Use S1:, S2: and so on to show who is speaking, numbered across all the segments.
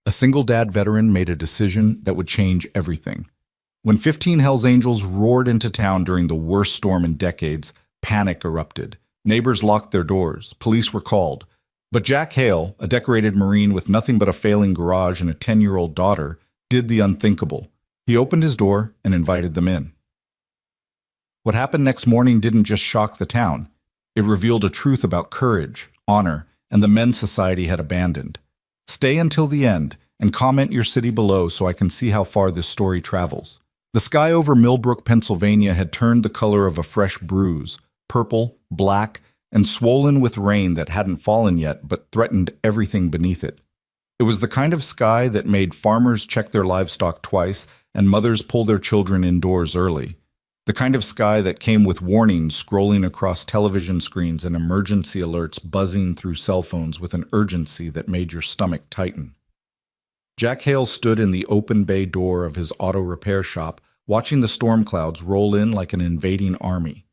S1: A single dad veteran made a decision that would change everything. When 15 Hells Angels roared into town during the worst storm in decades, panic erupted. Neighbors locked their doors. Police were called. But Jack Hale, a decorated Marine with nothing but a failing garage and a 10-year-old daughter, did the unthinkable. He opened his door and invited them in. What happened next morning didn't just shock the town. It revealed a truth about courage, honor, and the men society had abandoned. Stay until the end and comment your city below so I can see how far this story travels. The sky over Millbrook, Pennsylvania had turned the color of a fresh bruise, purple, black, and swollen with rain that hadn't fallen yet but threatened everything beneath it. It was the kind of sky that made farmers check their livestock twice and mothers pull their children indoors early. The kind of sky that came with warnings scrolling across television screens and emergency alerts buzzing through cell phones with an urgency that made your stomach tighten. Jack Hale stood in the open bay door of his auto repair shop, watching the storm clouds roll in like an invading army.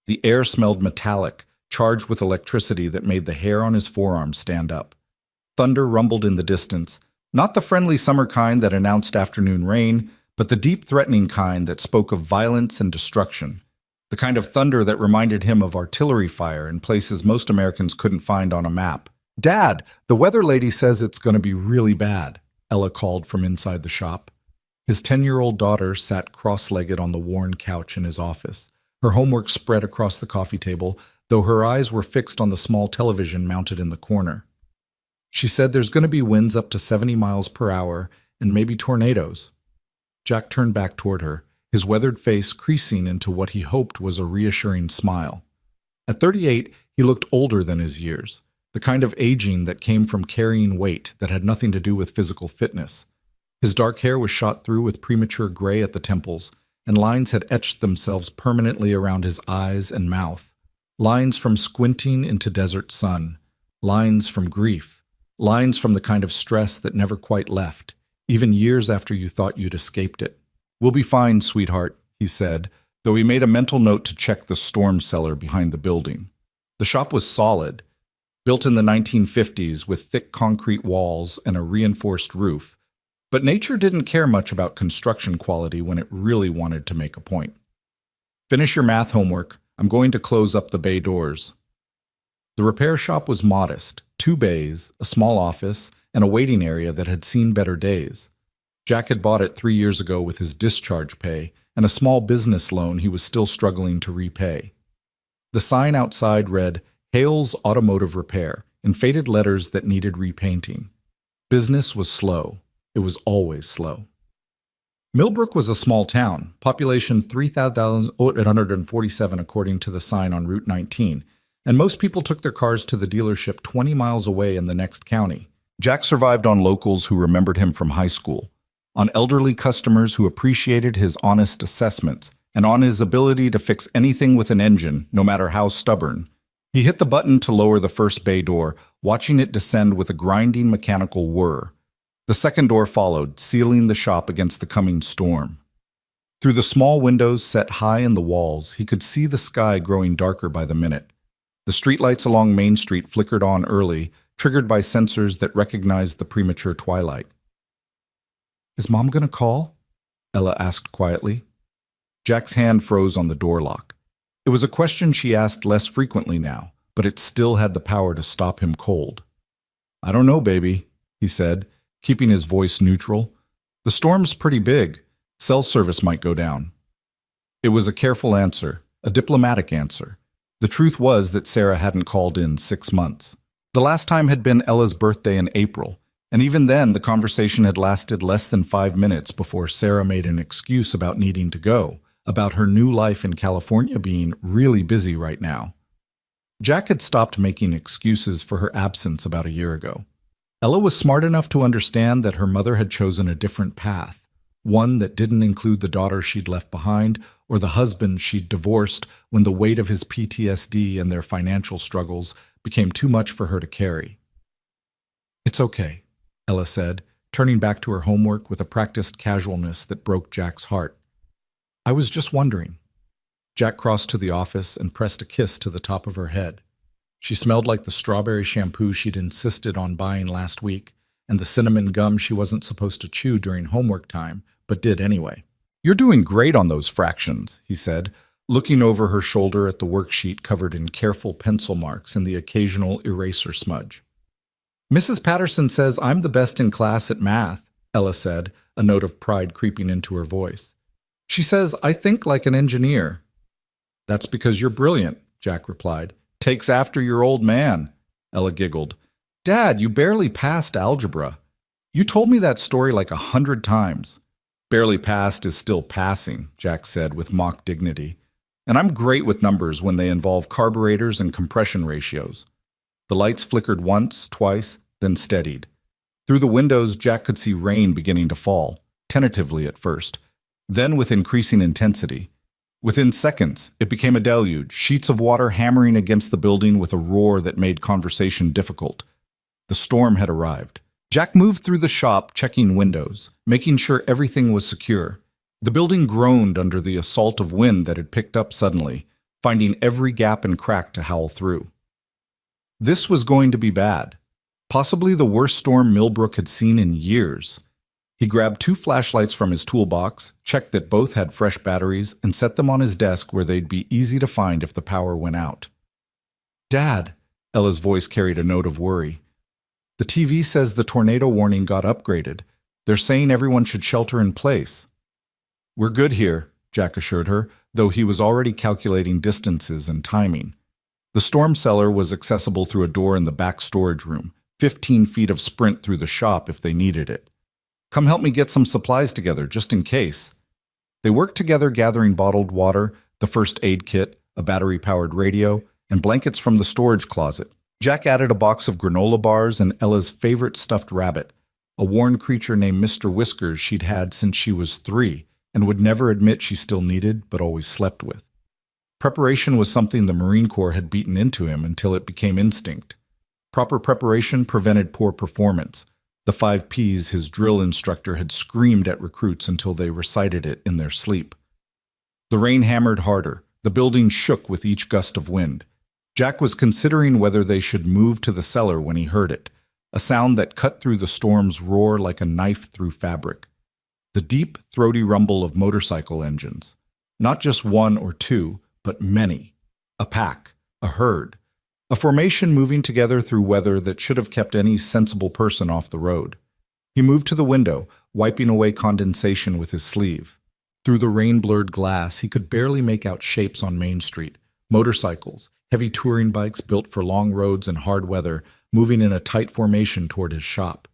S1: The air smelled metallic, charged with electricity that made the hair on his forearms stand up. Thunder rumbled in the distance, not the friendly summer kind that announced afternoon rain, but the deep threatening kind that spoke of violence and destruction. The kind of thunder that reminded him of artillery fire in places most Americans couldn't find on a map. "Dad, the weather lady says it's going to be really bad," Ella called from inside the shop. His 10-year-old daughter sat cross-legged on the worn couch in his office, her homework spread across the coffee table, though her eyes were fixed on the small television mounted in the corner. She said there's going to be winds up to 70 miles per hour and maybe tornadoes. Jack turned back toward her, his weathered face creasing into what he hoped was a reassuring smile. At 38, he looked older than his years, the kind of aging that came from carrying weight that had nothing to do with physical fitness. His dark hair was shot through with premature gray at the temples, and lines had etched themselves permanently around his eyes and mouth. Lines from squinting into desert sun, lines from grief, lines from the kind of stress that never quite left, even years after you thought you'd escaped it. "We'll be fine, sweetheart," he said, though he made a mental note to check the storm cellar behind the building. The shop was solid, built in the 1950s with thick concrete walls and a reinforced roof, but nature didn't care much about construction quality when it really wanted to make a point. "Finish your math homework. I'm going to close up the bay doors." The repair shop was modest, 2 bays, a small office, and a waiting area that had seen better days. Jack had bought it 3 years ago with his discharge pay and a small business loan he was still struggling to repay. The sign outside read, "Hale's Automotive Repair," in faded letters that needed repainting. Business was slow. It was always slow. Millbrook was a small town, population 3,847 according to the sign on Route 19, and most people took their cars to the dealership 20 miles away in the next county. Jack survived on locals who remembered him from high school, on elderly customers who appreciated his honest assessments, and on his ability to fix anything with an engine, no matter how stubborn. He hit the button to lower the first bay door, watching it descend with a grinding mechanical whir. The second door followed, sealing the shop against the coming storm. Through the small windows set high in the walls, he could see the sky growing darker by the minute. The streetlights along Main Street flickered on early, triggered by sensors that recognized the premature twilight. "Is Mom going to call?" Ella asked quietly. Jack's hand froze on the door lock. It was a question she asked less frequently now, but it still had the power to stop him cold. "I don't know, baby," he said, keeping his voice neutral. "The storm's pretty big. Cell service might go down." It was a careful answer, a diplomatic answer. The truth was that Sarah hadn't called in 6 months. The last time had been Ella's birthday in April, and even then the conversation had lasted less than 5 minutes before Sarah made an excuse about needing to go, about her new life in California being really busy right now. Jack had stopped making excuses for her absence about a year ago. Ella was smart enough to understand that her mother had chosen a different path, one that didn't include the daughter she'd left behind or the husband she'd divorced when the weight of his PTSD and their financial struggles became too much for her to carry. "It's okay," Ella said, turning back to her homework with a practiced casualness that broke Jack's heart. "I was just wondering." Jack crossed to the office and pressed a kiss to the top of her head. She smelled like the strawberry shampoo she'd insisted on buying last week, and the cinnamon gum she wasn't supposed to chew during homework time, but did anyway. "You're doing great on those fractions," he said, looking over her shoulder at the worksheet covered in careful pencil marks and the occasional eraser smudge. "Mrs. Patterson says I'm the best in class at math," Ella said, a note of pride creeping into her voice. "She says I think like an engineer." "That's because you're brilliant," Jack replied. "Takes after your old man." Ella giggled. "Dad, you barely passed algebra. You told me that story like 100 times." "Barely passed is still passing," Jack said with mock dignity. "And I'm great with numbers when they involve carburetors and compression ratios." The lights flickered once, twice, then steadied. Through the windows, Jack could see rain beginning to fall, tentatively at first, then with increasing intensity. Within seconds, it became a deluge, sheets of water hammering against the building with a roar that made conversation difficult. The storm had arrived. Jack moved through the shop, checking windows, making sure everything was secure. The building groaned under the assault of wind that had picked up suddenly, finding every gap and crack to howl through. This was going to be bad. Possibly the worst storm Millbrook had seen in years. He grabbed 2 flashlights from his toolbox, checked that both had fresh batteries, and set them on his desk where they'd be easy to find if the power went out. "Dad," Ella's voice carried a note of worry. "The TV says the tornado warning got upgraded. They're saying everyone should shelter in place." "We're good here," Jack assured her, though he was already calculating distances and timing. The storm cellar was accessible through a door in the back storage room, 15 feet of sprint through the shop if they needed it. "Come help me get some supplies together, just in case." They worked together gathering bottled water, the first aid kit, a battery-powered radio, and blankets from the storage closet. Jack added a box of granola bars and Ella's favorite stuffed rabbit, a worn creature named Mr. Whiskers she'd had since she was 3 and would never admit she still needed but always slept with. Preparation was something the Marine Corps had beaten into him until it became instinct. Proper preparation prevented poor performance, the 5 Ps his drill instructor had screamed at recruits until they recited it in their sleep. The rain hammered harder. The building shook with each gust of wind. Jack was considering whether they should move to the cellar when he heard it, a sound that cut through the storm's roar like a knife through fabric. The deep, throaty rumble of motorcycle engines. Not just 1 or 2, but many. A pack, a herd. A formation moving together through weather that should have kept any sensible person off the road. He moved to the window, wiping away condensation with his sleeve. Through the rain-blurred glass, he could barely make out shapes on Main Street. Motorcycles, heavy touring bikes built for long roads and hard weather, moving in a tight formation toward his shop.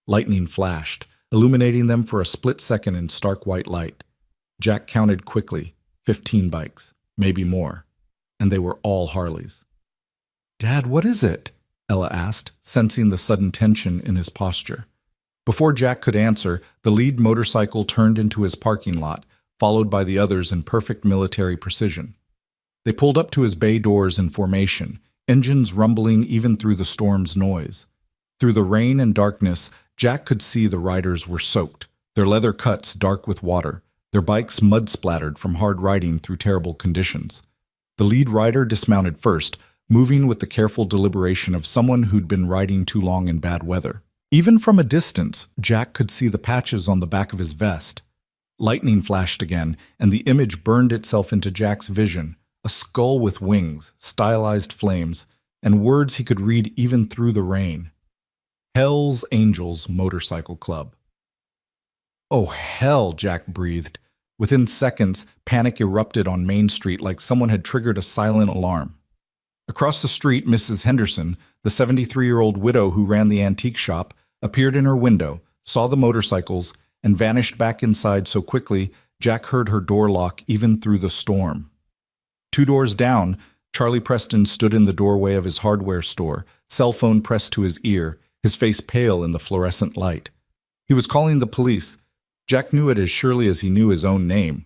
S1: Lightning flashed, illuminating them for a split second in stark white light. Jack counted quickly, 15 bikes, maybe more, and they were all Harleys. "Dad, what is it?" Ella asked, sensing the sudden tension in his posture. Before Jack could answer, the lead motorcycle turned into his parking lot, followed by the others in perfect military precision. They pulled up to his bay doors in formation, engines rumbling even through the storm's noise. Through the rain and darkness, Jack could see the riders were soaked, their leather cuts dark with water, their bikes mud-splattered from hard riding through terrible conditions. The lead rider dismounted first, moving with the careful deliberation of someone who'd been riding too long in bad weather. Even from a distance, Jack could see the patches on the back of his vest. Lightning flashed again, and the image burned itself into Jack's vision, a skull with wings, stylized flames, and words he could read even through the rain. Hell's Angels Motorcycle Club. "Oh, hell," Jack breathed. Within seconds, panic erupted on Main Street like someone had triggered a silent alarm. Across the street, Mrs. Henderson, the 73-year-old widow who ran the antique shop, appeared in her window, saw the motorcycles, and vanished back inside so quickly Jack heard her door lock even through the storm. 2 doors down, Charlie Preston stood in the doorway of his hardware store, cell phone pressed to his ear, his face pale in the fluorescent light. He was calling the police. Jack knew it as surely as he knew his own name.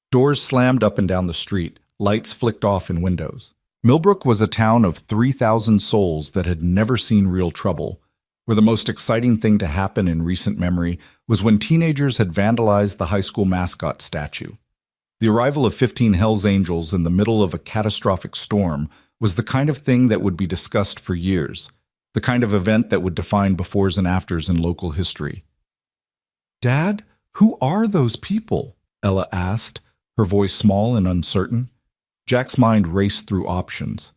S1: Doors slammed up and down the street, lights flicked off in windows. Millbrook was a town of 3,000 souls that had never seen real trouble, where the most exciting thing to happen in recent memory was when teenagers had vandalized the high school mascot statue. The arrival of 15 Hells Angels in the middle of a catastrophic storm was the kind of thing that would be discussed for years. the kind of event that would define befores and afters in local history. "Dad, who are those people?" Ella asked, her voice small and uncertain. Jack's mind raced through options.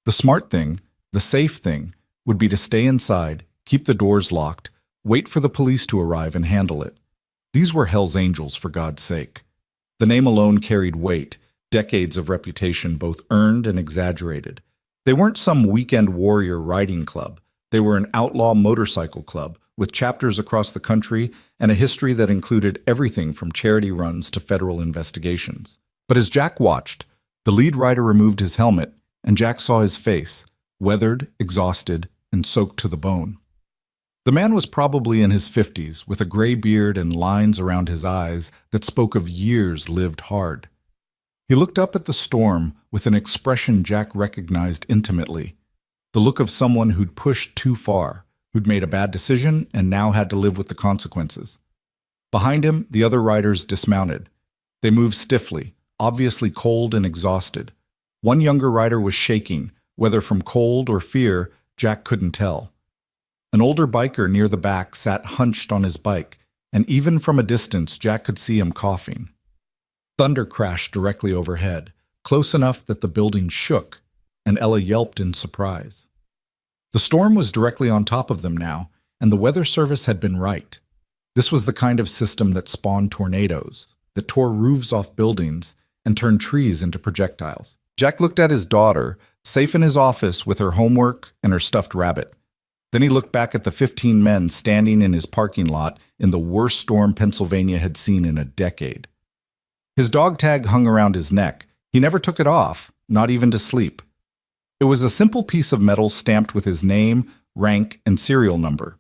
S1: The smart thing, the safe thing, would be to stay inside, keep the doors locked, wait for the police to arrive and handle it. These were Hell's Angels, for God's sake. The name alone carried weight, decades of reputation, both earned and exaggerated. They weren't some weekend warrior riding club. They were an outlaw motorcycle club, with chapters across the country and a history that included everything from charity runs to federal investigations. But as Jack watched, the lead rider removed his helmet, and Jack saw his face, weathered, exhausted, and soaked to the bone. The man was probably in his 50s, with a gray beard and lines around his eyes that spoke of years lived hard. He looked up at the storm with an expression Jack recognized intimately, the look of someone who'd pushed too far, who'd made a bad decision and now had to live with the consequences. Behind him, the other riders dismounted. They moved stiffly, obviously cold and exhausted. One younger rider was shaking, whether from cold or fear, Jack couldn't tell. An older biker near the back sat hunched on his bike, and even from a distance, Jack could see him coughing. Thunder crashed directly overhead, close enough that the building shook, and Ella yelped in surprise. The storm was directly on top of them now, and the weather service had been right. This was the kind of system that spawned tornadoes, that tore roofs off buildings and turned trees into projectiles. Jack looked at his daughter, safe in his office with her homework and her stuffed rabbit. Then he looked back at the 15 men standing in his parking lot in the worst storm Pennsylvania had seen in a decade. His dog tag hung around his neck. He never took it off, not even to sleep. It was a simple piece of metal stamped with his name, rank, and serial number.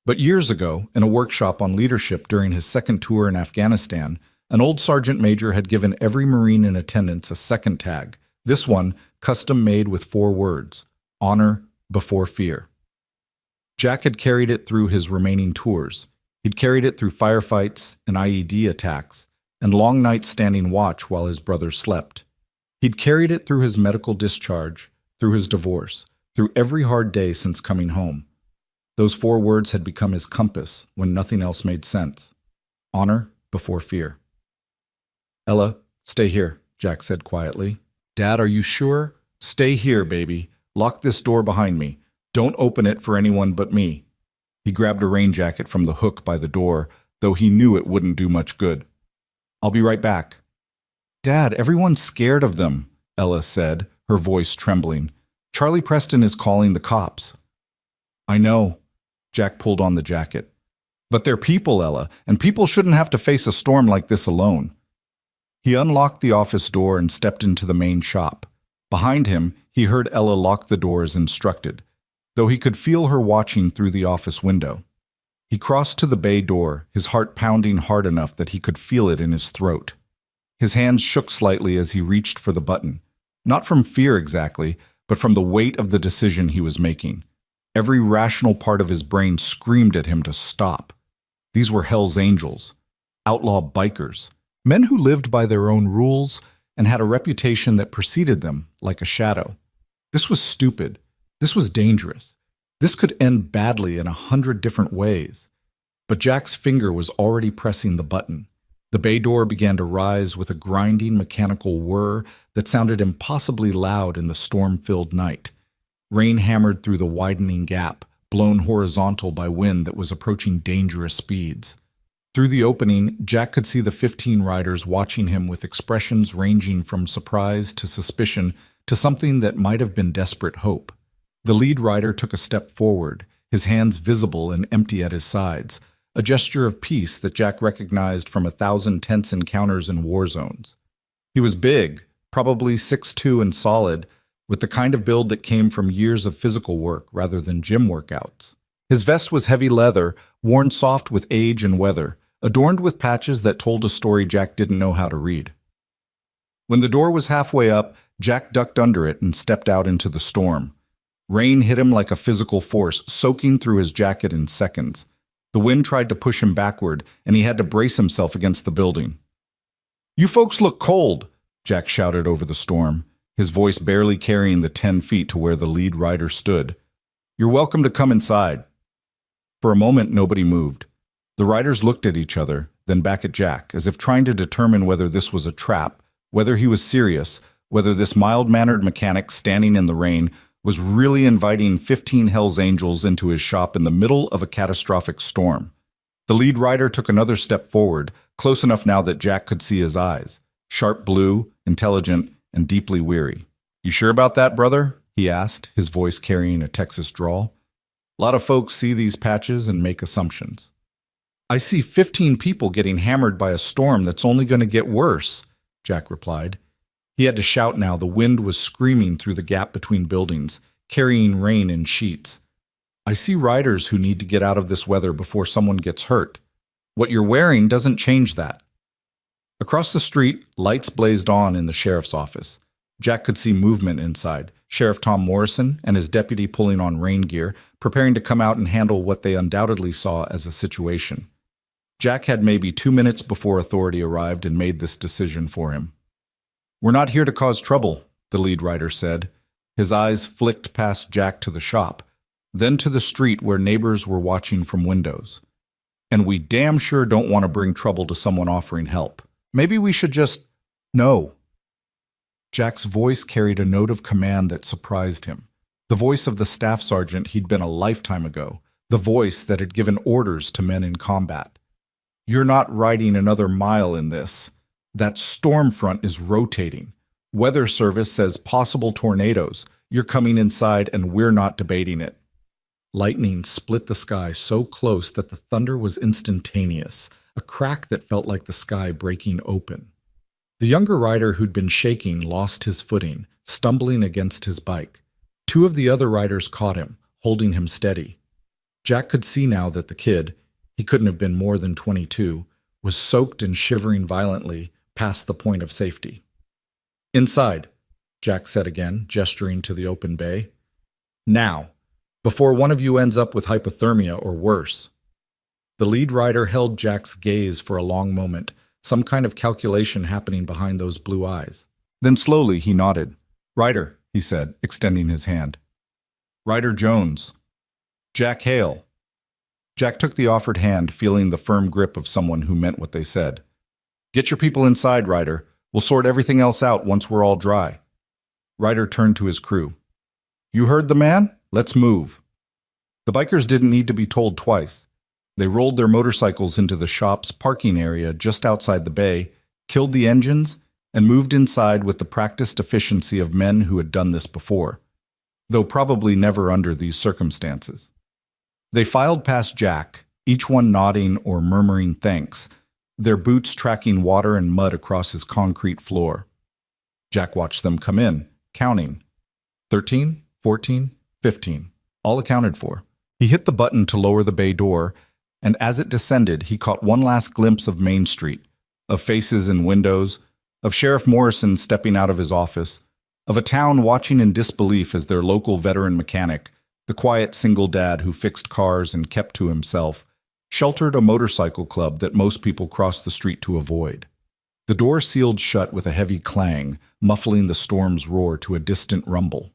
S1: But years ago, in a workshop on leadership during his second tour in Afghanistan, an old sergeant major had given every Marine in attendance a second tag, this one custom made with 4 words: honor before fear. Jack had carried it through his remaining tours. He'd carried it through firefights and IED attacks, and long nights standing watch while his brother slept. He'd carried it through his medical discharge, through his divorce, through every hard day since coming home. Those 4 words had become his compass when nothing else made sense. Honor before fear. "Ella, stay here," Jack said quietly. "Dad, are you sure? Stay here, baby. Lock this door behind me. Don't open it for anyone but me." He grabbed a rain jacket from the hook by the door, though he knew it wouldn't do much good. "I'll be right back." "Dad, everyone's scared of them," Ella said, her voice trembling. "Charlie Preston is calling the cops." "I know." Jack pulled on the jacket. "But they're people, Ella, and people shouldn't have to face a storm like this alone." He unlocked the office door and stepped into the main shop. Behind him, he heard Ella lock the door as instructed, though he could feel her watching through the office window. He crossed to the bay door, his heart pounding hard enough that he could feel it in his throat. His hands shook slightly as he reached for the button. Not from fear exactly, but from the weight of the decision he was making. Every rational part of his brain screamed at him to stop. These were Hell's Angels, outlaw bikers, men who lived by their own rules and had a reputation that preceded them like a shadow. This was stupid. This was dangerous. This could end badly in 100 different ways. But Jack's finger was already pressing the button. The bay door began to rise with a grinding mechanical whir that sounded impossibly loud in the storm-filled night. Rain hammered through the widening gap, blown horizontal by wind that was approaching dangerous speeds. Through the opening, Jack could see the 15 riders watching him with expressions ranging from surprise to suspicion to something that might have been desperate hope. The lead rider took a step forward, his hands visible and empty at his sides, a gesture of peace that Jack recognized from 1,000 tense encounters in war zones. He was big, probably 6'2" and solid, with the kind of build that came from years of physical work rather than gym workouts. His vest was heavy leather, worn soft with age and weather, adorned with patches that told a story Jack didn't know how to read. When the door was halfway up, Jack ducked under it and stepped out into the storm. Rain hit him like a physical force, soaking through his jacket in seconds. The wind tried to push him backward, and he had to brace himself against the building. "You folks look cold," Jack shouted over the storm, his voice barely carrying the 10 feet to where the lead rider stood. "You're welcome to come inside." For a moment, nobody moved. The riders looked at each other, then back at Jack, as if trying to determine whether this was a trap, whether he was serious, whether this mild-mannered mechanic standing in the rain was really inviting 15 Hells Angels into his shop in the middle of a catastrophic storm. The lead rider took another step forward, close enough now that Jack could see his eyes. Sharp blue, intelligent, and deeply weary. "You sure about that, brother?" he asked, his voice carrying a Texas drawl. "A lot of folks see these patches and make assumptions." "I see 15 people getting hammered by a storm that's only going to get worse," Jack replied. He had to shout now. The wind was screaming through the gap between buildings, carrying rain in sheets. "I see riders who need to get out of this weather before someone gets hurt. What you're wearing doesn't change that." Across the street, lights blazed on in the sheriff's office. Jack could see movement inside. Sheriff Tom Morrison and his deputy pulling on rain gear, preparing to come out and handle what they undoubtedly saw as a situation. Jack had maybe 2 minutes before authority arrived and made this decision for him. "We're not here to cause trouble," the lead rider said. His eyes flicked past Jack to the shop, then to the street where neighbors were watching from windows. "And we damn sure don't want to bring trouble to someone offering help. Maybe we should just—" "No." Jack's voice carried a note of command that surprised him. The voice of the staff sergeant he'd been a lifetime ago. The voice that had given orders to men in combat. "You're not riding another mile in this. That storm front is rotating. Weather Service says possible tornadoes. You're coming inside and we're not debating it." Lightning split the sky so close that the thunder was instantaneous, a crack that felt like the sky breaking open. The younger rider who'd been shaking lost his footing, stumbling against his bike. 2 of the other riders caught him, holding him steady. Jack could see now that the kid, he couldn't have been more than 22, was soaked and shivering violently past the point of safety. "Inside," Jack said again, gesturing to the open bay. "Now, before one of you ends up with hypothermia or worse." The lead rider held Jack's gaze for a long moment, some kind of calculation happening behind those blue eyes. Then slowly he nodded. "Ryder," he said, extending his hand. "Ryder Jones." "Jack Hale." Jack took the offered hand, feeling the firm grip of someone who meant what they said. "Get your people inside, Ryder. We'll sort everything else out once we're all dry." Ryder turned to his crew. "You heard the man? Let's move." The bikers didn't need to be told twice. They rolled their motorcycles into the shop's parking area just outside the bay, killed the engines, and moved inside with the practiced efficiency of men who had done this before, though probably never under these circumstances. They filed past Jack, each one nodding or murmuring thanks, their boots tracking water and mud across his concrete floor. Jack watched them come in, counting. 13, 14, 15, all accounted for. He hit the button to lower the bay door, and as it descended, he caught one last glimpse of Main Street, of faces in windows, of Sheriff Morrison stepping out of his office, of a town watching in disbelief as their local veteran mechanic, the quiet single dad who fixed cars and kept to himself, sheltered a motorcycle club that most people crossed the street to avoid. The door sealed shut with a heavy clang, muffling the storm's roar to a distant rumble.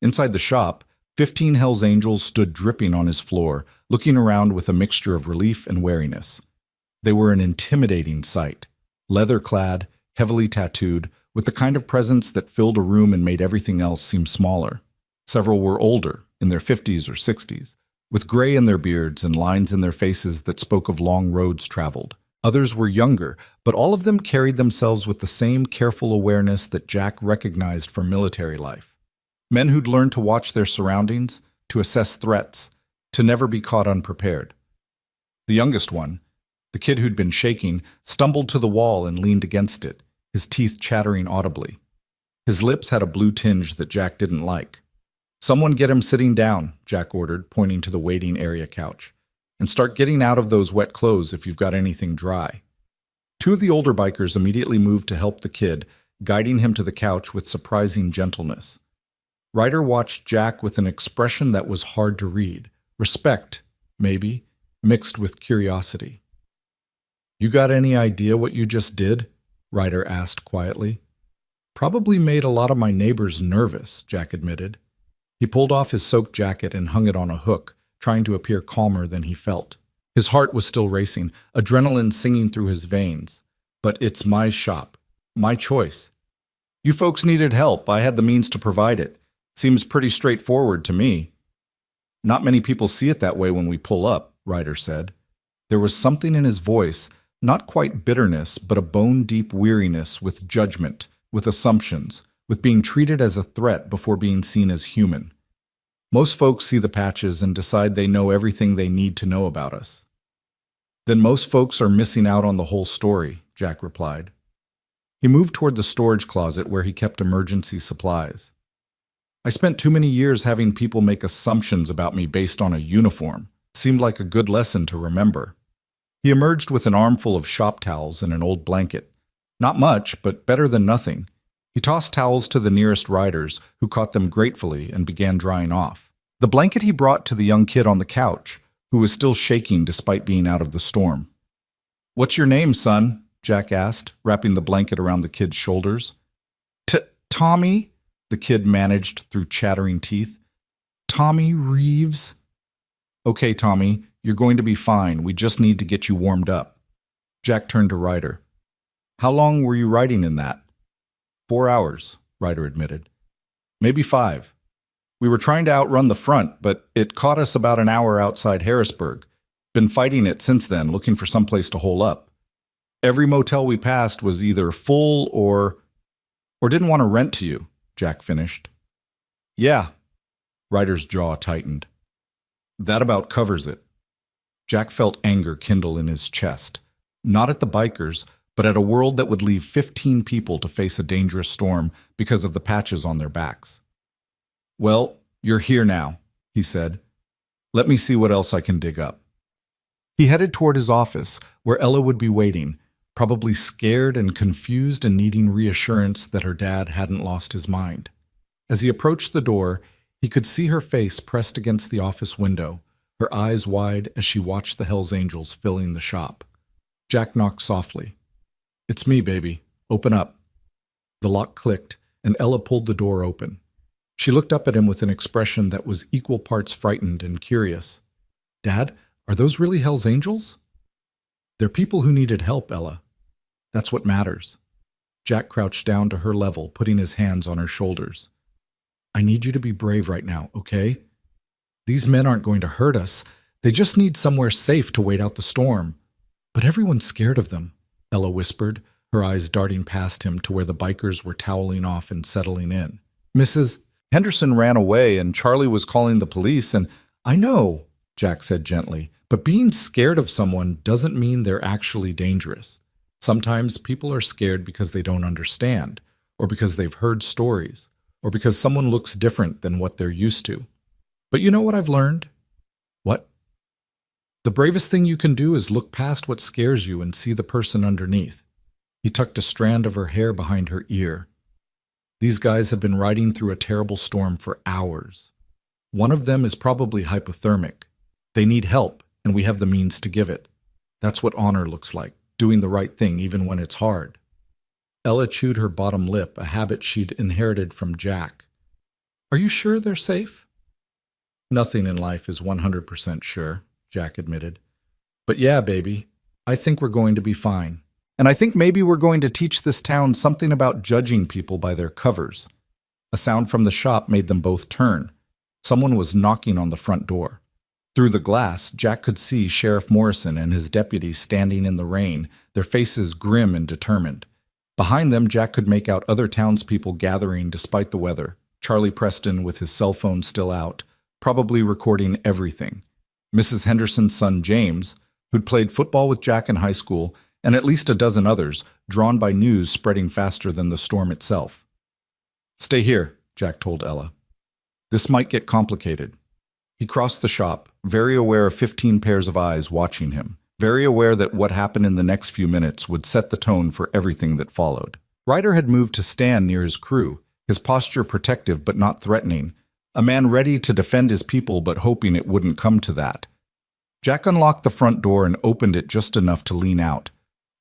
S1: Inside the shop, 15 Hells Angels stood dripping on his floor, looking around with a mixture of relief and wariness. They were an intimidating sight, leather-clad, heavily tattooed, with the kind of presence that filled a room and made everything else seem smaller. Several were older, in their 50s or 60s, with gray in their beards and lines in their faces that spoke of long roads traveled. Others were younger, but all of them carried themselves with the same careful awareness that Jack recognized from military life. Men who'd learned to watch their surroundings, to assess threats, to never be caught unprepared. The youngest one, the kid who'd been shaking, stumbled to the wall and leaned against it, his teeth chattering audibly. His lips had a blue tinge that Jack didn't like. "Someone get him sitting down," Jack ordered, pointing to the waiting area couch. "And start getting out of those wet clothes if you've got anything dry." 2 of the older bikers immediately moved to help the kid, guiding him to the couch with surprising gentleness. Ryder watched Jack with an expression that was hard to read. Respect, maybe, mixed with curiosity. "You got any idea what you just did?" Ryder asked quietly. "Probably made a lot of my neighbors nervous," Jack admitted. He pulled off his soaked jacket and hung it on a hook, trying to appear calmer than he felt. His heart was still racing, adrenaline singing through his veins. But it's my shop, my choice. You folks needed help. I had the means to provide it. Seems pretty straightforward to me. Not many people see it that way when we pull up, Ryder said. There was something in his voice, not quite bitterness, but a bone-deep weariness with judgment, with assumptions, with being treated as a threat before being seen as human. Most folks see the patches and decide they know everything they need to know about us. Then most folks are missing out on the whole story, Jack replied. He moved toward the storage closet where he kept emergency supplies. I spent too many years having people make assumptions about me based on a uniform. Seemed like a good lesson to remember. He emerged with an armful of shop towels and an old blanket. Not much, but better than nothing. He tossed towels to the nearest riders, who caught them gratefully and began drying off. The blanket he brought to the young kid on the couch, who was still shaking despite being out of the storm. "What's your name, son?" Jack asked, wrapping the blanket around the kid's shoulders. Tommy, the kid managed through chattering teeth. Tommy Reeves. Okay, Tommy, you're going to be fine. We just need to get you warmed up. Jack turned to Ryder. How long were you riding in that? 4 hours, Ryder admitted. Maybe 5. We were trying to outrun the front, but it caught us about an hour outside Harrisburg. Been fighting it since then, looking for someplace to hole up. Every motel we passed was either full or didn't want to rent to you, Jack finished. Yeah. Ryder's jaw tightened. That about covers it. Jack felt anger kindle in his chest, not at the bikers, but at a world that would leave 15 people to face a dangerous storm because of the patches on their backs. Well, you're here now, he said. Let me see what else I can dig up. He headed toward his office, where Ella would be waiting, probably scared and confused and needing reassurance that her dad hadn't lost his mind. As he approached the door, he could see her face pressed against the office window, her eyes wide as she watched the Hells Angels filling the shop. Jack knocked softly. It's me, baby. Open up. The lock clicked, and Ella pulled the door open. She looked up at him with an expression that was equal parts frightened and curious. Dad, are those really Hells Angels? They're people who needed help, Ella. That's what matters. Jack crouched down to her level, putting his hands on her shoulders. I need you to be brave right now, okay? These men aren't going to hurt us. They just need somewhere safe to wait out the storm. But everyone's scared of them, Ella whispered, her eyes darting past him to where the bikers were toweling off and settling in. Mrs. Henderson ran away and Charlie was calling the police and I know, Jack said gently, but being scared of someone doesn't mean they're actually dangerous. Sometimes people are scared because they don't understand, or because they've heard stories, or because someone looks different than what they're used to. But you know what I've learned? What? The bravest thing you can do is look past what scares you and see the person underneath. He tucked a strand of her hair behind her ear. These guys have been riding through a terrible storm for hours. One of them is probably hypothermic. They need help, and we have the means to give it. That's what honor looks like, doing the right thing even when it's hard. Ella chewed her bottom lip, a habit she'd inherited from Jack. Are you sure they're safe? Nothing in life is 100% sure, Jack admitted. But yeah, baby, I think we're going to be fine. And I think maybe we're going to teach this town something about judging people by their covers. A sound from the shop made them both turn. Someone was knocking on the front door. Through the glass, Jack could see Sheriff Morrison and his deputies standing in the rain, their faces grim and determined. Behind them, Jack could make out other townspeople gathering despite the weather. Charlie Preston, with his cell phone still out, probably recording everything. Mrs. Henderson's son James, who'd played football with Jack in high school, and at least a dozen others, drawn by news spreading faster than the storm itself. Stay here, Jack told Ella. This might get complicated. He crossed the shop, very aware of 15 pairs of eyes watching him, very aware that what happened in the next few minutes would set the tone for everything that followed. Ryder had moved to stand near his crew, his posture protective but not threatening, a man ready to defend his people but hoping it wouldn't come to that. Jack unlocked the front door and opened it just enough to lean out.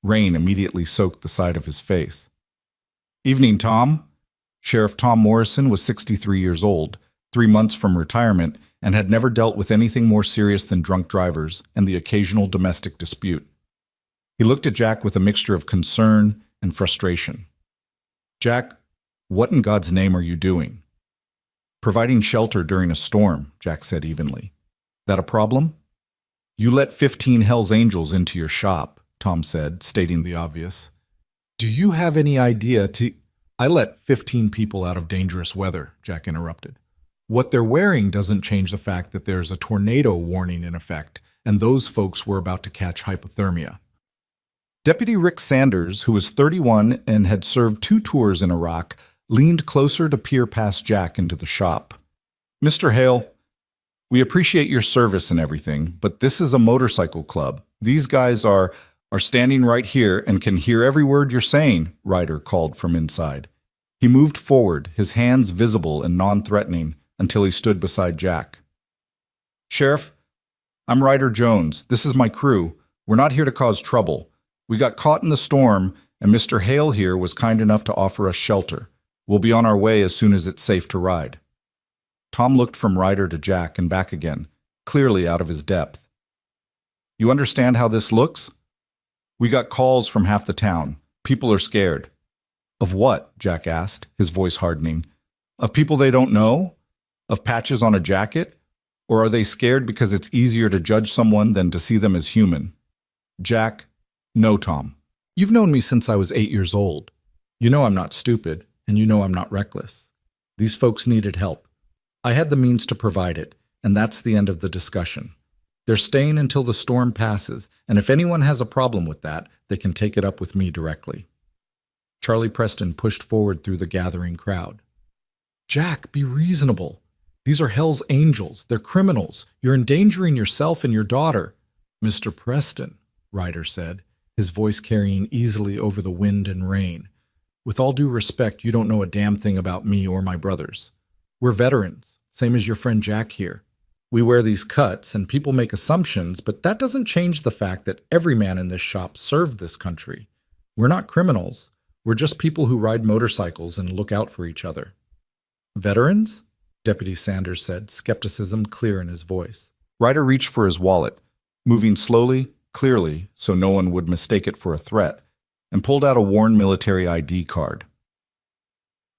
S1: Rain immediately soaked the side of his face. Evening, Tom. Sheriff Tom Morrison was 63 years old, 3 months from retirement, and had never dealt with anything more serious than drunk drivers and the occasional domestic dispute. He looked at Jack with a mixture of concern and frustration. "Jack, what in God's name are you doing?" "Providing shelter during a storm," Jack said evenly. "That a problem?" "You let 15 Hells Angels into your shop," Tom said, stating the obvious. "Do you have any idea to—" "I let 15 people out of dangerous weather," Jack interrupted. "What they're wearing doesn't change the fact that there's a tornado warning in effect, and those folks were about to catch hypothermia." Deputy Rick Sanders, who was 31 and had served 2 tours in Iraq, leaned closer to peer past Jack into the shop. "Mr. Hale, we appreciate your service and everything, but this is a motorcycle club. These guys are standing right here and can hear every word you're saying," Ryder called from inside. He moved forward, his hands visible and non-threatening, until he stood beside Jack. "Sheriff, I'm Ryder Jones. This is my crew. We're not here to cause trouble. We got caught in the storm, and Mr. Hale here was kind enough to offer us shelter. We'll be on our way as soon as it's safe to ride." Tom looked from Ryder to Jack and back again, clearly out of his depth. "You understand how this looks? We got calls from half the town. People are scared." "Of what?" Jack asked, his voice hardening. "Of people they don't know? Of patches on a jacket? Or are they scared because it's easier to judge someone than to see them as human?" "Jack, no, Tom. You've known me since I was 8 years old. You know I'm not stupid, and you know I'm not reckless. These folks needed help. I had the means to provide it, and that's the end of the discussion. They're staying until the storm passes, and if anyone has a problem with that, they can take it up with me directly." Charlie Preston pushed forward through the gathering crowd. "Jack, be reasonable. These are Hell's Angels. They're criminals. You're endangering yourself and your daughter." "Mr. Preston," Ryder said, his voice carrying easily over the wind and rain, "with all due respect, you don't know a damn thing about me or my brothers. We're veterans, same as your friend Jack here. We wear these cuts, and people make assumptions, but that doesn't change the fact that every man in this shop served this country. We're not criminals. We're just people who ride motorcycles and look out for each other." "Veterans?" Deputy Sanders said, skepticism clear in his voice. Ryder reached for his wallet, moving slowly, clearly, so no one would mistake it for a threat, and pulled out a worn military ID card.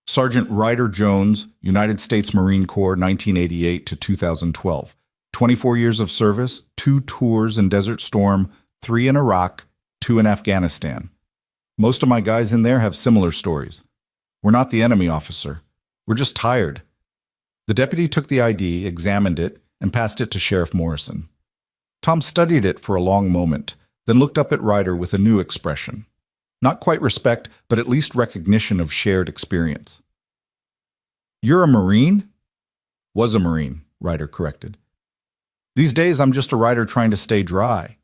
S1: "Sergeant Ryder Jones, United States Marine Corps, 1988 to 2012. 24 years of service, 2 tours in Desert Storm, 3 in Iraq, 2 in Afghanistan. Most of my guys in there have similar stories. We're not the enemy, officer. We're just tired." The deputy took the ID, examined it, and passed it to Sheriff Morrison. Tom studied it for a long moment, then looked up at Ryder with a new expression. Not quite respect, but at least recognition of shared experience. "You're a Marine?" "Was a Marine," Ryder corrected. "These days I'm just a rider trying to stay dry."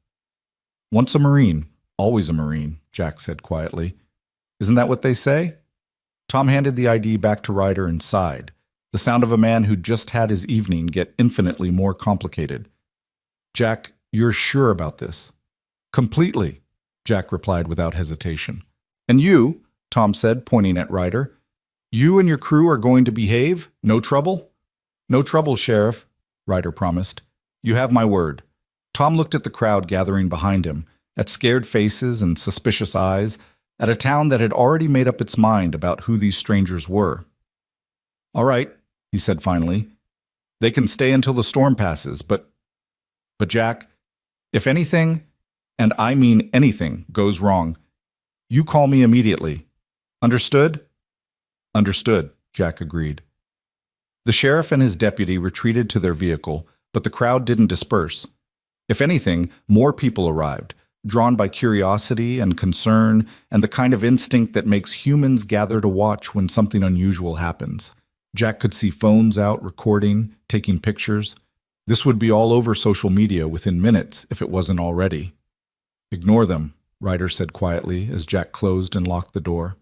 S1: "Once a Marine, always a Marine," Jack said quietly. "Isn't that what they say?" Tom handed the ID back to Ryder and sighed, the sound of a man who'd just had his evening get infinitely more complicated. "Jack, you're sure about this?" "Completely," Jack replied without hesitation. "And you," Tom said, pointing at Ryder, "you and your crew are going to behave? No trouble?" "No trouble, Sheriff," Ryder promised. "You have my word." Tom looked at the crowd gathering behind him, at scared faces and suspicious eyes, at a town that had already made up its mind about who these strangers were. "All right," he said finally. "They can stay until the storm passes, but Jack, if anything, and I mean anything, goes wrong, you call me immediately. Understood?" "Understood," Jack agreed. The sheriff and his deputy retreated to their vehicle, but the crowd didn't disperse. If anything, more people arrived, drawn by curiosity and concern and the kind of instinct that makes humans gather to watch when something unusual happens. Jack could see phones out recording, taking pictures. This would be all over social media within minutes if it wasn't already. "Ignore them," Ryder said quietly as Jack closed and locked the door.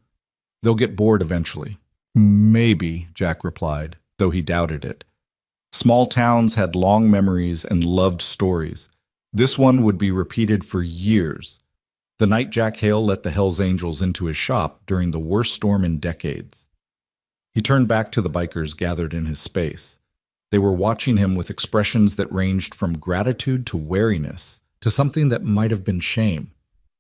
S1: "They'll get bored eventually." "Maybe," Jack replied, though he doubted it. Small towns had long memories and loved stories. This one would be repeated for years. The night Jack Hale let the Hells Angels into his shop during the worst storm in decades. He turned back to the bikers gathered in his space. They were watching him with expressions that ranged from gratitude to wariness, to something that might have been shame.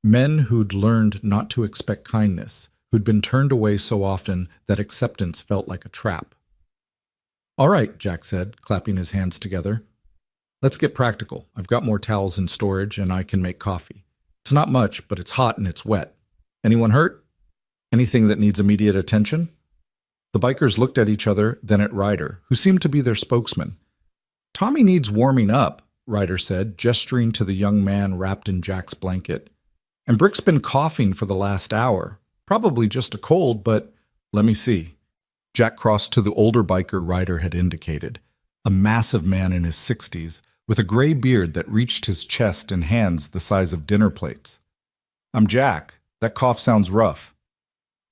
S1: Men who'd learned not to expect kindness, who'd been turned away so often that acceptance felt like a trap. "All right," Jack said, clapping his hands together. "Let's get practical. I've got more towels in storage and I can make coffee. It's not much, but it's hot and it's wet. Anyone hurt? Anything that needs immediate attention?" The bikers looked at each other, then at Ryder, who seemed to be their spokesman. "Tommy needs warming up," Ryder said, gesturing to the young man wrapped in Jack's blanket. "And Brick's been coughing for the last hour. Probably just a cold, but let me see." Jack crossed to the older biker Ryder had indicated, a massive man in his 60s, with a gray beard that reached his chest and hands the size of dinner plates. "I'm Jack. That cough sounds rough."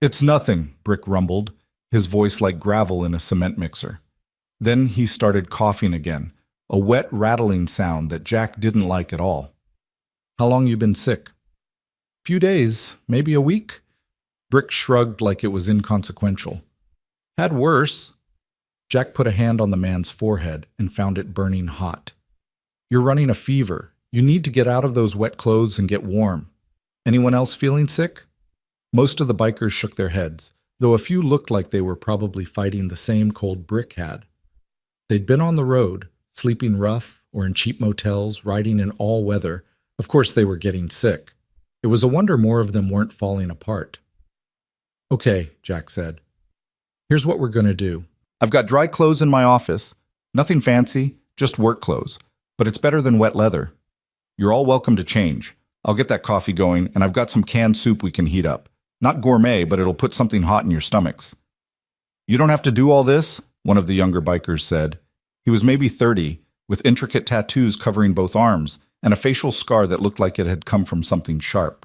S1: "It's nothing," Brick rumbled, his voice like gravel in a cement mixer. Then he started coughing again, a wet, rattling sound that Jack didn't like at all. "How long you been sick?" "Few days, maybe a week." Brick shrugged like it was inconsequential. "Had worse." Jack put a hand on the man's forehead and found it burning hot. "You're running a fever. You need to get out of those wet clothes and get warm. Anyone else feeling sick?" Most of the bikers shook their heads, though a few looked like they were probably fighting the same cold Brick had. They'd been on the road, sleeping rough or in cheap motels, riding in all weather. Of course they were getting sick. It was a wonder more of them weren't falling apart. "Okay," Jack said. "Here's what we're going to do. I've got dry clothes in my office. Nothing fancy, just work clothes. But it's better than wet leather. You're all welcome to change. I'll get that coffee going, and I've got some canned soup we can heat up. Not gourmet, but it'll put something hot in your stomachs." "You don't have to do all this," one of the younger bikers said. He was maybe 30, with intricate tattoos covering both arms, and a facial scar that looked like it had come from something sharp.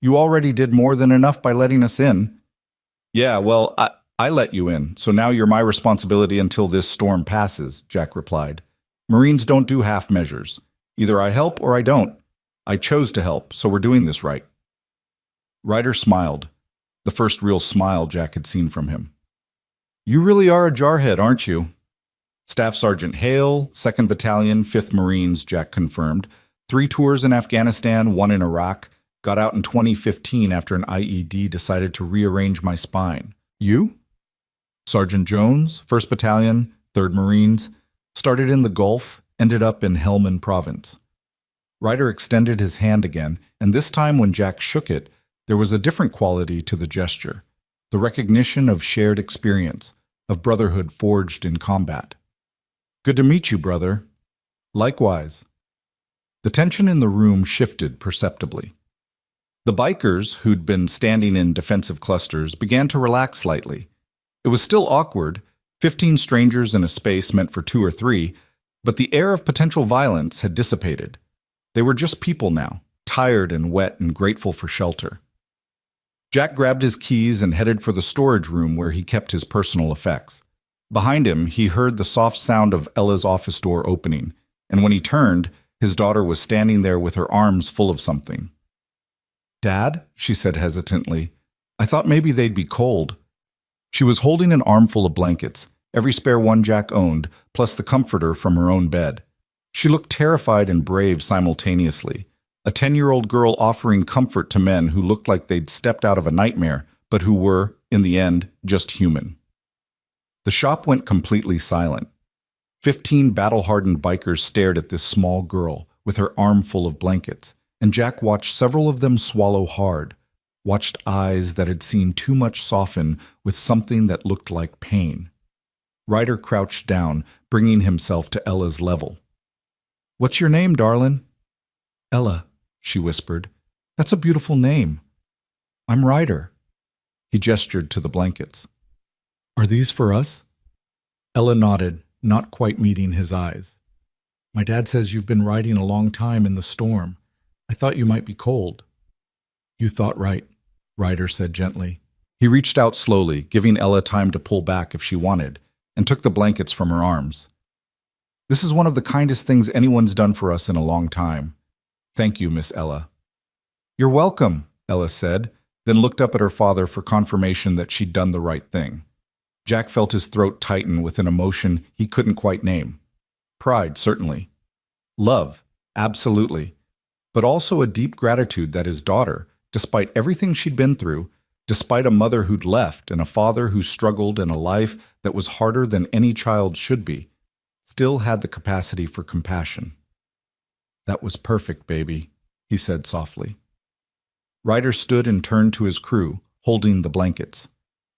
S1: "You already did more than enough by letting us in." "Yeah, well, I let you in, so now you're my responsibility until this storm passes," Jack replied. "Marines don't do half measures. Either I help or I don't. I chose to help, so we're doing this right." Ryder smiled, the first real smile Jack had seen from him. "You really are a jarhead, aren't you?" "Staff Sergeant Hale, 2nd Battalion, 5th Marines," Jack confirmed. 3 tours in Afghanistan, 1 in Iraq. Got out in 2015 after an IED decided to rearrange my spine. "You?" "Sergeant Jones, 1st Battalion, 3rd Marines. Started in the Gulf, ended up in Helmand Province." Ryder extended his hand again, and this time when Jack shook it, there was a different quality to the gesture, the recognition of shared experience, of brotherhood forged in combat. "Good to meet you, brother." "Likewise." The tension in the room shifted perceptibly. The bikers, who'd been standing in defensive clusters, began to relax slightly. It was still awkward, 15 strangers in a space meant for 2 or 3, but the air of potential violence had dissipated. They were just people now, tired and wet and grateful for shelter. Jack grabbed his keys and headed for the storage room where he kept his personal effects. Behind him, he heard the soft sound of Ella's office door opening, and when he turned, his daughter was standing there with her arms full of something. "Dad?" she said hesitantly. "I thought maybe they'd be cold." She was holding an armful of blankets, every spare one Jack owned, plus the comforter from her own bed. She looked terrified and brave simultaneously, a 10-year-old girl offering comfort to men who looked like they'd stepped out of a nightmare, but who were, in the end, just human. The shop went completely silent. 15 battle-hardened bikers stared at this small girl with her armful of blankets, and Jack watched several of them swallow hard, watched eyes that had seen too much soften with something that looked like pain. Ryder crouched down, bringing himself to Ella's level. "What's your name, darlin'?" "Ella," she whispered. "That's a beautiful name." "I'm Ryder." He gestured to the blankets. "Are these for us?" Ella nodded, not quite meeting his eyes. "My dad says you've been riding a long time in the storm. I thought you might be cold." "You thought right," Ryder said gently. He reached out slowly, giving Ella time to pull back if she wanted, and took the blankets from her arms. "This is one of the kindest things anyone's done for us in a long time. Thank you, Miss Ella." "You're welcome," Ella said, then looked up at her father for confirmation that she'd done the right thing. Jack felt his throat tighten with an emotion he couldn't quite name. Pride, certainly. Love, absolutely. But also a deep gratitude that his daughter, despite everything she'd been through, despite a mother who'd left and a father who struggled in a life that was harder than any child should be, still had the capacity for compassion. "That was perfect, baby," he said softly. Ryder stood and turned to his crew, holding the blankets.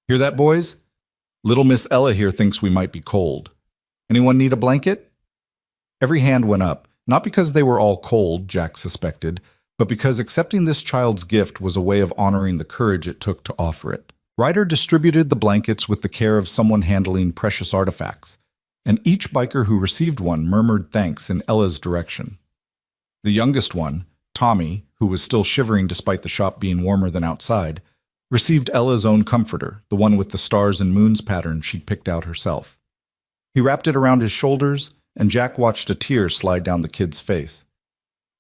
S1: "Hear that, boys? Little Miss Ella here thinks we might be cold. Anyone need a blanket?" Every hand went up, not because they were all cold, Jack suspected, but because accepting this child's gift was a way of honoring the courage it took to offer it. Ryder distributed the blankets with the care of someone handling precious artifacts, and each biker who received one murmured thanks in Ella's direction. The youngest one, Tommy, who was still shivering despite the shop being warmer than outside, received Ella's own comforter, the one with the stars and moons pattern she'd picked out herself. He wrapped it around his shoulders, and Jack watched a tear slide down the kid's face.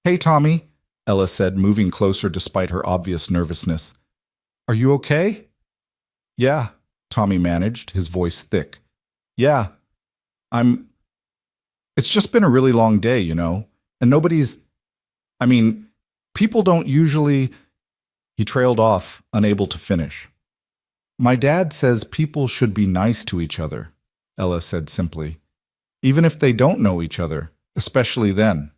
S1: "Hey, Tommy," Ella said, moving closer despite her obvious nervousness. "Are you okay?" "Yeah," Tommy managed, his voice thick. "Yeah, It's just been a really long day, and people don't usually—" He trailed off, unable to finish. "My dad says people should be nice to each other," Ella said simply. "Even if they don't know each other, especially then."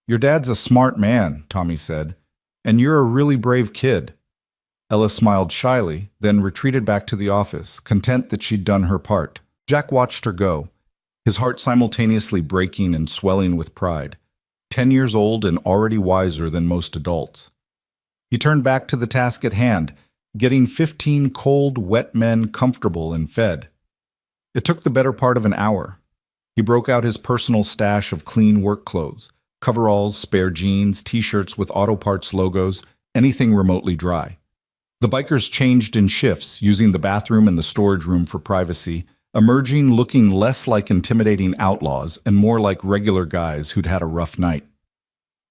S1: "Your dad's a smart man," Tommy said, "and you're a really brave kid." Ella smiled shyly, then retreated back to the office, content that she'd done her part. Jack watched her go, his heart simultaneously breaking and swelling with pride. 10 years old and already wiser than most adults. He turned back to the task at hand, getting 15 cold, wet men comfortable and fed. It took the better part of an hour. He broke out his personal stash of clean work clothes, coveralls, spare jeans, t-shirts with auto parts logos, anything remotely dry. The bikers changed in shifts, using the bathroom and the storage room for privacy, emerging looking less like intimidating outlaws and more like regular guys who'd had a rough night.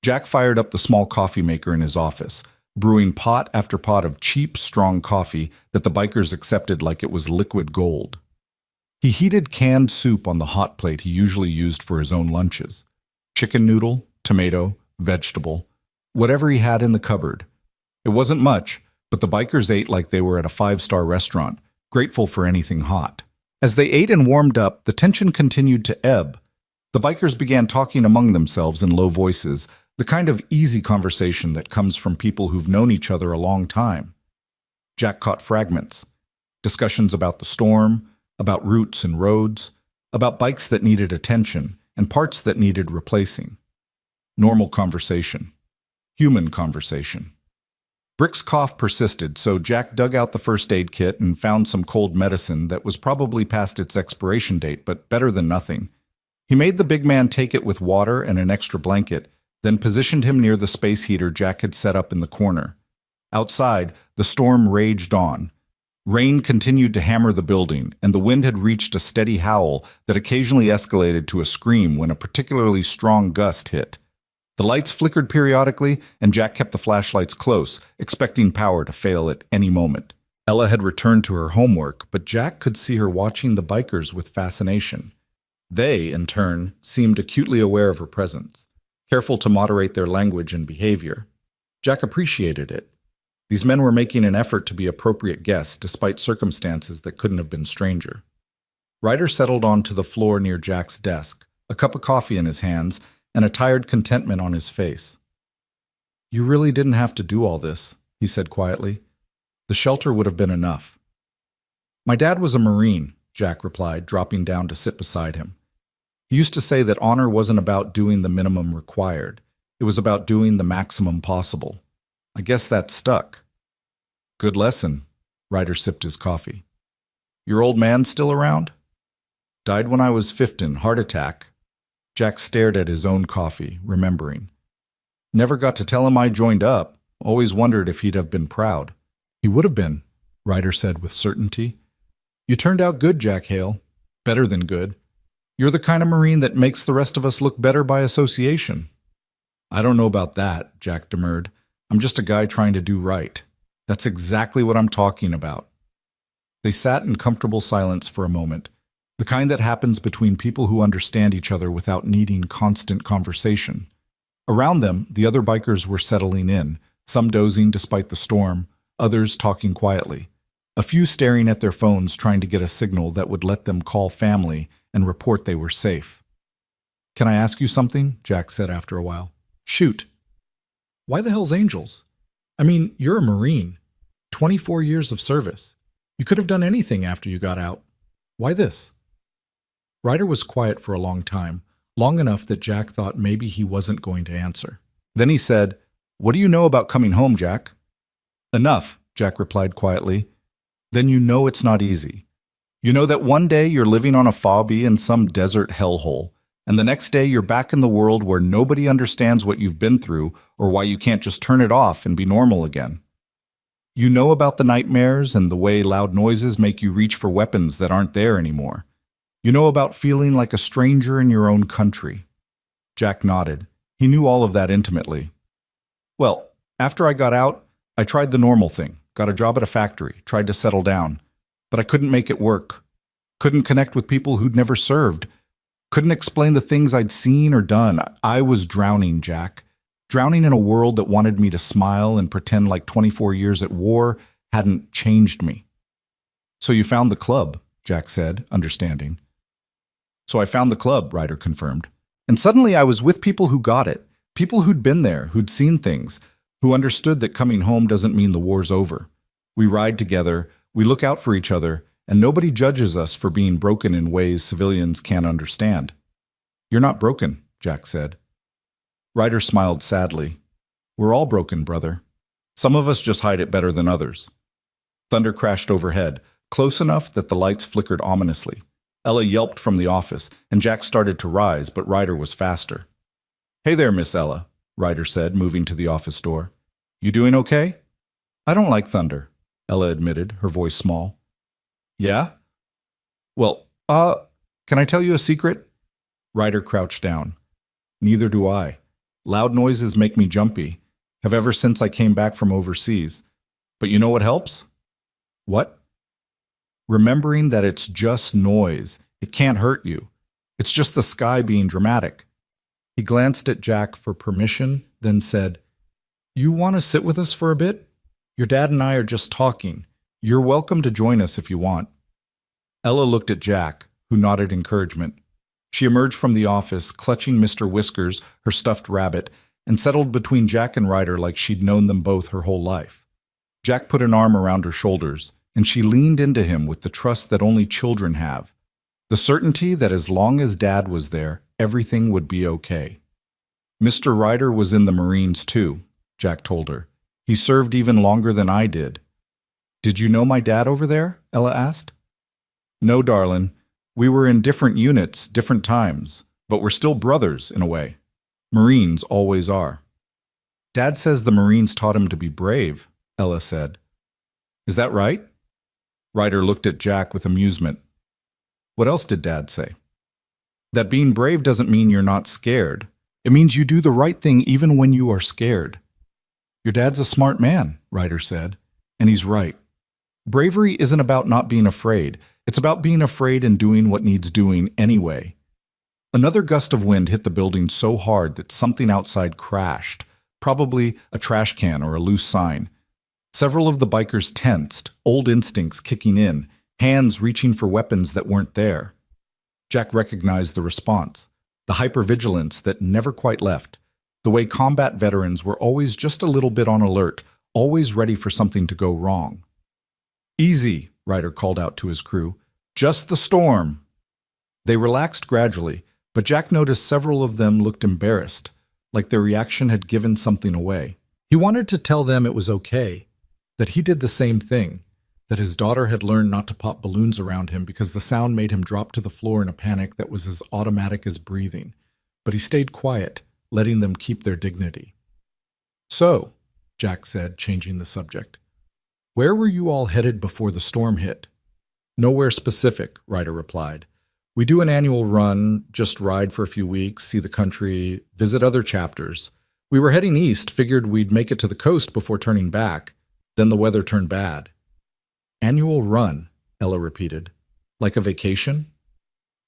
S1: Jack fired up the small coffee maker in his office, brewing pot after pot of cheap, strong coffee that the bikers accepted like it was liquid gold. He heated canned soup on the hot plate he usually used for his own lunches. Chicken noodle, tomato, vegetable, whatever he had in the cupboard. It wasn't much, but the bikers ate like they were at a 5-star restaurant, grateful for anything hot. As they ate and warmed up, the tension continued to ebb. The bikers began talking among themselves in low voices, the kind of easy conversation that comes from people who've known each other a long time. Jack caught fragments. Discussions about the storm, about routes and roads, about bikes that needed attention and parts that needed replacing. Normal conversation. Human conversation. Brick's cough persisted, so Jack dug out the first aid kit and found some cold medicine that was probably past its expiration date, but better than nothing. He made the big man take it with water and an extra blanket, then positioned him near the space heater Jack had set up in the corner. Outside, the storm raged on. Rain continued to hammer the building, and the wind had reached a steady howl that occasionally escalated to a scream when a particularly strong gust hit. The lights flickered periodically, and Jack kept the flashlights close, expecting power to fail at any moment. Ella had returned to her homework, but Jack could see her watching the bikers with fascination. They, in turn, seemed acutely aware of her presence, careful to moderate their language and behavior. Jack appreciated it. These men were making an effort to be appropriate guests despite circumstances that couldn't have been stranger. Ryder settled onto the floor near Jack's desk, a cup of coffee in his hands, and a tired contentment on his face. "You really didn't have to do all this," he said quietly. "The shelter would have been enough." "My dad was a Marine," Jack replied, dropping down to sit beside him. "He used to say that honor wasn't about doing the minimum required. It was about doing the maximum possible. I guess that stuck." "Good lesson." Ryder sipped his coffee. "Your old man still around?" "Died when I was 15, heart attack." Jack stared at his own coffee, remembering. "Never got to tell him I joined up. Always wondered if he'd have been proud." "He would have been," Ryder said with certainty. "You turned out good, Jack Hale. Better than good. You're the kind of Marine that makes the rest of us look better by association." "I don't know about that," Jack demurred. "I'm just a guy trying to do right. That's exactly what I'm talking about." They sat in comfortable silence for a moment, the kind that happens between people who understand each other without needing constant conversation. Around them, the other bikers were settling in, some dozing despite the storm, others talking quietly. A few staring at their phones trying to get a signal that would let them call family and report they were safe. "Can I ask you something?" Jack said after a while. "Shoot." "Why the hell's Angels? I mean, you're a Marine. 24 years of service. You could have done anything after you got out. Why this?" Ryder was quiet for a long time, long enough that Jack thought maybe he wasn't going to answer. Then he said, "What do you know about coming home, Jack?" "Enough," Jack replied quietly. "Then you know it's not easy. You know that one day you're living on a phobie in some desert hellhole, and the next day you're back in the world where nobody understands what you've been through or why you can't just turn it off and be normal again. You know about the nightmares and the way loud noises make you reach for weapons that aren't there anymore. You know about feeling like a stranger in your own country." Jack nodded. He knew all of that intimately. "Well, after I got out, I tried the normal thing, got a job at a factory, tried to settle down. But I couldn't make it work. Couldn't connect with people who'd never served. Couldn't explain the things I'd seen or done. I was drowning, Jack. Drowning in a world that wanted me to smile and pretend like 24 years at war hadn't changed me." "So you found the club," Jack said, understanding. "So I found the club," Ryder confirmed. "And suddenly I was with people who got it. People who'd been there, who'd seen things, who understood that coming home doesn't mean the war's over. We ride together, we look out for each other, and nobody judges us for being broken in ways civilians can't understand." "You're not broken," Jack said. Ryder smiled sadly. "We're all broken, brother. Some of us just hide it better than others." Thunder crashed overhead, close enough that the lights flickered ominously. Ella yelped from the office, and Jack started to rise, but Ryder was faster. "Hey there, Miss Ella," Ryder said, moving to the office door. "You doing okay?" "I don't like thunder," Ella admitted, her voice small. "Yeah? Well, can I tell you a secret?" Ryder crouched down. "Neither do I. Loud noises make me jumpy. Have ever since I came back from overseas. But you know what helps?" "What?" "Remembering that it's just noise. It can't hurt you. It's just the sky being dramatic." He glanced at Jack for permission, then said, "You want to sit with us for a bit? Your dad and I are just talking. You're welcome to join us if you want." Ella looked at Jack, who nodded encouragement. She emerged from the office, clutching Mr. Whiskers, her stuffed rabbit, and settled between Jack and Ryder like she'd known them both her whole life. Jack put an arm around her shoulders, and she leaned into him with the trust that only children have, the certainty that as long as Dad was there, everything would be okay. "Mr. Ryder was in the Marines too," Jack told her. "He served even longer than I did." "Did you know my dad over there?" Ella asked. "No, darlin'. We were in different units, different times, but we're still brothers in a way. Marines always are." "Dad says the Marines taught him to be brave," Ella said. "Is that right?" Ryder looked at Jack with amusement. "What else did Dad say?" "That being brave doesn't mean you're not scared. It means you do the right thing even when you are scared." "Your dad's a smart man," Ryder said, "and he's right. Bravery isn't about not being afraid. It's about being afraid and doing what needs doing anyway." Another gust of wind hit the building so hard that something outside crashed, probably a trash can or a loose sign. Several of the bikers tensed, old instincts kicking in, hands reaching for weapons that weren't there. Jack recognized the response, the hypervigilance that never quite left, the way combat veterans were always just a little bit on alert, always ready for something to go wrong. "Easy," Ryder called out to his crew. "Just the storm." They relaxed gradually, but Jack noticed several of them looked embarrassed, like their reaction had given something away. He wanted to tell them it was okay, that he did the same thing, that his daughter had learned not to pop balloons around him because the sound made him drop to the floor in a panic that was as automatic as breathing. But he stayed quiet, letting them keep their dignity. "So," Jack said, changing the subject, "where were you all headed before the storm hit?" "Nowhere specific," Ryder replied. "We do an annual run, just ride for a few weeks, see the country, visit other chapters. We were heading east, figured we'd make it to the coast before turning back. Then the weather turned bad." "Annual run," Ella repeated. Like a vacation?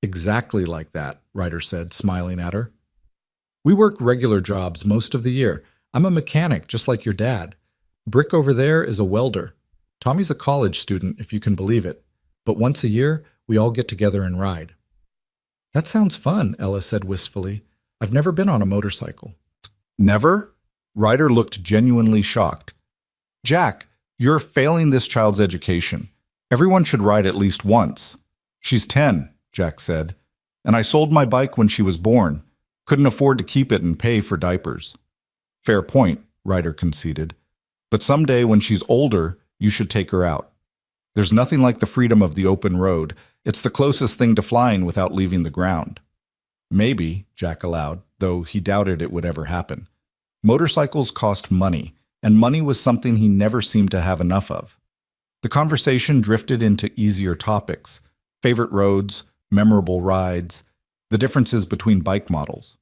S1: Exactly like that, Ryder said, smiling at her. We work regular jobs most of the year. I'm a mechanic, just like your dad. Brick over there is a welder. Tommy's a college student, if you can believe it. But once a year, we all get together and ride. That sounds fun, Ella said wistfully. I've never been on a motorcycle. Never? Ryder looked genuinely shocked. Jack, you're failing this child's education. Everyone should ride at least once. She's 10, Jack said, and I sold my bike when she was born. Couldn't afford to keep it and pay for diapers. Fair point, Ryder conceded. But someday when she's older, you should take her out. There's nothing like the freedom of the open road. It's the closest thing to flying without leaving the ground. Maybe, Jack allowed, though he doubted it would ever happen. Motorcycles cost money, and money was something he never seemed to have enough of. The conversation drifted into easier topics: favorite roads, memorable rides, the differences between bike models.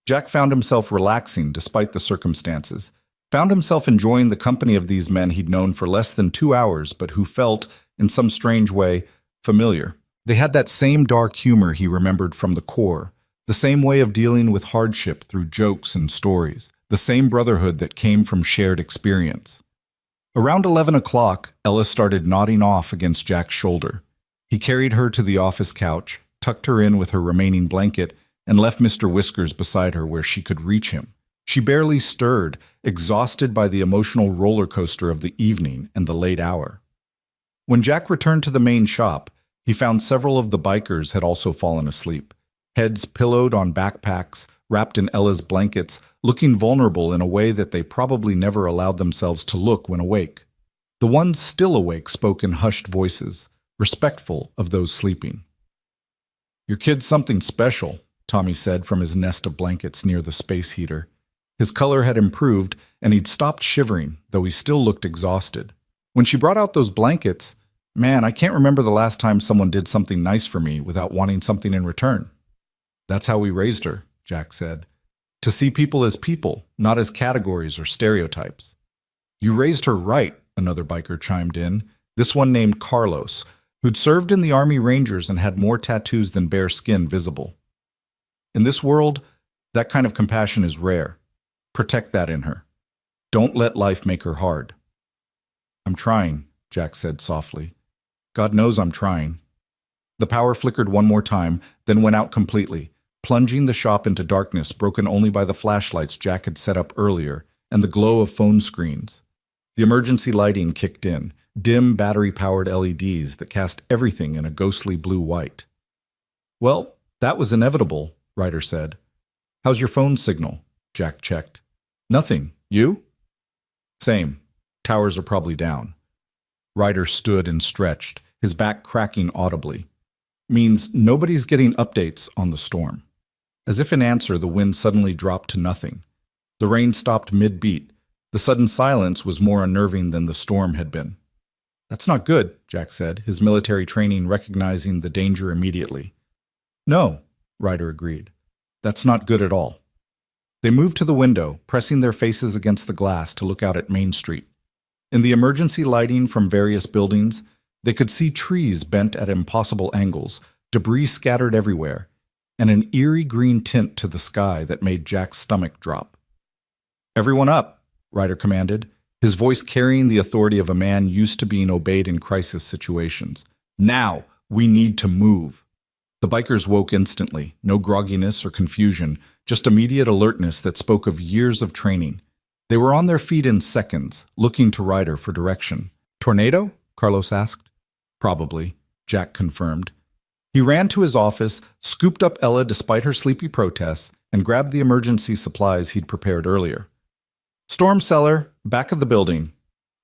S1: Jack found himself relaxing despite the circumstances, found himself enjoying the company of these men he'd known for less than 2 hours, but who felt, in some strange way, familiar. They had that same dark humor he remembered from the Corps, the same way of dealing with hardship through jokes and stories, the same brotherhood that came from shared experience. Around 11 o'clock, Ella started nodding off against Jack's shoulder. He carried her to the office couch, tucked her in with her remaining blanket, and left Mr. Whiskers beside her where she could reach him. She barely stirred, exhausted by the emotional roller coaster of the evening and the late hour. When Jack returned to the main shop, he found several of the bikers had also fallen asleep, heads pillowed on backpacks, wrapped in Ella's blankets, looking vulnerable in a way that they probably never allowed themselves to look when awake. The ones still awake spoke in hushed voices, respectful of those sleeping. "Your kid's something special," Tommy said from his nest of blankets near the space heater. His color had improved, and he'd stopped shivering, though he still looked exhausted. When she brought out those blankets, man, I can't remember the last time someone did something nice for me without wanting something in return. That's how we raised her, Jack said. To see people as people, not as categories or stereotypes. You raised her right, another biker chimed in, this one named Carlos, who'd served in the Army Rangers and had more tattoos than bare skin visible. In this world, that kind of compassion is rare. Protect that in her. Don't let life make her hard. I'm trying, Jack said softly. God knows I'm trying. The power flickered one more time, then went out completely, plunging the shop into darkness broken only by the flashlights Jack had set up earlier and the glow of phone screens. The emergency lighting kicked in, dim battery-powered LEDs that cast everything in a ghostly blue-white. Well, that was inevitable, Ryder said. How's your phone signal? Jack checked. Nothing. You? Same. Towers are probably down. Ryder stood and stretched, his back cracking audibly. Means nobody's getting updates on the storm. As if in answer, the wind suddenly dropped to nothing. The rain stopped mid-beat. The sudden silence was more unnerving than the storm had been. That's not good, Jack said, his military training recognizing the danger immediately. No, Ryder agreed. That's not good at all. They moved to the window, pressing their faces against the glass to look out at Main Street. In the emergency lighting from various buildings, they could see trees bent at impossible angles, debris scattered everywhere, and an eerie green tint to the sky that made Jack's stomach drop. Everyone up, Ryder commanded, his voice carrying the authority of a man used to being obeyed in crisis situations. Now, we need to move. The bikers woke instantly, no grogginess or confusion, just immediate alertness that spoke of years of training. They were on their feet in seconds, looking to Ryder for direction. Tornado? Carlos asked. Probably, Jack confirmed. He ran to his office, scooped up Ella despite her sleepy protests, and grabbed the emergency supplies he'd prepared earlier. Storm cellar, back of the building.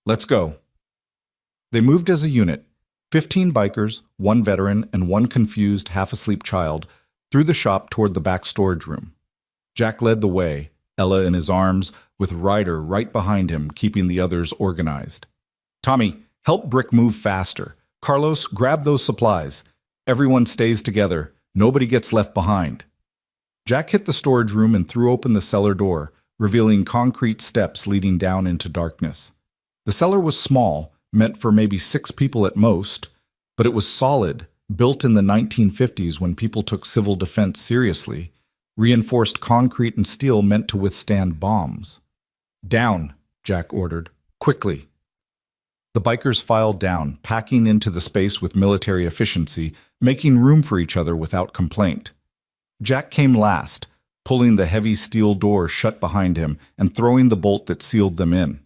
S1: Let's go. They moved as a unit, 15 bikers, 1 veteran, and 1 confused, half-asleep child, through the shop toward the back storage room. Jack led the way, Ella in his arms, with Ryder right behind him, keeping the others organized. Tommy, help Brick move faster. Carlos, grab those supplies. Everyone stays together. Nobody gets left behind. Jack hit the storage room and threw open the cellar door, revealing concrete steps leading down into darkness. The cellar was small, meant for maybe 6 people at most, But it was solid, built in the 1950s when people took civil defense seriously, reinforced concrete and steel meant to withstand bombs. "Down," Jack ordered. "Quickly." The bikers filed down, packing into the space with military efficiency, making room for each other without complaint. Jack came last, pulling the heavy steel door shut behind him and throwing the bolt that sealed them in.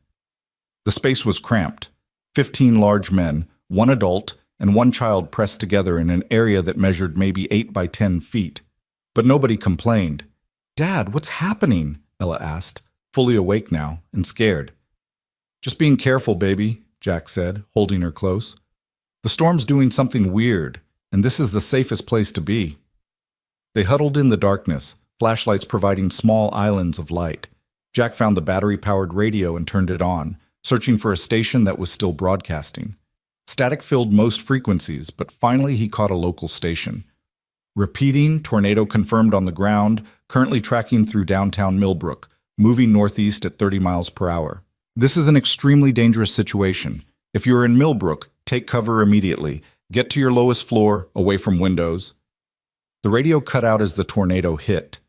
S1: The space was cramped. 15 large men, one adult, and one child pressed together in an area that measured maybe 8 by 10 feet. But nobody complained. "Dad, what's happening?" Ella asked, fully awake now and scared. "Just being careful, baby," Jack said, holding her close. "The storm's doing something weird, and this is the safest place to be." They huddled in the darkness, flashlights providing small islands of light. Jack found the battery-powered radio and turned it on, searching for a station that was still broadcasting. Static filled most frequencies, but finally he caught a local station. Repeating, tornado confirmed on the ground, currently tracking through downtown Millbrook, moving northeast at 30 miles per hour. "This is an extremely dangerous situation. If you are in Millbrook, take cover immediately. Get to your lowest floor, away from windows." The radio cut out as the tornado hit.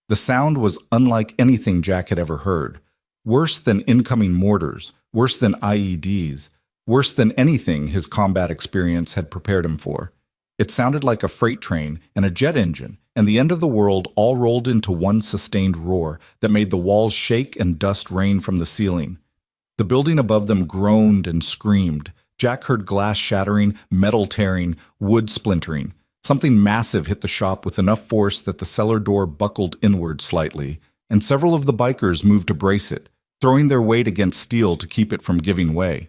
S1: The sound was unlike anything Jack had ever heard. Worse than incoming mortars, worse than IEDs, worse than anything his combat experience had prepared him for. It sounded like a freight train and a jet engine, and the end of the world all rolled into one sustained roar that made the walls shake and dust rain from the ceiling. The building above them groaned and screamed. Jack heard glass shattering, metal tearing, wood splintering. Something massive hit the shop with enough force that the cellar door buckled inward slightly, and several of the bikers moved to brace it, throwing their weight against steel to keep it from giving way.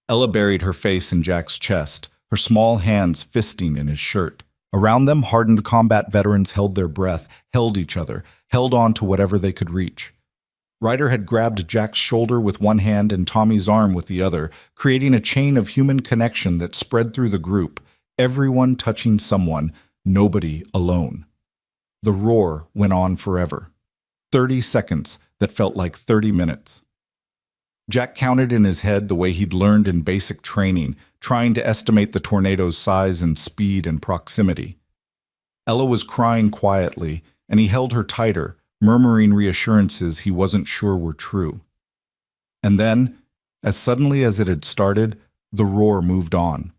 S1: Ella buried her face in Jack's chest, her small hands fisting in his shirt. Around them, hardened combat veterans held their breath, held each other, held on to whatever they could reach. Ryder had grabbed Jack's shoulder with one hand and Tommy's arm with the other, creating a chain of human connection that spread through the group, everyone touching someone, nobody alone. The roar went on forever. 30 seconds that felt like 30 minutes. Jack counted in his head the way he'd learned in basic training, trying to estimate the tornado's size and speed and proximity. Ella was crying quietly, and he held her tighter, murmuring reassurances he wasn't sure were true. And then, as suddenly as it had started, the roar moved on.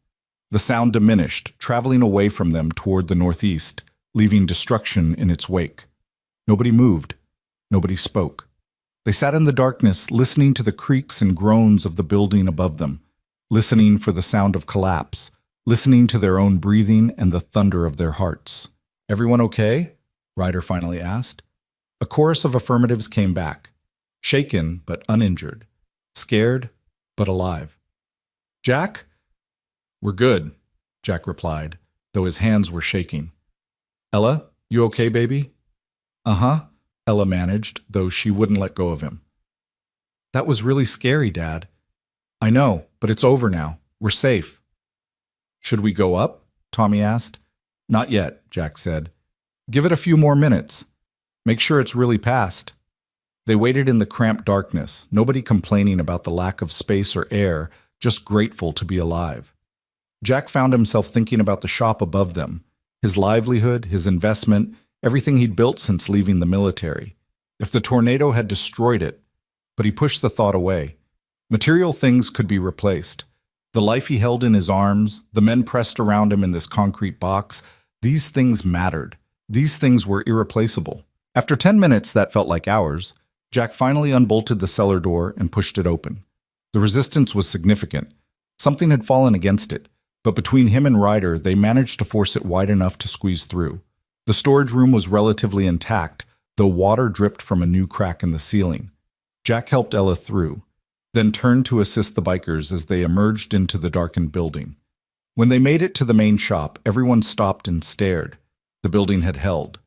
S1: The sound diminished, traveling away from them toward the northeast, leaving destruction in its wake. Nobody moved. Nobody spoke. They sat in the darkness, listening to the creaks and groans of the building above them, listening for the sound of collapse, listening to their own breathing and the thunder of their hearts. "Everyone okay?" Ryder finally asked. A chorus of affirmatives came back, shaken but uninjured, scared but alive. "Jack?" "We're good," Jack replied, though his hands were shaking. "Ella, you okay, baby?" "Uh-huh," Ella managed, though she wouldn't let go of him. "That was really scary, Dad." "I know, but it's over now. We're safe." "Should we go up?" Tommy asked. "Not yet," Jack said. "Give it a few more minutes. Make sure it's really past." They waited in the cramped darkness, nobody complaining about the lack of space or air, just grateful to be alive. Jack found himself thinking about the shop above them, his livelihood, his investment, everything he'd built since leaving the military. If the tornado had destroyed it, but he pushed the thought away. Material things could be replaced. The life he held in his arms, the men pressed around him in this concrete box, these things mattered. These things were irreplaceable. After 10 minutes that felt like hours, Jack finally unbolted the cellar door and pushed it open. The resistance was significant. Something had fallen against it, but between him and Ryder, they managed to force it wide enough to squeeze through. The storage room was relatively intact, though water dripped from a new crack in the ceiling. Jack helped Ella through, then turned to assist the bikers as they emerged into the darkened building. When they made it to the main shop, everyone stopped and stared. The building had held.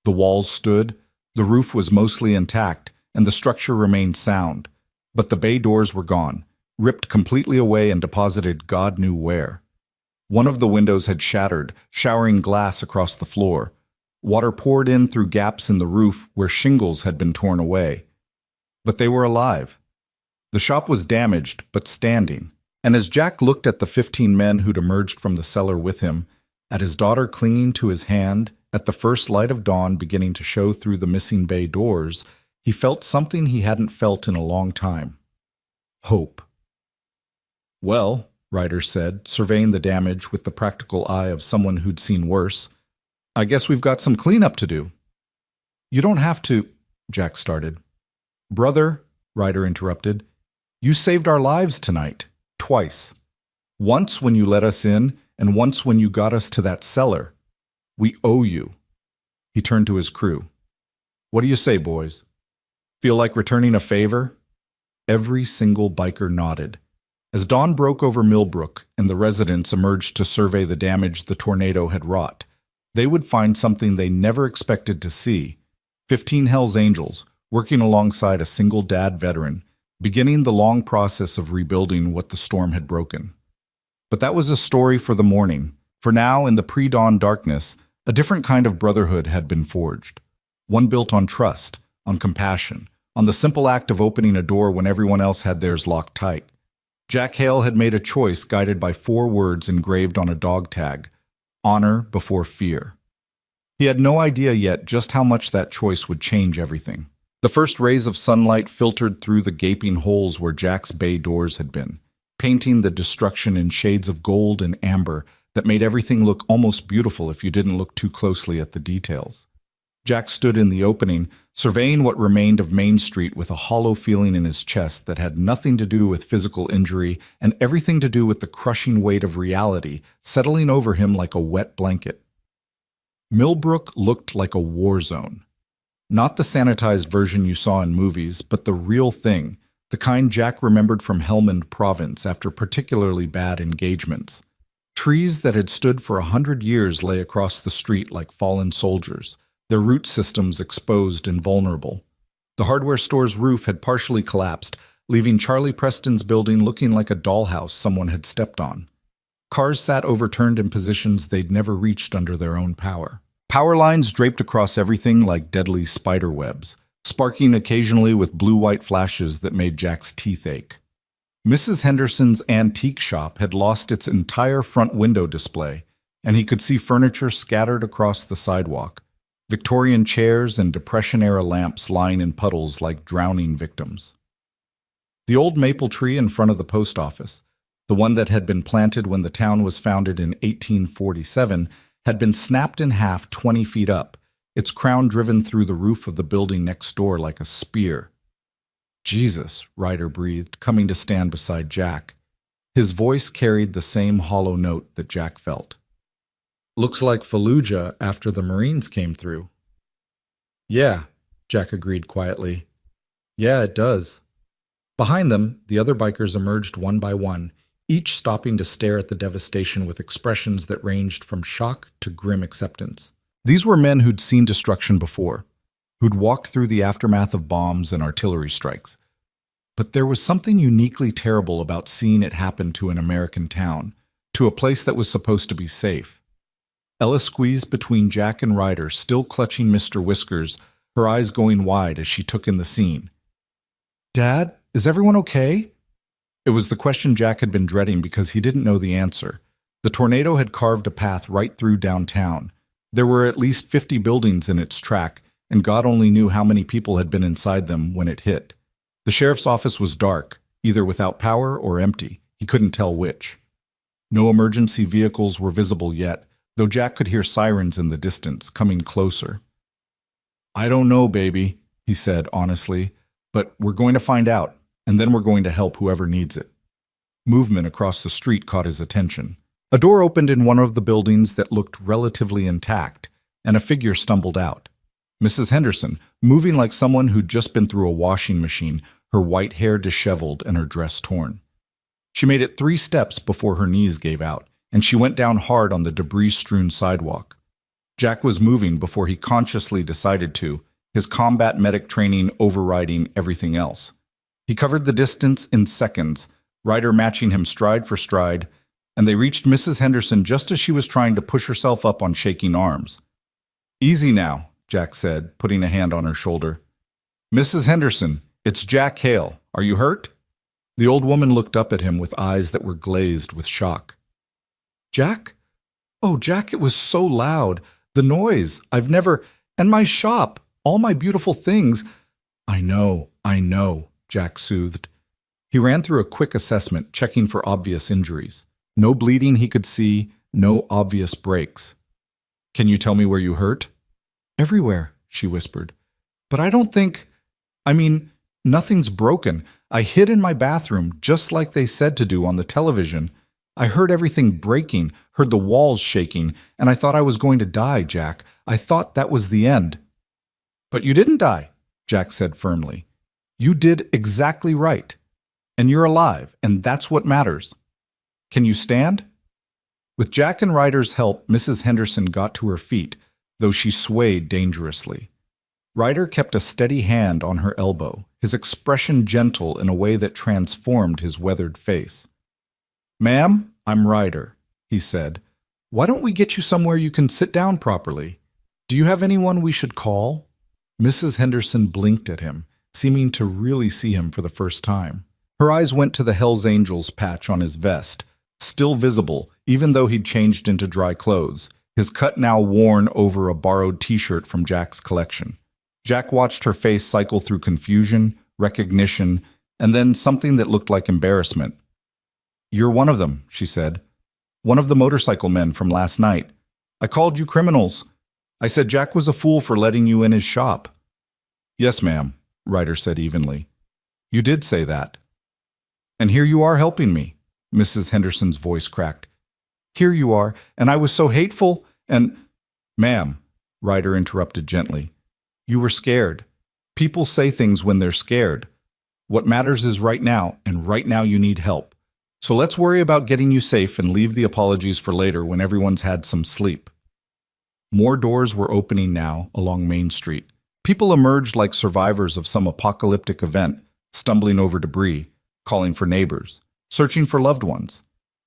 S1: The walls stood, the roof was mostly intact, and the structure remained sound. But the bay doors were gone, ripped completely away and deposited God knew where. One of the windows had shattered, showering glass across the floor. Water poured in through gaps in the roof where shingles had been torn away. But they were alive. The shop was damaged, but standing. And as Jack looked at the 15 men who'd emerged from the cellar with him, at his daughter clinging to his hand, at the first light of dawn beginning to show through the missing bay doors, he felt something he hadn't felt in a long time. Hope. "Well," Ryder said, surveying the damage with the practical eye of someone who'd seen worse, "I guess we've got some cleanup to do." "You don't have to," Jack started. "Brother," Ryder interrupted, "you saved our lives tonight. Twice. Once when you let us in, and once when you got us to that cellar. We owe you." He turned to his crew. "What do you say, boys? Feel like returning a favor?" Every single biker nodded. As dawn broke over Millbrook and the residents emerged to survey the damage the tornado had wrought, they would find something they never expected to see: 15 Hells Angels working alongside a single dad veteran, beginning the long process of rebuilding what the storm had broken. But that was a story for the morning. For now, in the pre-dawn darkness, a different kind of brotherhood had been forged. One built on trust, on compassion, on the simple act of opening a door when everyone else had theirs locked tight. Jack Hale had made a choice guided by 4 words engraved on a dog tag: honor before fear. He had no idea yet just how much that choice would change everything. The first rays of sunlight filtered through the gaping holes where Jack's bay doors had been, painting the destruction in shades of gold and amber that made everything look almost beautiful if you didn't look too closely at the details. Jack stood in the opening, surveying what remained of Main Street with a hollow feeling in his chest that had nothing to do with physical injury and everything to do with the crushing weight of reality settling over him like a wet blanket. Millbrook looked like a war zone. Not the sanitized version you saw in movies, but the real thing, the kind Jack remembered from Helmand Province after particularly bad engagements. Trees that had stood for 100 years lay across the street like fallen soldiers, their root systems exposed and vulnerable. The hardware store's roof had partially collapsed, leaving Charlie Preston's building looking like a dollhouse someone had stepped on. Cars sat overturned in positions they'd never reached under their own power. Power lines draped across everything like deadly spider webs, sparking occasionally with blue-white flashes that made Jack's teeth ache. Mrs. Henderson's antique shop had lost its entire front window display, and he could see furniture scattered across the sidewalk. Victorian chairs and Depression-era lamps lying in puddles like drowning victims. The old maple tree in front of the post office, the one that had been planted when the town was founded in 1847, had been snapped in half 20 feet up, its crown driven through the roof of the building next door like a spear. "Jesus," Ryder breathed, coming to stand beside Jack. His voice carried the same hollow note that Jack felt. "Looks like Fallujah after the Marines came through." "Yeah," Jack agreed quietly. "Yeah, it does." Behind them, the other bikers emerged one by one, each stopping to stare at the devastation with expressions that ranged from shock to grim acceptance. These were men who'd seen destruction before, who'd walked through the aftermath of bombs and artillery strikes. But there was something uniquely terrible about seeing it happen to an American town, to a place that was supposed to be safe. Ella squeezed between Jack and Ryder, still clutching Mr. Whiskers, her eyes going wide as she took in the scene. "Dad, is everyone okay?" It was the question Jack had been dreading because he didn't know the answer. The tornado had carved a path right through downtown. There were at least 50 buildings in its track, and God only knew how many people had been inside them when it hit. The sheriff's office was dark, either without power or empty. He couldn't tell which. No emergency vehicles were visible yet, though Jack could hear sirens in the distance, coming closer. "I don't know, baby," he said honestly, "but we're going to find out, and then we're going to help whoever needs it." Movement across the street caught his attention. A door opened in one of the buildings that looked relatively intact, and a figure stumbled out. Mrs. Henderson, moving like someone who'd just been through a washing machine, her white hair disheveled and her dress torn. She made it 3 steps before her knees gave out, and she went down hard on the debris-strewn sidewalk. Jack was moving before he consciously decided to, his combat medic training overriding everything else. He covered the distance in seconds, Ryder matching him stride for stride, and they reached Mrs. Henderson just as she was trying to push herself up on shaking arms. "Easy now," Jack said, putting a hand on her shoulder. "Mrs. Henderson, it's Jack Hale. Are you hurt?" The old woman looked up at him with eyes that were glazed with shock. Jack? Oh, Jack, it was so loud. The noise. And my shop. All my beautiful things. I know, Jack soothed. He ran through a quick assessment, checking for obvious injuries. No bleeding he could see, no obvious breaks. Can you tell me where you hurt? Everywhere, she whispered. But nothing's broken. I hid in my bathroom, just like they said to do on the television. I heard everything breaking, heard the walls shaking, and I thought I was going to die, Jack. I thought that was the end. But you didn't die, Jack said firmly. You did exactly right. And you're alive, and that's what matters. Can you stand? With Jack and Ryder's help, Mrs. Henderson got to her feet, though she swayed dangerously. Ryder kept a steady hand on her elbow, his expression gentle in a way that transformed his weathered face. Ma'am, I'm Ryder, he said. Why don't we get you somewhere you can sit down properly? Do you have anyone we should call? Mrs. Henderson blinked at him, seeming to really see him for the first time. Her eyes went to the Hells Angels patch on his vest, still visible even though he'd changed into dry clothes, his cut now worn over a borrowed t-shirt from Jack's collection. Jack watched her face cycle through confusion, recognition, and then something that looked like embarrassment. You're one of them, she said. One of the motorcycle men from last night. I called you criminals. I said Jack was a fool for letting you in his shop. Yes, ma'am, Ryder said evenly. You did say that. And here you are helping me, Mrs. Henderson's voice cracked. Here you are, and I was so hateful, and— Ma'am, Ryder interrupted gently. You were scared. People say things when they're scared. What matters is right now, and right now you need help. So let's worry about getting you safe and leave the apologies for later when everyone's had some sleep. More doors were opening now along Main Street. People emerged like survivors of some apocalyptic event, stumbling over debris, calling for neighbors, searching for loved ones.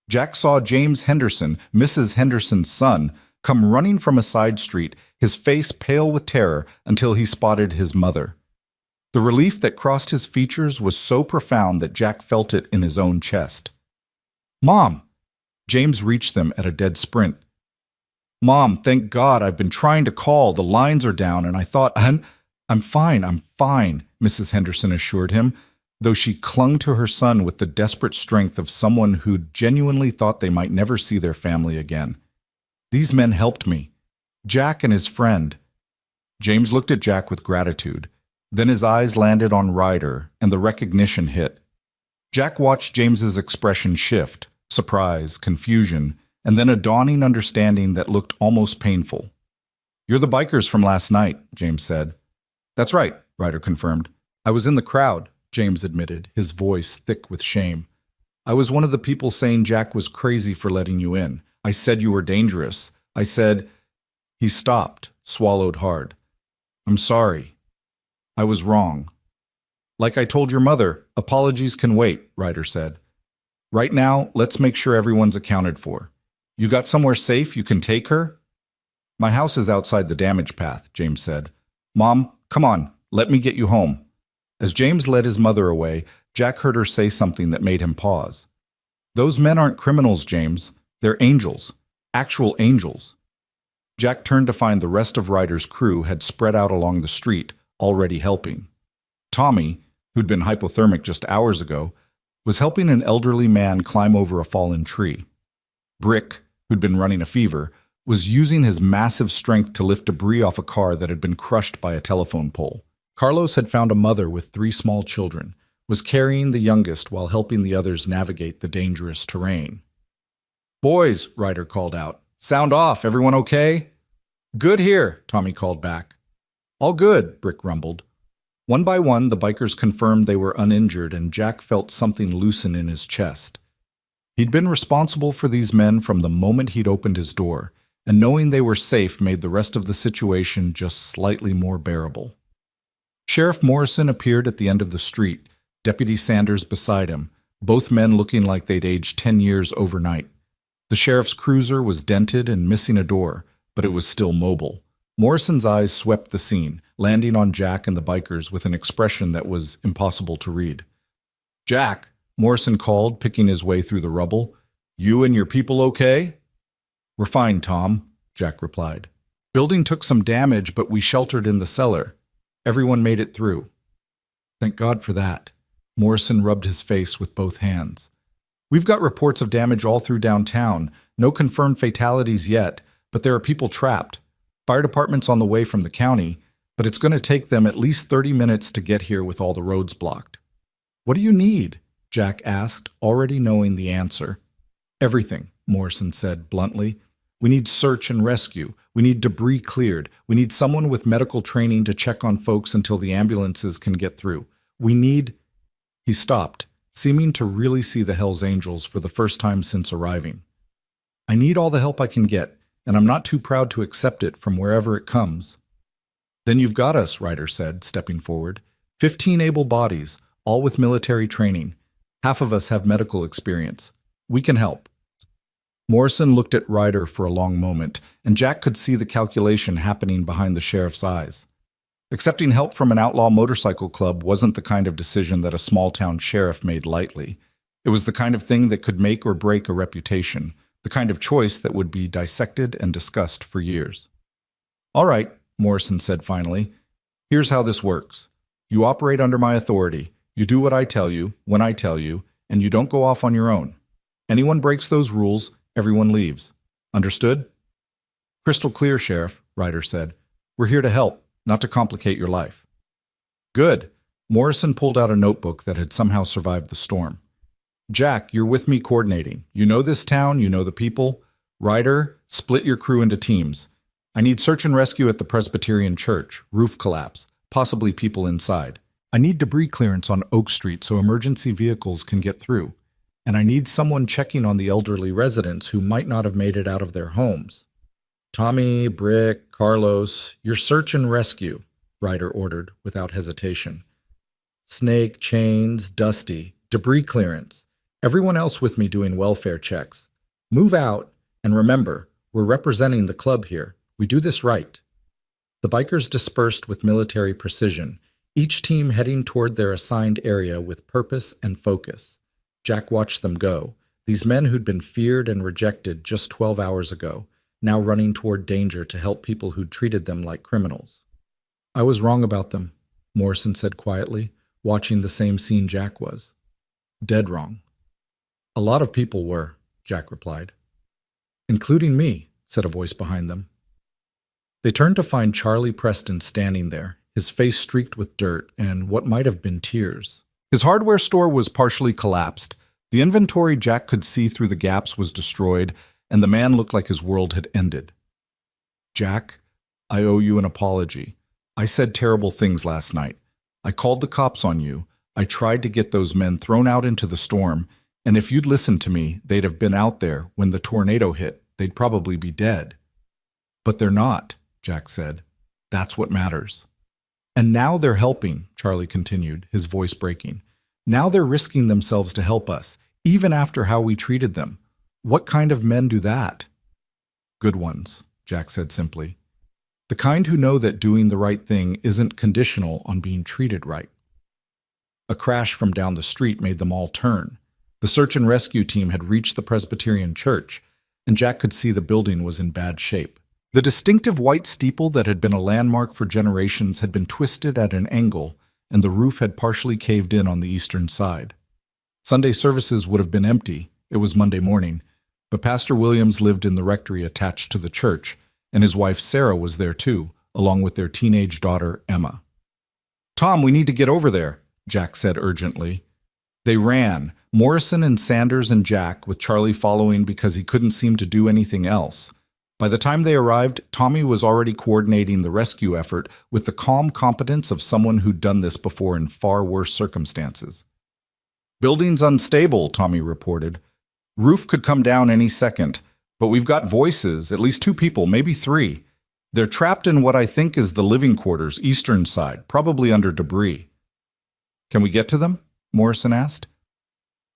S1: Jack saw James Henderson, Mrs. Henderson's son, come running from a side street, his face pale with terror until he spotted his mother. The relief that crossed his features was so profound that Jack felt it in his own chest. Mom! James reached them at a dead sprint. Mom, thank God, I've been trying to call. The lines are down, and I thought, I'm fine, Mrs. Henderson assured him, though she clung to her son with the desperate strength of someone who genuinely thought they might never see their family again. These men helped me. Jack and his friend. James looked at Jack with gratitude. Then his eyes landed on Ryder, and the recognition hit. Jack watched James's expression shift, surprise, confusion, and then a dawning understanding that looked almost painful. You're the bikers from last night, James said. That's right, Ryder confirmed. I was in the crowd, James admitted, his voice thick with shame. I was one of the people saying Jack was crazy for letting you in. I said you were dangerous. I said— He stopped, swallowed hard. I'm sorry. I was wrong. Like I told your mother, apologies can wait, Ryder said. Right now, let's make sure everyone's accounted for. You got somewhere safe you can take her? My house is outside the damage path, James said. Mom, come on, let me get you home. As James led his mother away, Jack heard her say something that made him pause. Those men aren't criminals, James. They're angels. Actual angels. Jack turned to find the rest of Ryder's crew had spread out along the street, already helping. Tommy, who'd been hypothermic just hours ago, was helping an elderly man climb over a fallen tree. Brick, who'd been running a fever, was using his massive strength to lift debris off a car that had been crushed by a telephone pole. Carlos had found a mother with 3 small children, was carrying the youngest while helping the others navigate the dangerous terrain. Boys, Ryder called out. Sound off, everyone okay? Good here, Tommy called back. All good, Brick rumbled. One by one, the bikers confirmed they were uninjured, and Jack felt something loosen in his chest. He'd been responsible for these men from the moment he'd opened his door, and knowing they were safe made the rest of the situation just slightly more bearable. Sheriff Morrison appeared at the end of the street, Deputy Sanders beside him, both men looking like they'd aged 10 years overnight. The sheriff's cruiser was dented and missing a door, but it was still mobile. Morrison's eyes swept the scene, landing on Jack and the bikers with an expression that was impossible to read. Jack, Morrison called, picking his way through the rubble. You and your people okay? We're fine, Tom, Jack replied. Building took some damage, but we sheltered in the cellar. Everyone made it through. Thank God for that. Morrison rubbed his face with both hands. We've got reports of damage all through downtown. No confirmed fatalities yet, but there are people trapped. Fire department's on the way from the county, but it's going to take them at least 30 minutes to get here with all the roads blocked. What do you need? Jack asked, already knowing the answer. Everything, Morrison said bluntly. We need search and rescue. We need debris cleared. We need someone with medical training to check on folks until the ambulances can get through. We need... He stopped, seeming to really see the Hells Angels for the first time since arriving. I need all the help I can get, and I'm not too proud to accept it from wherever it comes. Then you've got us, Ryder said, stepping forward. 15 able bodies, all with military training. Half of us have medical experience. We can help. Morrison looked at Ryder for a long moment, and Jack could see the calculation happening behind the sheriff's eyes. Accepting help from an outlaw motorcycle club wasn't the kind of decision that a small-town sheriff made lightly. It was the kind of thing that could make or break a reputation, the kind of choice that would be dissected and discussed for years. All right, Morrison said finally. Here's how this works. You operate under my authority. You do what I tell you, when I tell you, and you don't go off on your own. Anyone breaks those rules, everyone leaves. Understood? Crystal clear, Sheriff, Ryder said. We're here to help, not to complicate your life. Good. Morrison pulled out a notebook that had somehow survived the storm. Jack, you're with me coordinating. You know this town, you know the people. Ryder, split your crew into teams. I need search and rescue at the Presbyterian Church, roof collapse, possibly people inside. I need debris clearance on Oak Street so emergency vehicles can get through. And I need someone checking on the elderly residents who might not have made it out of their homes. Tommy, Brick, Carlos, your search and rescue, Ryder ordered without hesitation. Snake, Chains, Dusty, debris clearance. Everyone else with me doing welfare checks. Move out, and remember, we're representing the club here. We do this right. The bikers dispersed with military precision, each team heading toward their assigned area with purpose and focus. Jack watched them go, these men who'd been feared and rejected just 12 hours ago, now running toward danger to help people who'd treated them like criminals. I was wrong about them, Morrison said quietly, watching the same scene Jack was. Dead wrong. A lot of people were, Jack replied. Including me, said a voice behind them. They turned to find Charlie Preston standing there, his face streaked with dirt and what might have been tears. His hardware store was partially collapsed. The inventory Jack could see through the gaps was destroyed, and the man looked like his world had ended. Jack, I owe you an apology. I said terrible things last night. I called the cops on you. I tried to get those men thrown out into the storm, and if you'd listened to me, they'd have been out there when the tornado hit. They'd probably be dead. But they're not, Jack said. That's what matters. And now they're helping, Charlie continued, his voice breaking. Now they're risking themselves to help us, even after how we treated them. What kind of men do that? Good ones, Jack said simply. The kind who know that doing the right thing isn't conditional on being treated right. A crash from down the street made them all turn. The search and rescue team had reached the Presbyterian Church, and Jack could see the building was in bad shape. The distinctive white steeple that had been a landmark for generations had been twisted at an angle, and the roof had partially caved in on the eastern side. Sunday services would have been empty. It was Monday morning, but Pastor Williams lived in the rectory attached to the church, and his wife Sarah was there too, along with their teenage daughter Emma. Tom, we need to get over there, Jack said urgently. They ran, Morrison and Sanders and Jack, with Charlie following because he couldn't seem to do anything else. By the time they arrived, Tommy was already coordinating the rescue effort with the calm competence of someone who'd done this before in far worse circumstances. Building's unstable, Tommy reported. Roof could come down any second, but we've got voices, at least 2 people, maybe 3. They're trapped in what I think is the living quarters, eastern side, probably under debris. Can we get to them? Morrison asked.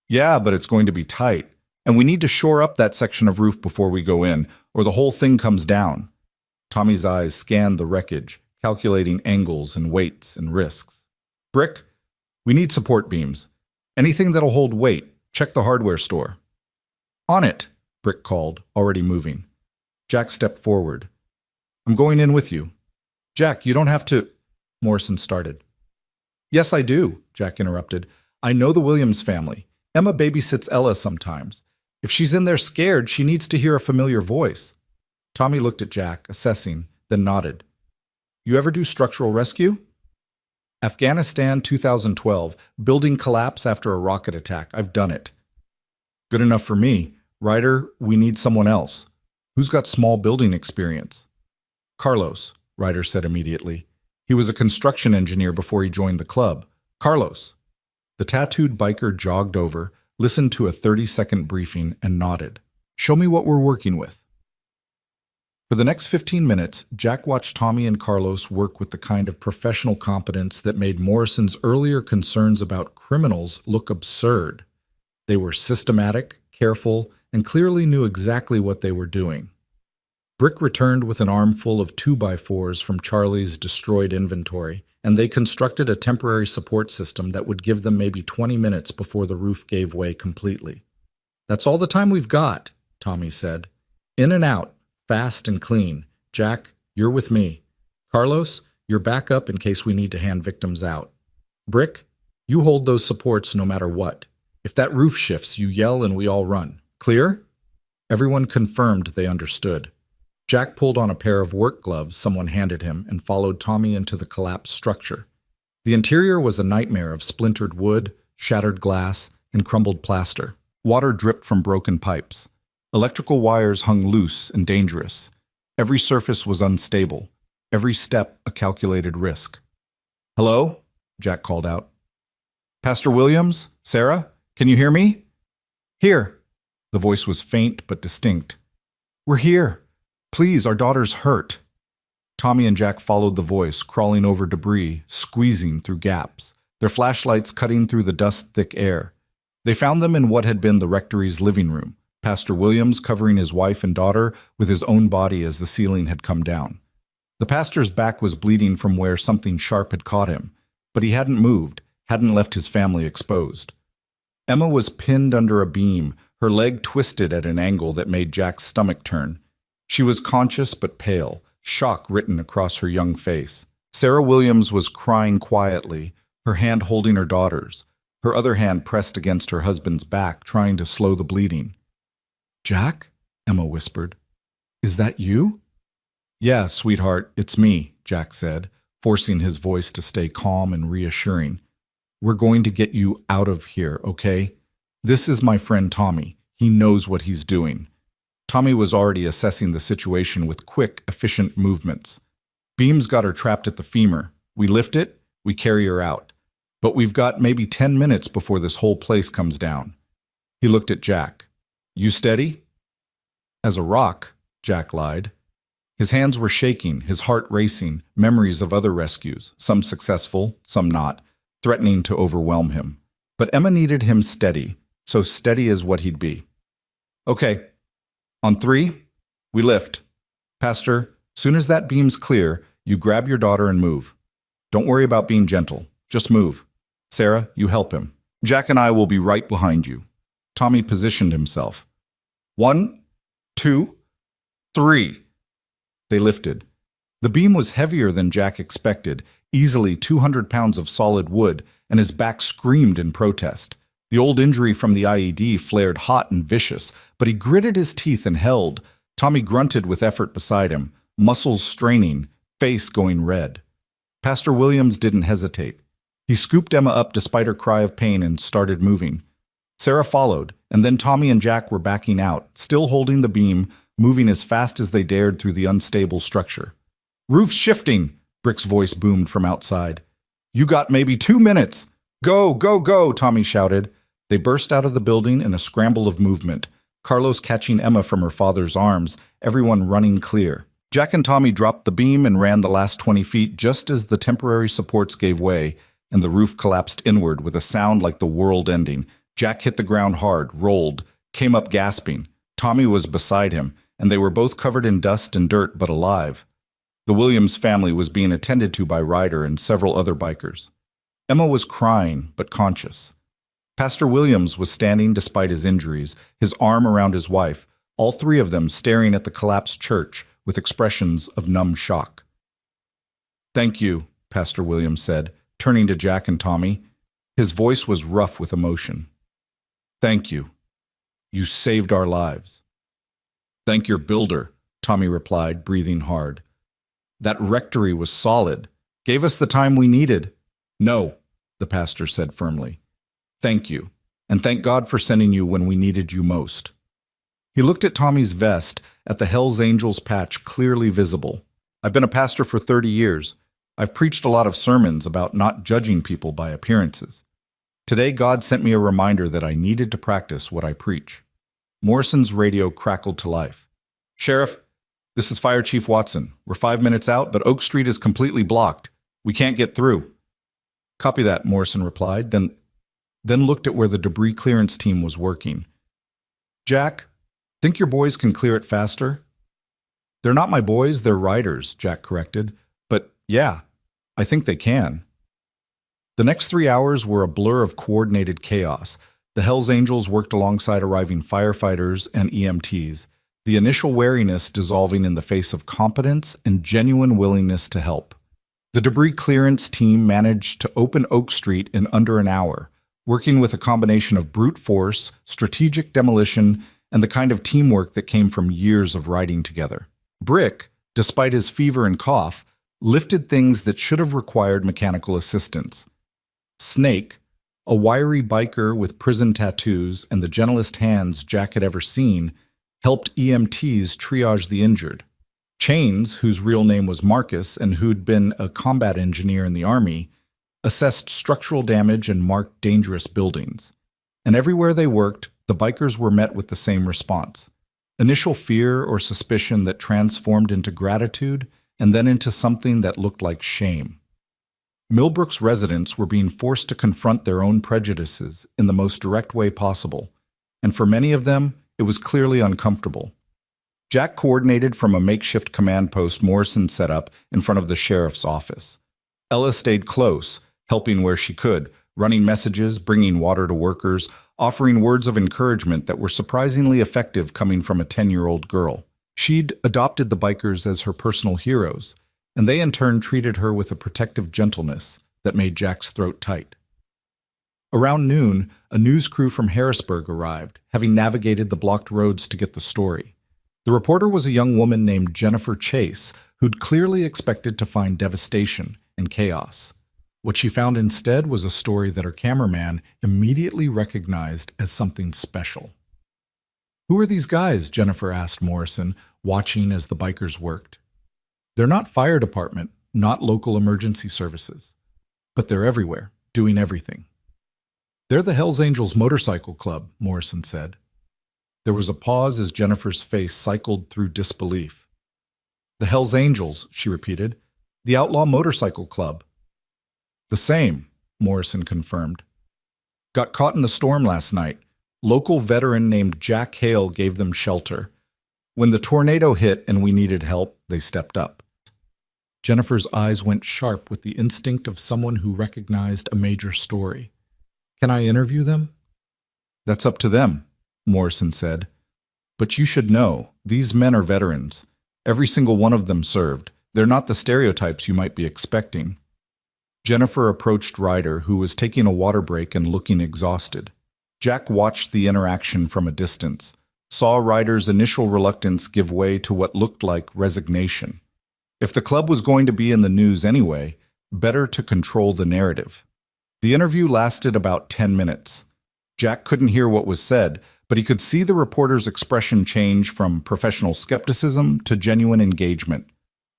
S1: Yeah, but it's going to be tight, and we need to shore up that section of roof before we go in, or the whole thing comes down. Tommy's eyes scanned the wreckage, calculating angles and weights and risks. Brick, we need support beams. Anything that'll hold weight. Check the hardware store. On it, Brick called, already moving. Jack stepped forward. I'm going in with you. Jack, you don't have to... Morrison started. Yes, I do, Jack interrupted. I know the Williams family. Emma babysits Ella sometimes. If she's in there scared, she needs to hear a familiar voice. Tommy looked at Jack, assessing, then nodded. You ever do structural rescue? Afghanistan 2012, building collapse after a rocket attack. I've done it. Good enough for me. Ryder, we need someone else. Who's got small building experience? Carlos, Ryder said immediately. He was a construction engineer before he joined the club. Carlos. The tattooed biker jogged over, listened to a 30-second briefing, and nodded. Show me what we're working with. For the next 15 minutes, Jack watched Tommy and Carlos work with the kind of professional competence that made Morrison's earlier concerns about criminals look absurd. They were systematic, careful, and clearly knew exactly what they were doing. Brick returned with an armful of 2x4s from Charlie's destroyed inventory, and they constructed a temporary support system that would give them maybe 20 minutes before the roof gave way completely. That's all the time we've got, Tommy said. In and out, fast and clean. Jack, you're with me. Carlos, you're back up in case we need to hand victims out. Brick, you hold those supports no matter what. If that roof shifts, you yell and we all run. Clear? Everyone confirmed they understood. Jack pulled on a pair of work gloves someone handed him and followed Tommy into the collapsed structure. The interior was a nightmare of splintered wood, shattered glass, and crumbled plaster. Water dripped from broken pipes. Electrical wires hung loose and dangerous. Every surface was unstable. Every step a calculated risk. Hello? Jack called out. Pastor Williams? Sarah? Can you hear me? Here. The voice was faint but distinct. We're here. Please, our daughter's hurt. Tommy and Jack followed the voice, crawling over debris, squeezing through gaps, their flashlights cutting through the dust-thick air. They found them in what had been the rectory's living room, Pastor Williams covering his wife and daughter with his own body as the ceiling had come down. The pastor's back was bleeding from where something sharp had caught him, but he hadn't moved, hadn't left his family exposed. Emma was pinned under a beam, her leg twisted at an angle that made Jack's stomach turn. She was conscious but pale, shock written across her young face. Sarah Williams was crying quietly, her hand holding her daughter's, her other hand pressed against her husband's back, trying to slow the bleeding. Jack? Emma whispered. Is that you? Yeah, sweetheart, it's me, Jack said, forcing his voice to stay calm and reassuring. We're going to get you out of here, okay? This is my friend Tommy. He knows what he's doing. Tommy was already assessing the situation with quick, efficient movements. Beam's got her trapped at the femur. We lift it, we carry her out. But we've got maybe 10 minutes before this whole place comes down. He looked at Jack. You steady? As a rock, Jack lied. His hands were shaking, his heart racing, memories of other rescues, some successful, some not, threatening to overwhelm him. But Emma needed him steady, so steady as what he'd be. Okay. On 3, we lift. Pastor, soon as that beam's clear, you grab your daughter and move. Don't worry about being gentle. Just move. Sarah, you help him. Jack and I will be right behind you. Tommy positioned himself. 1, 2, 3. They lifted. The beam was heavier than Jack expected, easily 200 pounds of solid wood, and his back screamed in protest. The old injury from the IED flared hot and vicious, but he gritted his teeth and held. Tommy grunted with effort beside him, muscles straining, face going red. Pastor Williams didn't hesitate. He scooped Emma up despite her cry of pain and started moving. Sarah followed, and then Tommy and Jack were backing out, still holding the beam, moving as fast as they dared through the unstable structure. Roof's shifting, Brick's voice boomed from outside. You got maybe 2 minutes. Go, go, go, Tommy shouted. They burst out of the building in a scramble of movement, Carlos catching Emma from her father's arms, everyone running clear. Jack and Tommy dropped the beam and ran the last 20 feet just as the temporary supports gave way and the roof collapsed inward with a sound like the world ending. Jack hit the ground hard, rolled, came up gasping. Tommy was beside him, and they were both covered in dust and dirt but alive. The Williams family was being attended to by Ryder and several other bikers. Emma was crying but conscious. Pastor Williams was standing despite his injuries, his arm around his wife, all three of them staring at the collapsed church with expressions of numb shock. "Thank you," Pastor Williams said, turning to Jack and Tommy. His voice was rough with emotion. "Thank you. You saved our lives." "Thank your builder," Tommy replied, breathing hard. "That rectory was solid. Gave us the time we needed." "No," the pastor said firmly. "Thank you, and thank God for sending you when we needed you most." He looked at Tommy's vest, at the Hells Angels patch clearly visible. "I've been a pastor for 30 years. I've preached a lot of sermons about not judging people by appearances. Today, God sent me a reminder that I needed to practice what I preach." Morrison's radio crackled to life. "Sheriff, this is Fire Chief Watson. We're 5 minutes out, but Oak Street is completely blocked. We can't get through." "Copy that," Morrison replied, then looked at where the debris clearance team was working. "Jack, think your boys can clear it faster?" "They're not my boys, they're riders," Jack corrected. "But yeah, I think they can." The next 3 hours were a blur of coordinated chaos. The Hells Angels worked alongside arriving firefighters and EMTs, the initial wariness dissolving in the face of competence and genuine willingness to help. The debris clearance team managed to open Oak Street in under an hour, working with a combination of brute force, strategic demolition, and the kind of teamwork that came from years of riding together. Brick, despite his fever and cough, lifted things that should have required mechanical assistance. Snake, a wiry biker with prison tattoos and the gentlest hands Jack had ever seen, helped EMTs triage the injured. Chains, whose real name was Marcus and who'd been a combat engineer in the Army, assessed structural damage and marked dangerous buildings. And everywhere they worked, the bikers were met with the same response: initial fear or suspicion that transformed into gratitude and then into something that looked like shame. Millbrook's residents were being forced to confront their own prejudices in the most direct way possible, and for many of them, it was clearly uncomfortable. Jack coordinated from a makeshift command post Morrison set up in front of the sheriff's office. Ella stayed close, helping where she could, running messages, bringing water to workers, offering words of encouragement that were surprisingly effective coming from a 10-year-old girl. She'd adopted the bikers as her personal heroes, and they in turn treated her with a protective gentleness that made Jack's throat tight. Around noon, a news crew from Harrisburg arrived, having navigated the blocked roads to get the story. The reporter was a young woman named Jennifer Chase, who'd clearly expected to find devastation and chaos. What she found instead was a story that her cameraman immediately recognized as something special. "Who are these guys?" Jennifer asked Morrison, watching as the bikers worked. "They're not fire department, not local emergency services, but they're everywhere, doing everything." "They're the Hells Angels Motorcycle Club," Morrison said. There was a pause as Jennifer's face cycled through disbelief. "The Hells Angels," she repeated. "The Outlaw Motorcycle Club." "The same," Morrison confirmed. "Got caught in the storm last night. Local veteran named Jack Hale gave them shelter. When the tornado hit and we needed help, they stepped up." Jennifer's eyes went sharp with the instinct of someone who recognized a major story. "Can I interview them?" "That's up to them," Morrison said. "But you should know, these men are veterans. Every single one of them served. They're not the stereotypes you might be expecting." Jennifer approached Ryder, who was taking a water break and looking exhausted. Jack watched the interaction from a distance, saw Ryder's initial reluctance give way to what looked like resignation. If the club was going to be in the news anyway, better to control the narrative. The interview lasted about 10 minutes. Jack couldn't hear what was said, but he could see the reporter's expression change from professional skepticism to genuine engagement.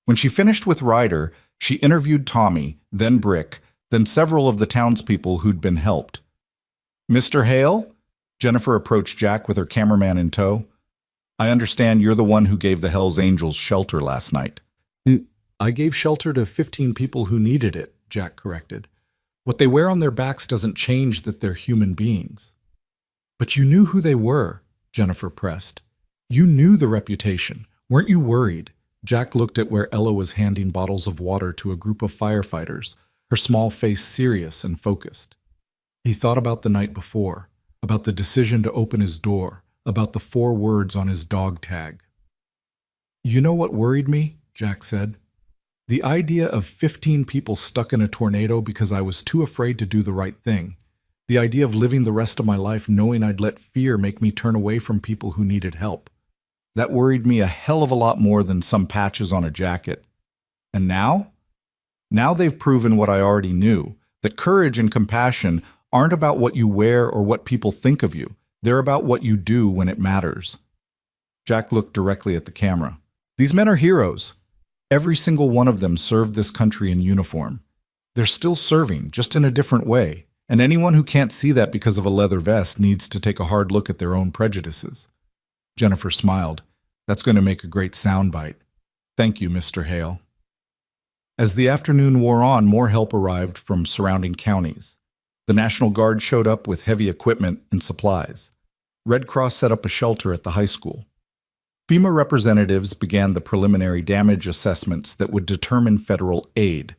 S1: When she finished with Ryder, she interviewed Tommy, then Brick, then several of the townspeople who'd been helped. "Mr. Hale?" Jennifer approached Jack with her cameraman in tow. "I understand you're the one who gave the Hells Angels shelter last night." "I gave shelter to 15 people who needed it," Jack corrected. "What they wear on their backs doesn't change that they're human beings." "But you knew who they were," Jennifer pressed. "You knew the reputation. Weren't you worried?" Jack looked at where Ella was handing bottles of water to a group of firefighters, her small face serious and focused. He thought about the night before, about the decision to open his door, about the 4 words on his dog tag. "You know what worried me?" Jack said. "The idea of 15 people stuck in a tornado because I was too afraid to do the right thing. The idea of living the rest of my life knowing I'd let fear make me turn away from people who needed help. That worried me a hell of a lot more than some patches on a jacket. And now? Now they've proven what I already knew, that courage and compassion aren't about what you wear or what people think of you. They're about what you do when it matters." Jack looked directly at the camera. "These men are heroes. Every single one of them served this country in uniform. They're still serving, just in a different way. And anyone who can't see that because of a leather vest needs to take a hard look at their own prejudices." Jennifer smiled. "That's going to make a great soundbite. Thank you, Mr. Hale." As the afternoon wore on, more help arrived from surrounding counties. The National Guard showed up with heavy equipment and supplies. Red Cross set up a shelter at the high school. FEMA representatives began the preliminary damage assessments that would determine federal aid.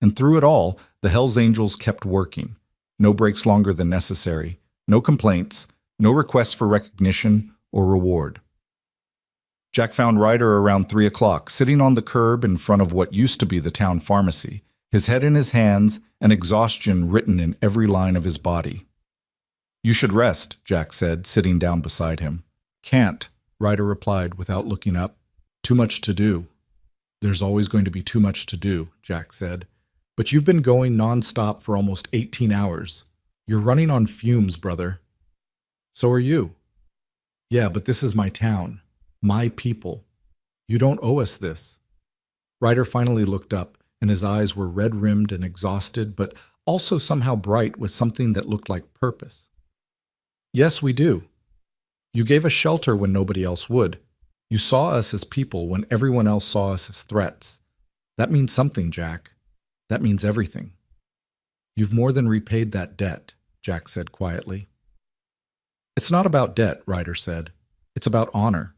S1: And through it all, the Hells Angels kept working. No breaks longer than necessary, no complaints, no requests for recognition or reward. Jack found Ryder around 3 o'clock, sitting on the curb in front of what used to be the town pharmacy, his head in his hands and exhaustion written in every line of his body. "You should rest," Jack said, sitting down beside him. "Can't," Ryder replied without looking up. "Too much to do." "There's always going to be too much to do," Jack said. "But you've been going non-stop for almost 18 hours. You're running on fumes, brother." "So are you." "Yeah, but this is my town. My people. You don't owe us this." Ryder finally looked up, and his eyes were red-rimmed and exhausted, but also somehow bright with something that looked like purpose. "Yes, we do. You gave us shelter when nobody else would. You saw us as people when everyone else saw us as threats. That means something, Jack. That means everything." "You've more than repaid that debt," Jack said quietly. "It's not about debt," Ryder said. "It's about honor.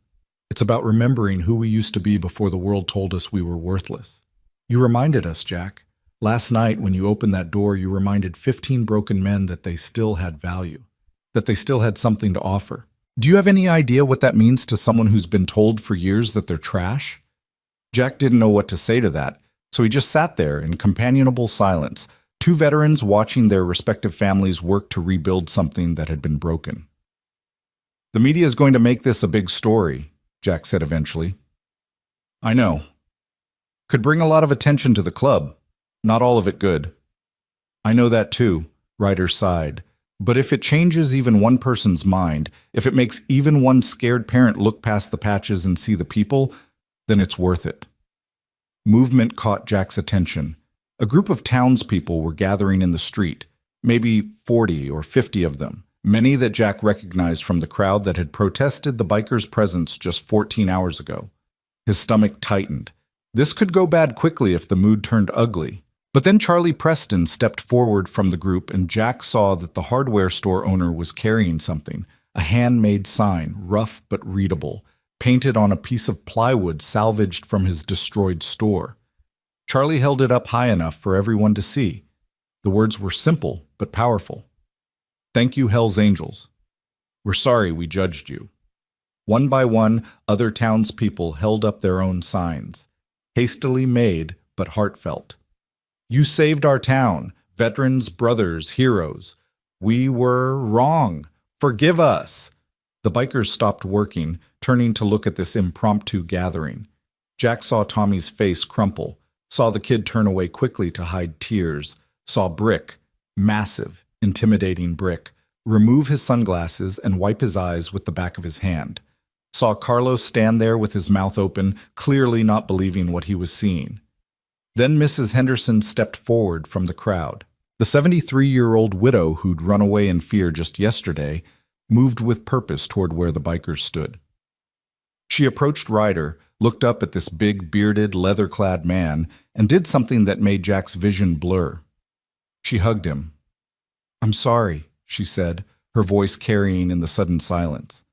S1: It's about remembering who we used to be before the world told us we were worthless. You reminded us, Jack. Last night when you opened that door, you reminded 15 broken men that they still had value, that they still had something to offer. Do you have any idea what that means to someone who's been told for years that they're trash?" Jack didn't know what to say to that, so he just sat there in companionable silence, 2 veterans watching their respective families work to rebuild something that had been broken. "The media is going to make this a big story," Jack said eventually. "I know. Could bring a lot of attention to the club. Not all of it good." "I know that too," Ryder sighed. "But if it changes even one person's mind, if it makes even one scared parent look past the patches and see the people, then it's worth it." Movement caught Jack's attention. A group of townspeople were gathering in the street, maybe 40 or 50 of them. Many that Jack recognized from the crowd that had protested the bikers' presence just 14 hours ago. His stomach tightened. This could go bad quickly if the mood turned ugly. But then Charlie Preston stepped forward from the group, and Jack saw that the hardware store owner was carrying something, a handmade sign, rough but readable, painted on a piece of plywood salvaged from his destroyed store. Charlie held it up high enough for everyone to see. The words were simple but powerful. "Thank you, Hells Angels. We're sorry we judged you." One by one, other townspeople held up their own signs, hastily made but heartfelt. "You saved our town, veterans, brothers, heroes. We were wrong. Forgive us." The bikers stopped working, turning to look at this impromptu gathering. Jack saw Tommy's face crumple, saw the kid turn away quickly to hide tears, saw Brick, massive, intimidating Brick, remove his sunglasses and wipe his eyes with the back of his hand. Saw Carlos stand there with his mouth open, clearly not believing what he was seeing. Then Mrs. Henderson stepped forward from the crowd. The 73-year-old widow who'd run away in fear just yesterday moved with purpose toward where the bikers stood. She approached Ryder, looked up at this big, bearded, leather-clad man, and did something that made Jack's vision blur. She hugged him. "I'm sorry," she said, her voice carrying in the sudden silence.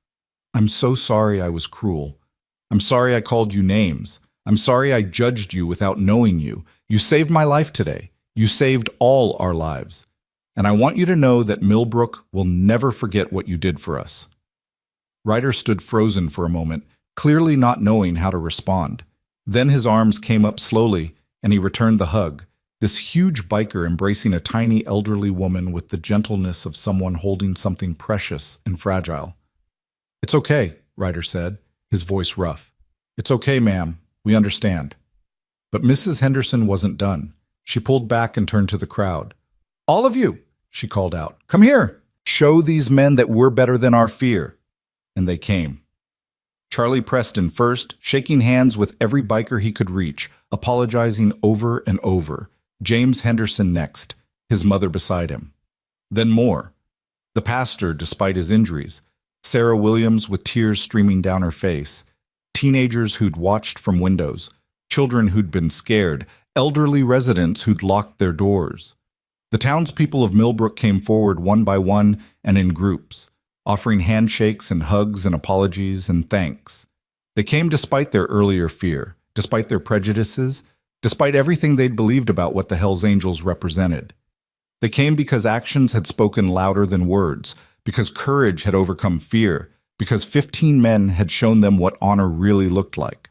S1: "I'm so sorry I was cruel. I'm sorry I called you names. I'm sorry I judged you without knowing you. You saved my life today. You saved all our lives. And I want you to know that Millbrook will never forget what you did for us." Ryder stood frozen for a moment, clearly not knowing how to respond. Then his arms came up slowly, and he returned the hug, this huge biker embracing a tiny elderly woman with the gentleness of someone holding something precious and fragile. "It's okay," Ryder said, his voice rough. "It's okay, ma'am. We understand." But Mrs. Henderson wasn't done. She pulled back and turned to the crowd. "All of you," she called out, "come here. Show these men that we're better than our fear." And they came. Charlie Preston first, shaking hands with every biker he could reach, apologizing over and over. James Henderson next, his mother beside him. Then more. The pastor, despite his injuries. Sarah Williams with tears streaming down her face. Teenagers who'd watched from windows. Children who'd been scared. Elderly residents who'd locked their doors. The townspeople of Millbrook came forward one by one and in groups, offering handshakes and hugs and apologies and thanks. They came despite their earlier fear, despite their prejudices, despite everything they'd believed about what the Hells Angels represented. They came because actions had spoken louder than words, because courage had overcome fear, because 15 men had shown them what honor really looked like.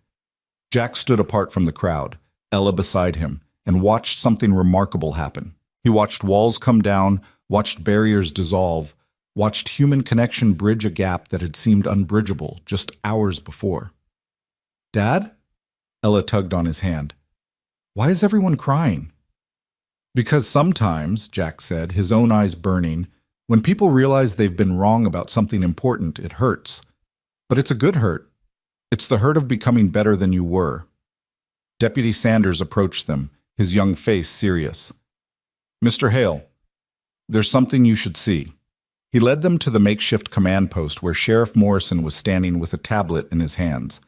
S1: Jack stood apart from the crowd, Ella beside him, and watched something remarkable happen. He watched walls come down, watched barriers dissolve, watched human connection bridge a gap that had seemed unbridgeable just hours before. "Dad?" Ella tugged on his hand. "Why is everyone crying?" "Because sometimes," Jack said, his own eyes burning, "when people realize they've been wrong about something important, it hurts. But it's a good hurt. It's the hurt of becoming better than you were." Deputy Sanders approached them, his young face serious. "Mr. Hale, there's something you should see." He led them to the makeshift command post where Sheriff Morrison was standing with a tablet in his hands.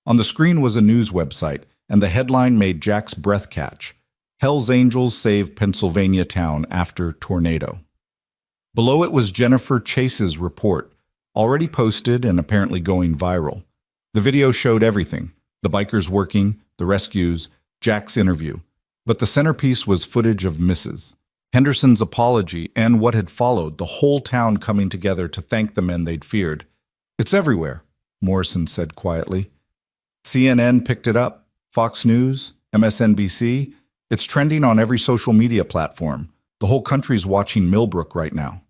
S1: On the screen was a news website, and the headline made Jack's breath catch. "Hells Angels Save Pennsylvania Town After Tornado." Below it was Jennifer Chase's report, already posted and apparently going viral. The video showed everything: the bikers working, the rescues, Jack's interview. But the centerpiece was footage of Mrs. Henderson's apology and what had followed, the whole town coming together to thank the men they'd feared. "It's everywhere," Morrison said quietly. CNN picked it up, Fox News, MSNBC. It's trending on every social media platform. The whole country's watching Millbrook right now.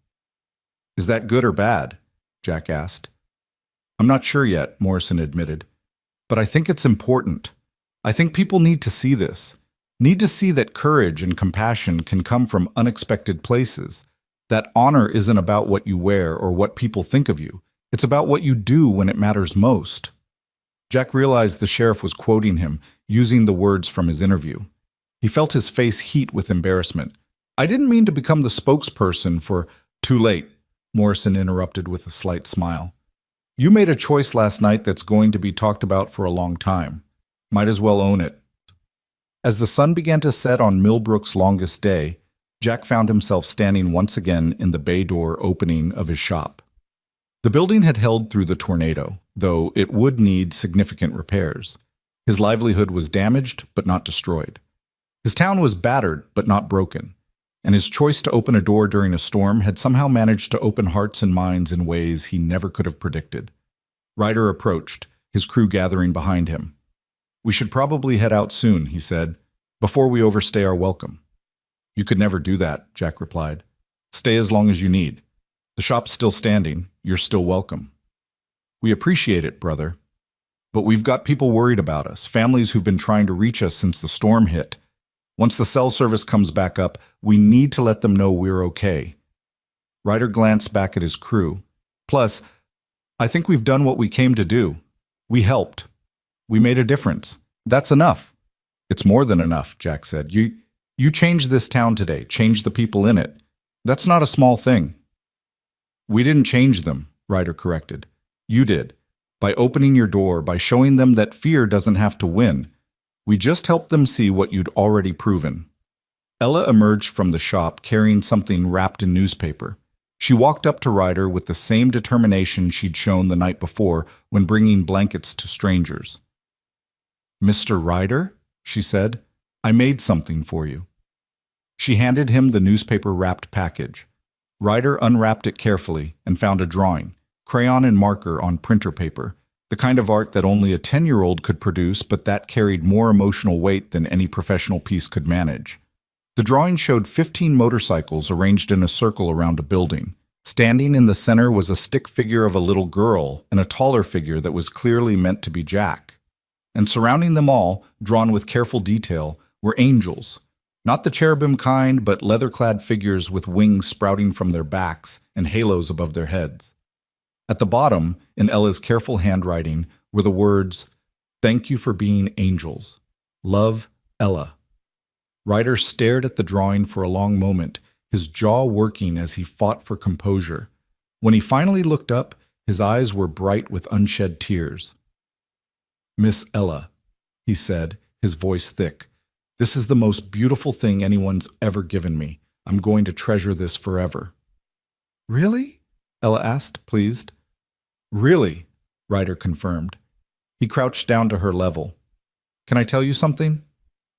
S1: "Is that good or bad?" Jack asked. "I'm not sure yet," Morrison admitted. "But I think it's important. I think people need to see this. Need to see that courage and compassion can come from unexpected places. That honor isn't about what you wear or what people think of you. It's about what you do when it matters most." Jack realized the sheriff was quoting him, using the words from his interview. He felt his face heat with embarrassment. "I didn't mean to become the spokesperson for—" "Too late," Morrison interrupted with a slight smile. "You made a choice last night that's going to be talked about for a long time. Might as well own it." As the sun began to set on Millbrook's longest day, Jack found himself standing once again in the bay door opening of his shop. The building had held through the tornado, though it would need significant repairs. His livelihood was damaged, but not destroyed. His town was battered, but not broken. And his choice to open a door during a storm had somehow managed to open hearts and minds in ways he never could have predicted. Ryder approached, his crew gathering behind him. "We should probably head out soon," he said, "before we overstay our welcome." "You could never do that," Jack replied. "Stay as long as you need. The shop's still standing. You're still welcome." "We appreciate it, brother. But we've got people worried about us, families who've been trying to reach us since the storm hit. Once the cell service comes back up, we need to let them know we're okay." Ryder glanced back at his crew. "Plus, I think we've done what we came to do. We helped. We made a difference. That's enough." "It's more than enough," Jack said. You changed this town today, changed the people in it. That's not a small thing." "We didn't change them," Ryder corrected. "You did. By opening your door, by showing them that fear doesn't have to win. We just helped them see what you'd already proven." Ella emerged from the shop carrying something wrapped in newspaper. She walked up to Ryder with the same determination she'd shown the night before when bringing blankets to strangers. "Mr. Ryder," she said, "I made something for you." She handed him the newspaper-wrapped package. Ryder unwrapped it carefully and found a drawing, crayon and marker on printer paper, the kind of art that only a 10-year-old could produce, but that carried more emotional weight than any professional piece could manage. The drawing showed 15 motorcycles arranged in a circle around a building. Standing in the center was a stick figure of a little girl and a taller figure that was clearly meant to be Jack. And surrounding them all, drawn with careful detail, were angels. Not the cherubim kind, but leather-clad figures with wings sprouting from their backs and halos above their heads. At the bottom, in Ella's careful handwriting, were the words, "Thank you for being angels. Love, Ella." Ryder stared at the drawing for a long moment, his jaw working as he fought for composure. When he finally looked up, his eyes were bright with unshed tears. "Miss Ella," he said, his voice thick, "this is the most beautiful thing anyone's ever given me. I'm going to treasure this forever." "Really?" Ella asked, pleased. "Really," Ryder confirmed. He crouched down to her level. "Can I tell you something?"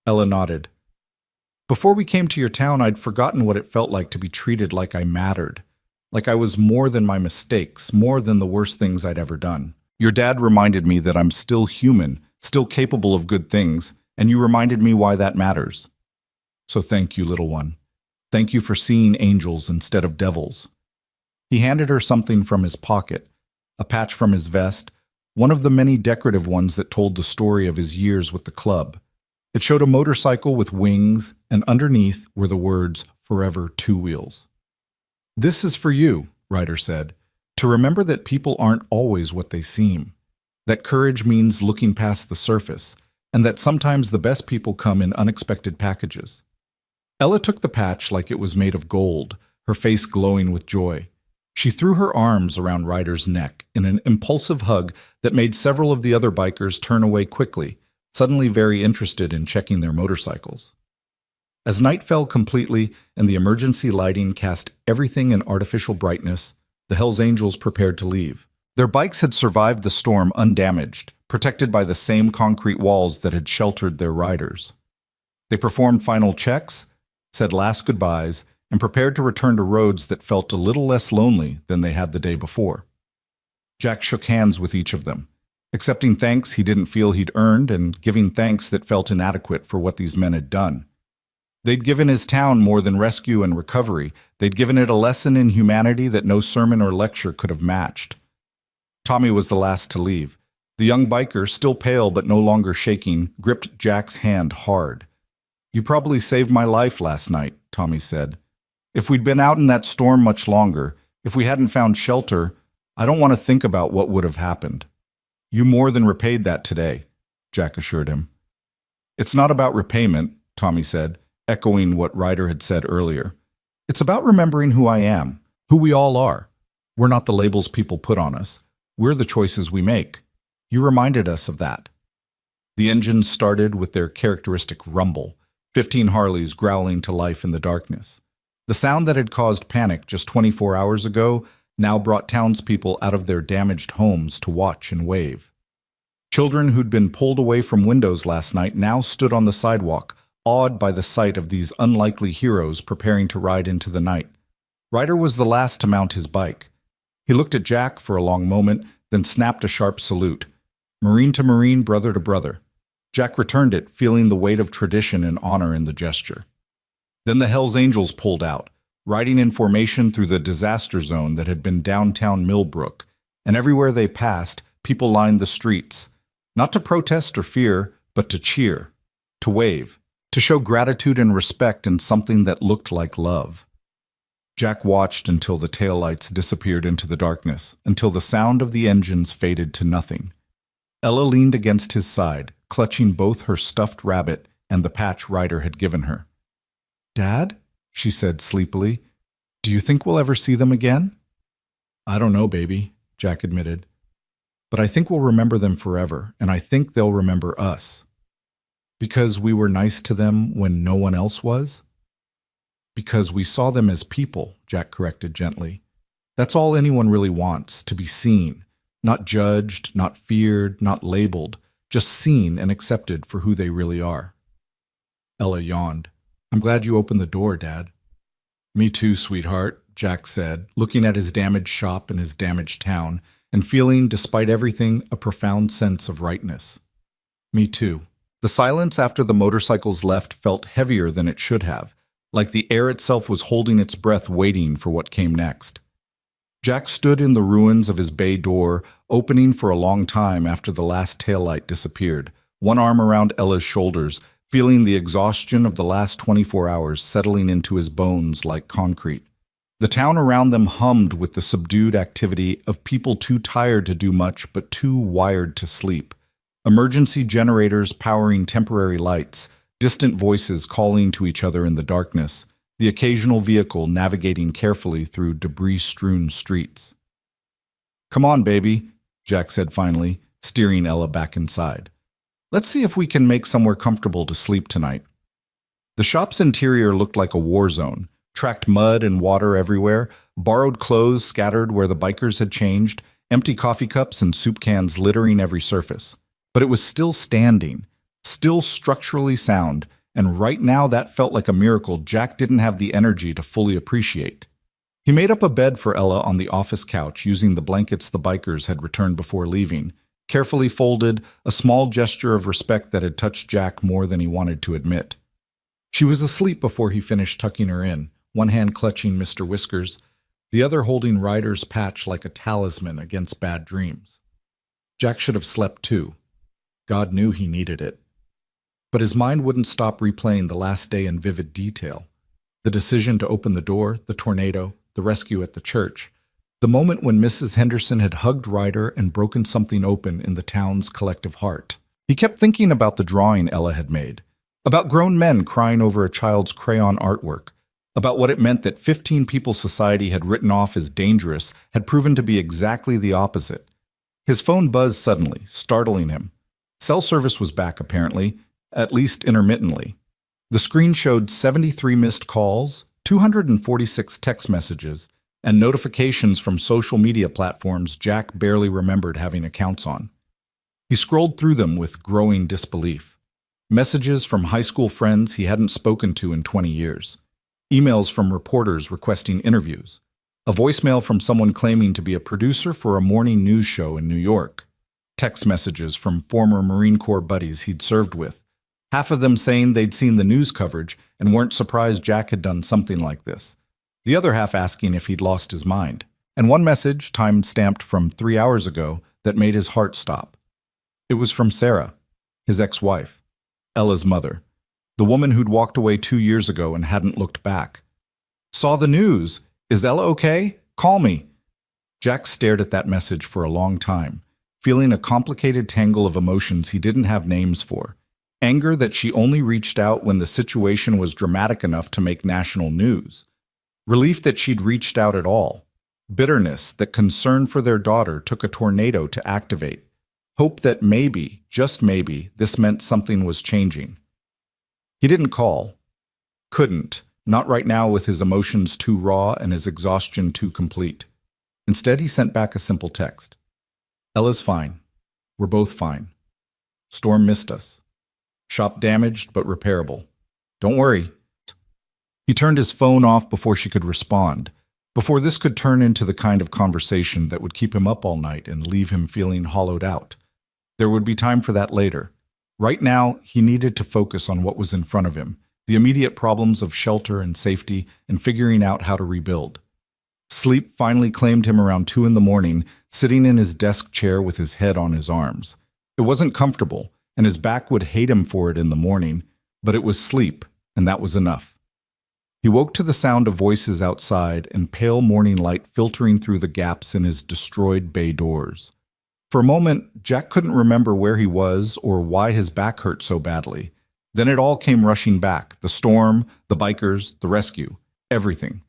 S1: Ella nodded. "Before we came to your town, I'd forgotten what it felt like to be treated like I mattered, like I was more than my mistakes, more than the worst things I'd ever done. Your dad reminded me that I'm still human, still capable of good things, and you reminded me why that matters. So thank you, little one. Thank you for seeing angels instead of devils." He handed her something from his pocket, a patch from his vest, one of the many decorative ones that told the story of his years with the club. It showed a motorcycle with wings, and underneath were the words, "Forever Two Wheels." "This is for you," Ryder said, "to remember that people aren't always what they seem, that courage means looking past the surface, and that sometimes the best people come in unexpected packages." Ella took the patch like it was made of gold, her face glowing with joy. She threw her arms around Ryder's neck in an impulsive hug that made several of the other bikers turn away quickly, suddenly very interested in checking their motorcycles. As night fell completely and the emergency lighting cast everything in artificial brightness, the Hells Angels prepared to leave. Their bikes had survived the storm undamaged, protected by the same concrete walls that had sheltered their riders. They performed final checks, said last goodbyes, and prepared to return to roads that felt a little less lonely than they had the day before. Jack shook hands with each of them, accepting thanks he didn't feel he'd earned and giving thanks that felt inadequate for what these men had done. They'd given his town more than rescue and recovery. They'd given it a lesson in humanity that no sermon or lecture could have matched. Tommy was the last to leave. The young biker, still pale but no longer shaking, gripped Jack's hand hard. "You probably saved my life last night," Tommy said. "If we'd been out in that storm much longer, if we hadn't found shelter, I don't want to think about what would have happened." "You more than repaid that today," Jack assured him. "It's not about repayment," Tommy said, echoing what Ryder had said earlier. "It's about remembering who I am, who we all are. We're not the labels people put on us. We're the choices we make. You reminded us of that." The engines started with their characteristic rumble, 15 Harleys growling to life in the darkness. The sound that had caused panic just 24 hours ago now brought townspeople out of their damaged homes to watch and wave. Children who'd been pulled away from windows last night now stood on the sidewalk, awed by the sight of these unlikely heroes preparing to ride into the night. Ryder was the last to mount his bike. He looked at Jack for a long moment, then snapped a sharp salute. Marine to Marine, brother to brother. Jack returned it, feeling the weight of tradition and honor in the gesture. Then the Hells Angels pulled out, riding in formation through the disaster zone that had been downtown Millbrook, and everywhere they passed, people lined the streets, not to protest or fear, but to cheer, to wave, to show gratitude and respect in something that looked like love. Jack watched until the taillights disappeared into the darkness, until the sound of the engines faded to nothing. Ella leaned against his side, clutching both her stuffed rabbit and the patch Ryder had given her. "Dad?" she said sleepily. "Do you think we'll ever see them again?" "I don't know, baby," Jack admitted. "But I think we'll remember them forever, and I think they'll remember us. Because we were nice to them when no one else was?" "Because we saw them as people," Jack corrected gently. "That's all anyone really wants, to be seen, not judged, not feared, not labeled, just seen and accepted for who they really are." Ella yawned. I'm glad you opened the door, Dad. Me too, sweetheart, Jack said, looking at his damaged shop and his damaged town, and feeling, despite everything, a profound sense of rightness. Me too. The silence after the motorcycles left felt heavier than it should have, like the air itself was holding its breath waiting for what came next. Jack stood in the ruins of his bay door, opening for a long time after the last taillight disappeared, one arm around Ella's shoulders, feeling the exhaustion of the last 24 hours settling into his bones like concrete. The town around them hummed with the subdued activity of people too tired to do much but too wired to sleep. Emergency generators powering temporary lights, distant voices calling to each other in the darkness, the occasional vehicle navigating carefully through debris-strewn streets. "Come on, baby," Jack said finally, steering Ella back inside. "Let's see if we can make somewhere comfortable to sleep tonight." The shop's interior looked like a war zone, tracked mud and water everywhere, borrowed clothes scattered where the bikers had changed, empty coffee cups and soup cans littering every surface. But it was still standing, still structurally sound, and right now that felt like a miracle Jack didn't have the energy to fully appreciate. He made up a bed for Ella on the office couch using the blankets the bikers had returned before leaving, carefully folded, a small gesture of respect that had touched Jack more than he wanted to admit. She was asleep before he finished tucking her in, one hand clutching Mr. Whiskers, the other holding Ryder's patch like a talisman against bad dreams. Jack should have slept too. God knew he needed it. But his mind wouldn't stop replaying the last day in vivid detail. The decision to open the door, the tornado, the rescue at the church, the moment when Mrs. Henderson had hugged Ryder and broken something open in the town's collective heart. He kept thinking about the drawing Ella had made, about grown men crying over a child's crayon artwork, about what it meant that 15 people society had written off as dangerous had proven to be exactly the opposite. His phone buzzed suddenly, startling him. Cell service was back, apparently, at least intermittently. The screen showed 73 missed calls, 246 text messages, and notifications from social media platforms Jack barely remembered having accounts on. He scrolled through them with growing disbelief. Messages from high school friends he hadn't spoken to in 20 years. Emails from reporters requesting interviews. A voicemail from someone claiming to be a producer for a morning news show in New York. Text messages from former Marine Corps buddies he'd served with, half of them saying they'd seen the news coverage and weren't surprised Jack had done something like this. The other half asking if he'd lost his mind. And one message, time-stamped from 3 hours ago, that made his heart stop. It was from Sarah, his ex-wife, Ella's mother, the woman who'd walked away 2 years ago and hadn't looked back. "Saw the news. Is Ella okay? Call me." Jack stared at that message for a long time, feeling a complicated tangle of emotions he didn't have names for. Anger that she only reached out when the situation was dramatic enough to make national news. Relief that she'd reached out at all. Bitterness that concern for their daughter took a tornado to activate. Hope that maybe, just maybe, this meant something was changing. He didn't call. Couldn't, not right now with his emotions too raw and his exhaustion too complete. Instead, he sent back a simple text. "Ella's fine. We're both fine. Storm missed us. Shop damaged but repairable. Don't worry." He turned his phone off before she could respond, before this could turn into the kind of conversation that would keep him up all night and leave him feeling hollowed out. There would be time for that later. Right now, he needed to focus on what was in front of him, the immediate problems of shelter and safety and figuring out how to rebuild. Sleep finally claimed him around 2 a.m, sitting in his desk chair with his head on his arms. It wasn't comfortable, and his back would hate him for it in the morning, but it was sleep, and that was enough. He woke to the sound of voices outside and pale morning light filtering through the gaps in his destroyed bay doors. For a moment, Jack couldn't remember where he was or why his back hurt so badly. Then it all came rushing back, the storm, the bikers, the rescue, everything.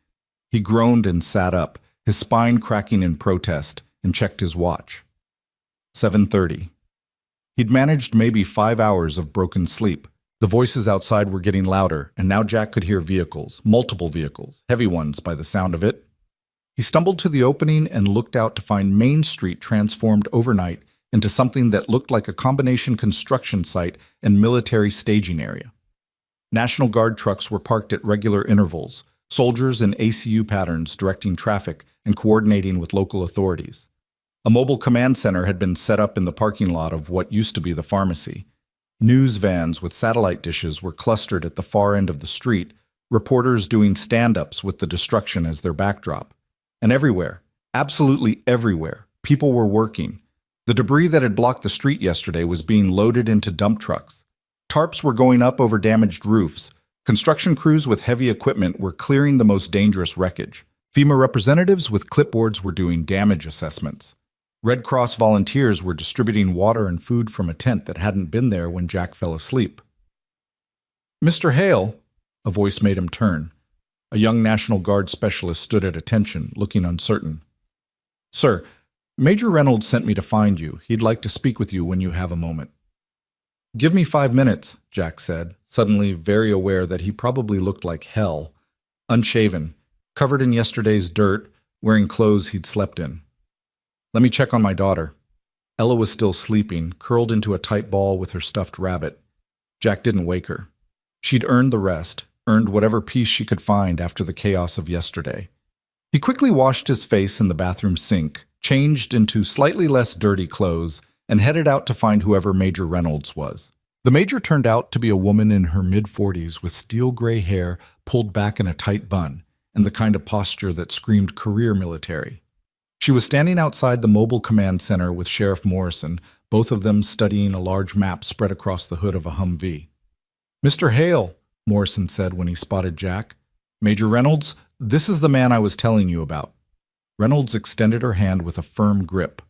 S1: He groaned and sat up, his spine cracking in protest, and checked his watch. 7:30. He'd managed maybe 5 hours of broken sleep. The voices outside were getting louder, and now Jack could hear vehicles, multiple vehicles, heavy ones by the sound of it. He stumbled to the opening and looked out to find Main Street transformed overnight into something that looked like a combination construction site and military staging area. National Guard trucks were parked at regular intervals, soldiers in ACU patterns directing traffic and coordinating with local authorities. A mobile command center had been set up in the parking lot of what used to be the pharmacy. News vans with satellite dishes were clustered at the far end of the street, reporters doing stand-ups with the destruction as their backdrop. And everywhere, absolutely everywhere, people were working. The debris that had blocked the street yesterday was being loaded into dump trucks. Tarps were going up over damaged roofs. Construction crews with heavy equipment were clearing the most dangerous wreckage. FEMA representatives with clipboards were doing damage assessments. Red Cross volunteers were distributing water and food from a tent that hadn't been there when Jack fell asleep. "Mr. Hale," a voice made him turn. A young National Guard specialist stood at attention, looking uncertain. "Sir, Major Reynolds sent me to find you. He'd like to speak with you when you have a moment." "Give me 5 minutes," Jack said, suddenly very aware that he probably looked like hell, unshaven, covered in yesterday's dirt, wearing clothes he'd slept in. "Let me check on my daughter." Ella was still sleeping, curled into a tight ball with her stuffed rabbit. Jack didn't wake her. She'd earned the rest, earned whatever peace she could find after the chaos of yesterday. He quickly washed his face in the bathroom sink, changed into slightly less dirty clothes, and headed out to find whoever Major Reynolds was. The Major turned out to be a woman in her mid-40s with steel gray hair pulled back in a tight bun, and the kind of posture that screamed career military. She was standing outside the mobile command center with Sheriff Morrison, both of them studying a large map spread across the hood of a Humvee. "Mr. Hale," Morrison said when he spotted Jack. "Major Reynolds, this is the man I was telling you about." Reynolds extended her hand with a firm grip.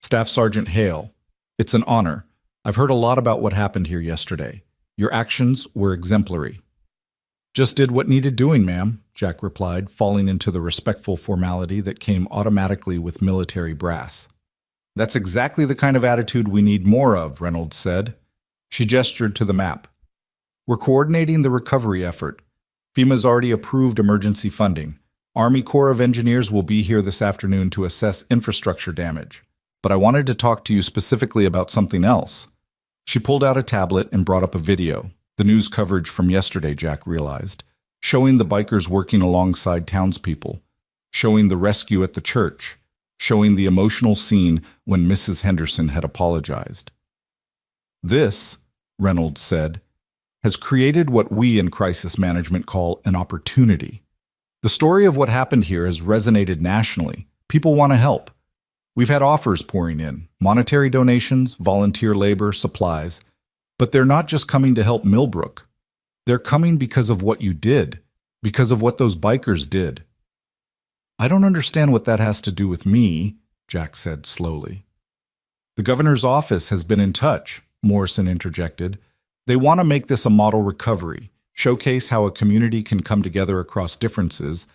S1: "Staff Sergeant Hale, it's an honor. I've heard a lot about what happened here yesterday. Your actions were exemplary." "Just did what needed doing, ma'am," Jack replied, falling into the respectful formality that came automatically with military brass. "That's exactly the kind of attitude we need more of," Reynolds said. She gestured to the map. "We're coordinating the recovery effort. FEMA's already approved emergency funding. Army Corps of Engineers will be here this afternoon to assess infrastructure damage. But I wanted to talk to you specifically about something else." She pulled out a tablet and brought up a video, the news coverage from yesterday, Jack realized, showing the bikers working alongside townspeople, showing the rescue at the church, showing the emotional scene when Mrs. Henderson had apologized. "This," Reynolds said, "has created what we in crisis management call an opportunity. The story of what happened here has resonated nationally. People want to help. We've had offers pouring in, monetary donations, volunteer labor, supplies. But they're not just coming to help Millbrook. They're coming because of what you did, because of what those bikers did." "I don't understand what that has to do with me," Jack said slowly. "The governor's office has been in touch," Morrison interjected. "They want to make this a model recovery, showcase how a community can come together across differences,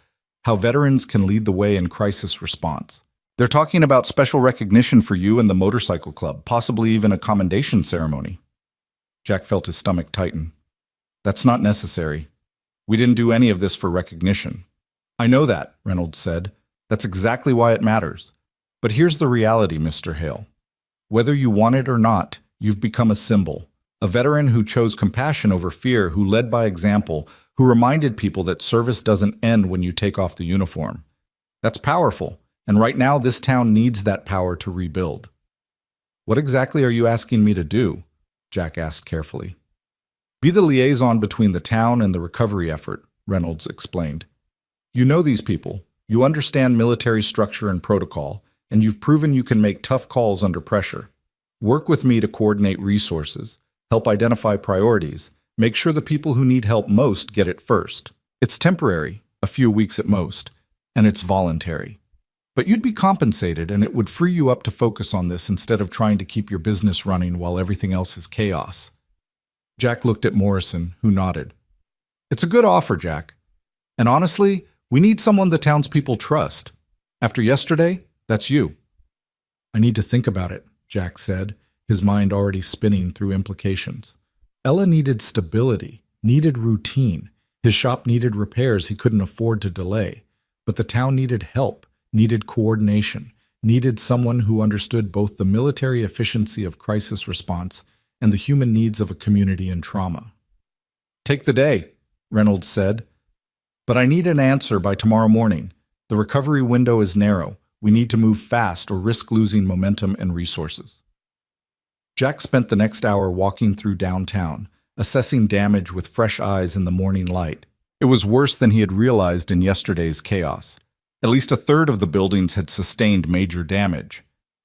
S1: how veterans can lead the way in crisis response. They're talking about special recognition for you and the motorcycle club, possibly even a commendation ceremony." Jack felt his stomach tighten. "That's not necessary. We didn't do any of this for recognition." "I know that," Reynolds said. "That's exactly why it matters. But here's the reality, Mr. Hale. Whether you want it or not, you've become a symbol. A veteran who chose compassion over fear, who led by example, who reminded people that service doesn't end when you take off the uniform. That's powerful. And right now, this town needs that power to rebuild." "What exactly are you asking me to do?" Jack asked carefully. "Be the liaison between the town and the recovery effort," Reynolds explained. "You know these people, you understand military structure and protocol, and you've proven you can make tough calls under pressure. Work with me to coordinate resources, help identify priorities, make sure the people who need help most get it first. It's temporary, a few weeks at most, and it's voluntary. But you'd be compensated, and it would free you up to focus on this instead of trying to keep your business running while everything else is chaos." Jack looked at Morrison, who nodded. "It's a good offer, Jack. And honestly, we need someone the townspeople trust. After yesterday, that's you." "I need to think about it," Jack said, his mind already spinning through implications. Ella needed stability, needed routine. His shop needed repairs he couldn't afford to delay. But the town needed help, needed coordination, needed someone who understood both the military efficiency of crisis response and the human needs of a community in trauma. Take the day, Reynolds said. But I need an answer by tomorrow morning. The recovery window is narrow. We need to move fast or risk losing momentum and resources. Jack spent the next hour walking through downtown, assessing damage with fresh eyes in the morning light. It was worse than he had realized in yesterday's chaos. At least a third of the buildings had sustained major damage.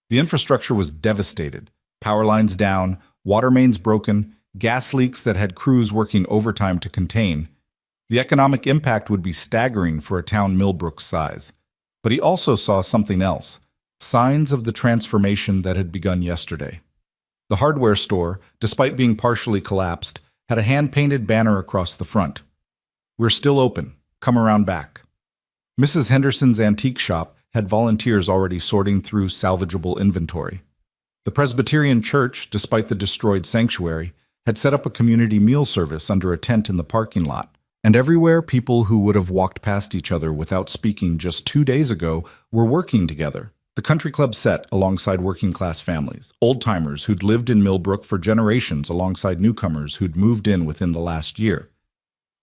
S1: The infrastructure was devastated. Power lines down, water mains broken, gas leaks that had crews working overtime to contain. The economic impact would be staggering for a town Millbrook's size. But he also saw something else, signs of the transformation that had begun yesterday. The hardware store, despite being partially collapsed, had a hand-painted banner across the front. "We're still open. Come around back." Mrs. Henderson's antique shop had volunteers already sorting through salvageable inventory. The Presbyterian Church, despite the destroyed sanctuary, had set up a community meal service under a tent in the parking lot. And everywhere, people who would have walked past each other without speaking just 2 days ago were working together. The country club set alongside working-class families, old-timers who'd lived in Millbrook for generations alongside newcomers who'd moved in within the last year.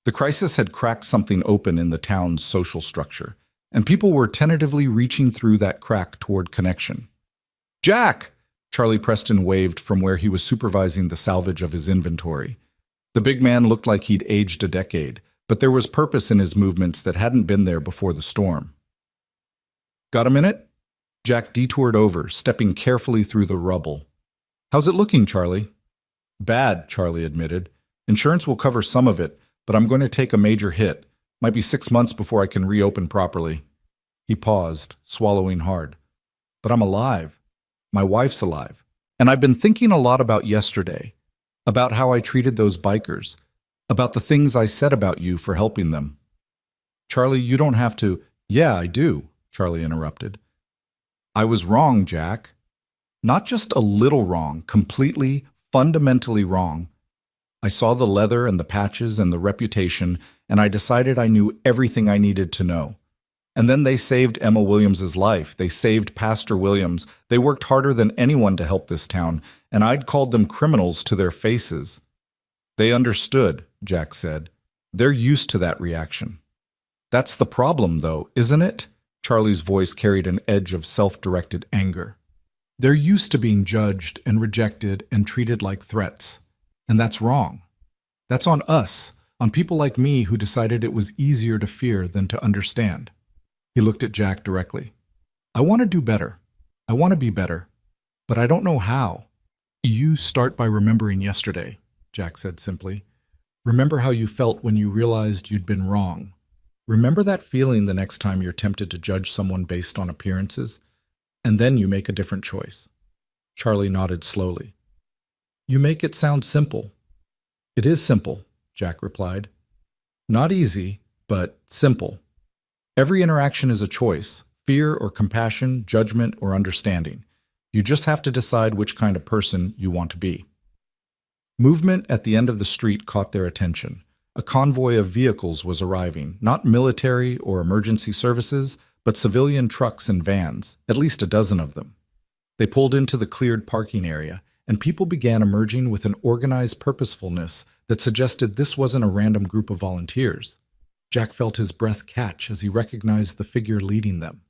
S1: The crisis had cracked something open in the town's social structure, and people were tentatively reaching through that crack toward connection. "Jack!" Charlie Preston waved from where he was supervising the salvage of his inventory. The big man looked like he'd aged a decade, but there was purpose in his movements that hadn't been there before the storm. "Got a minute?" Jack detoured over, stepping carefully through the rubble. "How's it looking, Charlie?" "Bad," Charlie admitted. "Insurance will cover some of it, but I'm going to take a major hit. Might be 6 months before I can reopen properly." He paused, swallowing hard. "But I'm alive. My wife's alive. And I've been thinking a lot about yesterday, about how I treated those bikers, about the things I said about you for helping them." "Charlie, you don't have to—" "Yeah, I do," Charlie interrupted. "I was wrong, Jack. Not just a little wrong, completely, fundamentally wrong. I saw the leather and the patches and the reputation, and I decided I knew everything I needed to know. And then they saved Emma Williams's life. They saved Pastor Williams. They worked harder than anyone to help this town, and I'd called them criminals to their faces." "They understood," Jack said. "They're used to that reaction." "That's the problem, though, isn't it?" Charlie's voice carried an edge of self-directed anger. "They're used to being judged and rejected and treated like threats. And that's wrong. That's on us, on people like me who decided it was easier to fear than to understand." He looked at Jack directly. "I want to do better. I want to be better. But I don't know how." "You start by remembering yesterday," Jack said simply. "Remember how you felt when you realized you'd been wrong. Remember that feeling the next time you're tempted to judge someone based on appearances, and then you make a different choice." Charlie nodded slowly. "You make it sound simple." "It is simple," Jack replied. "Not easy, but simple. Every interaction is a choice, fear or compassion, judgment or understanding. You just have to decide which kind of person you want to be." Movement at the end of the street caught their attention. A convoy of vehicles was arriving, not military or emergency services, but civilian trucks and vans, at least a dozen of them. They pulled into the cleared parking area, and people began emerging with an organized purposefulness that suggested this wasn't a random group of volunteers. Jack felt his breath catch as he recognized the figure leading them.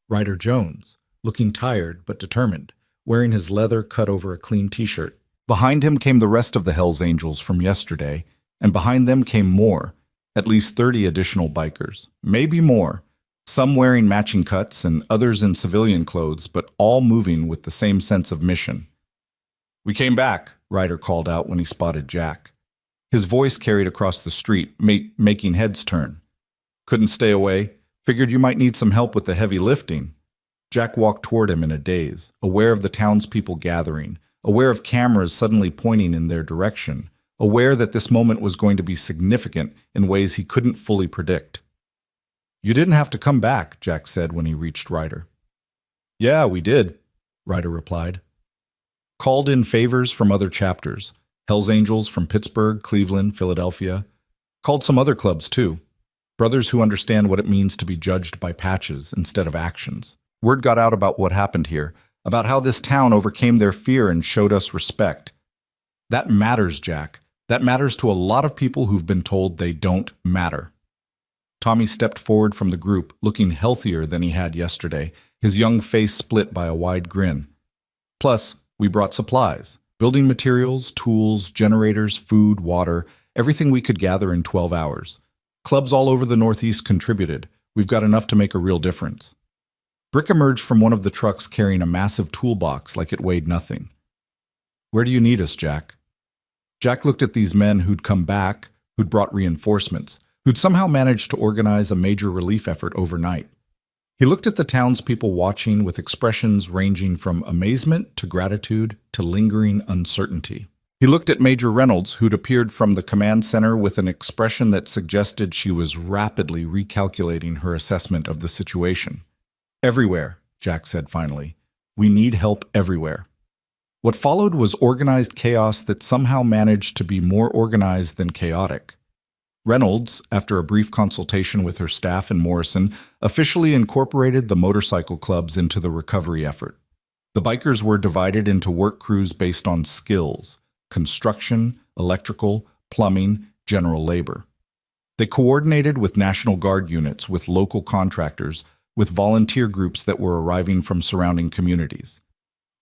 S1: Ryder Jones, looking tired but determined, wearing his leather cut over a clean t-shirt. Behind him came the rest of the Hells Angels from yesterday, and behind them came more, at least 30 additional bikers, maybe more, some wearing matching cuts and others in civilian clothes, but all moving with the same sense of mission. "We came back," Ryder called out when he spotted Jack. His voice carried across the street, making heads turn. "Couldn't stay away. Figured you might need some help with the heavy lifting." Jack walked toward him in a daze, aware of the townspeople gathering, aware of cameras suddenly pointing in their direction, aware that this moment was going to be significant in ways he couldn't fully predict. "You didn't have to come back," Jack said when he reached Ryder. "Yeah, we did," Ryder replied. "Called in favors from other chapters. Hells Angels from Pittsburgh, Cleveland, Philadelphia. Called some other clubs, too. Brothers who understand what it means to be judged by patches instead of actions. Word got out about what happened here, about how this town overcame their fear and showed us respect. That matters, Jack. That matters to a lot of people who've been told they don't matter. Tommy stepped forward from the group, looking healthier than he had yesterday, his young face split by a wide grin. Plus, we brought supplies, building materials, tools, generators, food, water, everything we could gather in 12 hours. Clubs all over the Northeast contributed. We've got enough to make a real difference. Brick emerged from one of the trucks carrying a massive toolbox like it weighed nothing. Where do you need us, Jack? Jack looked at these men who'd come back, who'd brought reinforcements, who'd somehow managed to organize a major relief effort overnight. He looked at the townspeople watching with expressions ranging from amazement to gratitude to lingering uncertainty. He looked at Major Reynolds, who'd appeared from the command center with an expression that suggested she was rapidly recalculating her assessment of the situation. Everywhere, Jack said finally. We need help everywhere. What followed was organized chaos that somehow managed to be more organized than chaotic. Reynolds, after a brief consultation with her staff in Morrison, officially incorporated the motorcycle clubs into the recovery effort. The bikers were divided into work crews based on skills: construction, electrical, plumbing, general labor. They coordinated with National Guard units, with local contractors, with volunteer groups that were arriving from surrounding communities.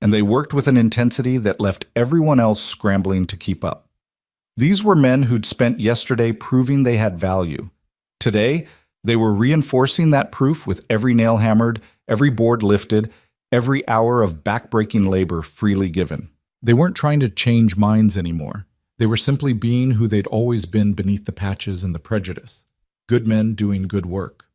S1: And they worked with an intensity that left everyone else scrambling to keep up. These were men who'd spent yesterday proving they had value. Today, they were reinforcing that proof with every nail hammered, every board lifted, every hour of backbreaking labor freely given. They weren't trying to change minds anymore. They were simply being who they'd always been beneath the patches and the prejudice. Good men doing good work.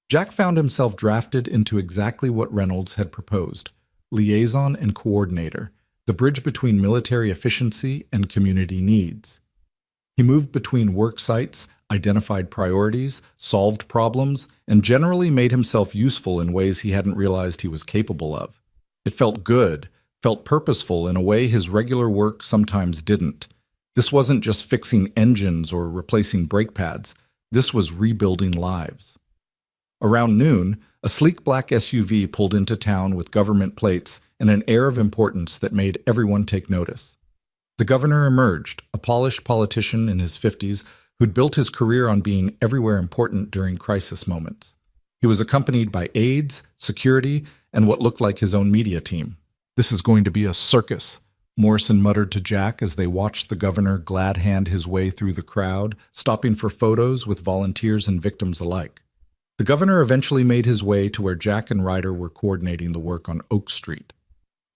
S1: Jack found himself drafted into exactly what Reynolds had proposed: liaison and coordinator, the bridge between military efficiency and community needs. He moved between work sites, identified priorities, solved problems, and generally made himself useful in ways he hadn't realized he was capable of. It felt good, felt purposeful in a way his regular work sometimes didn't. This wasn't just fixing engines or replacing brake pads. This was rebuilding lives. Around noon, a sleek black SUV pulled into town with government plates and an air of importance that made everyone take notice. The governor emerged, a polished politician in his 50s who'd built his career on being everywhere important during crisis moments. He was accompanied by aides, security, and what looked like his own media team. "This is going to be a circus," Morrison muttered to Jack as they watched the governor glad hand his way through the crowd, stopping for photos with volunteers and victims alike. The governor eventually made his way to where Jack and Ryder were coordinating the work on Oak Street.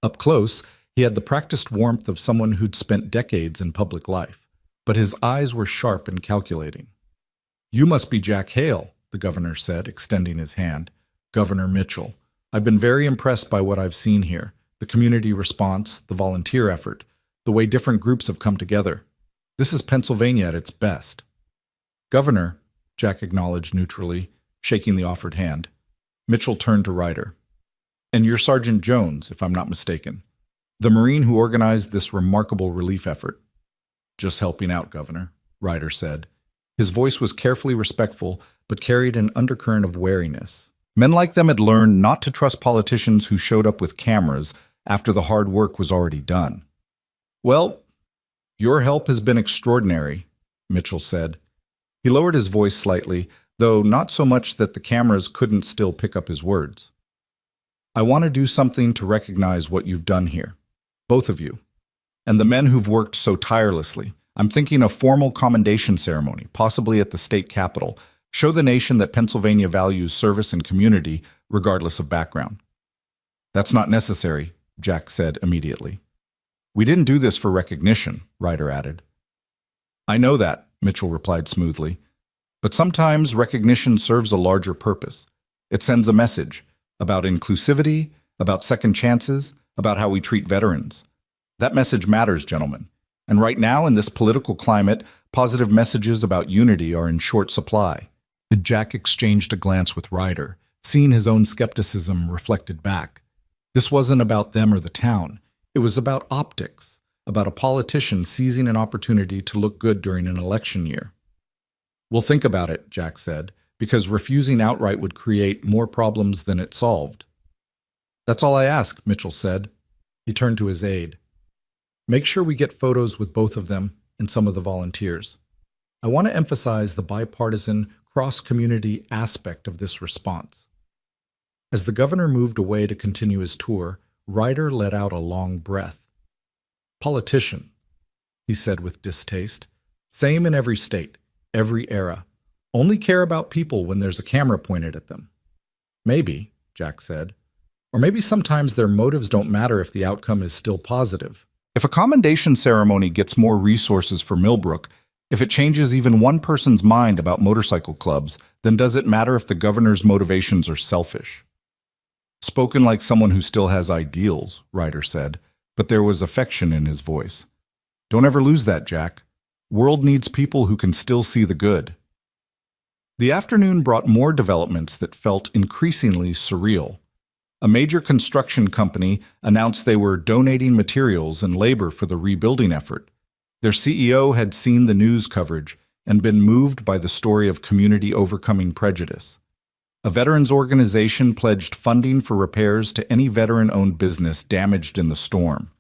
S1: Up close, he had the practiced warmth of someone who'd spent decades in public life, but his eyes were sharp and calculating. "You must be Jack Hale," the governor said, extending his hand. "Governor Mitchell. I've been very impressed by what I've seen here, the community response, the volunteer effort, the way different groups have come together. This is Pennsylvania at its best." "Governor," Jack acknowledged neutrally, shaking the offered hand. Mitchell turned to Ryder. "And you're Sergeant Jones, if I'm not mistaken, the Marine who organized this remarkable relief effort." "Just helping out, Governor," Ryder said. His voice was carefully respectful, but carried an undercurrent of wariness. Men like them had learned not to trust politicians who showed up with cameras after the hard work was already done. "Well, your help has been extraordinary," Mitchell said. He lowered his voice slightly, though not so much that the cameras couldn't still pick up his words. "I want to do something to recognize what you've done here, both of you, and the men who've worked so tirelessly. I'm thinking a formal commendation ceremony, possibly at the state capitol. Show the nation that Pennsylvania values service and community, regardless of background." "That's not necessary," Jack said immediately. "We didn't do this for recognition," Ryder added. "I know that," Mitchell replied smoothly. "But sometimes recognition serves a larger purpose. It sends a message about inclusivity, about second chances, about how we treat veterans. That message matters, gentlemen. And right now, in this political climate, positive messages about unity are in short supply." Jack exchanged a glance with Ryder, seeing his own skepticism reflected back. This wasn't about them or the town. It was about optics, about a politician seizing an opportunity to look good during an election year. "We'll think about it," Jack said, "because refusing outright would create more problems than it solved." "That's all I ask," Mitchell said. He turned to his aide. "Make sure we get photos with both of them, and some of the volunteers. I want to emphasize the bipartisan, cross-community aspect of this response. As the governor moved away to continue his tour, Ryder let out a long breath. "Politician," he said with distaste. "Same in every state, every era. Only care about people when there's a camera pointed at them." "Maybe," Jack said. "Or maybe sometimes their motives don't matter if the outcome is still positive. If a commendation ceremony gets more resources for Millbrook, if it changes even one person's mind about motorcycle clubs, then does it matter if the governor's motivations are selfish?" "Spoken like someone who still has ideals," Ryder said, but there was affection in his voice. "Don't ever lose that, Jack. World needs people who can still see the good." The afternoon brought more developments that felt increasingly surreal. A major construction company announced they were donating materials and labor for the rebuilding effort. Their CEO had seen the news coverage and been moved by the story of community overcoming prejudice. A veterans organization pledged funding for repairs to any veteran-owned business damaged in the storm.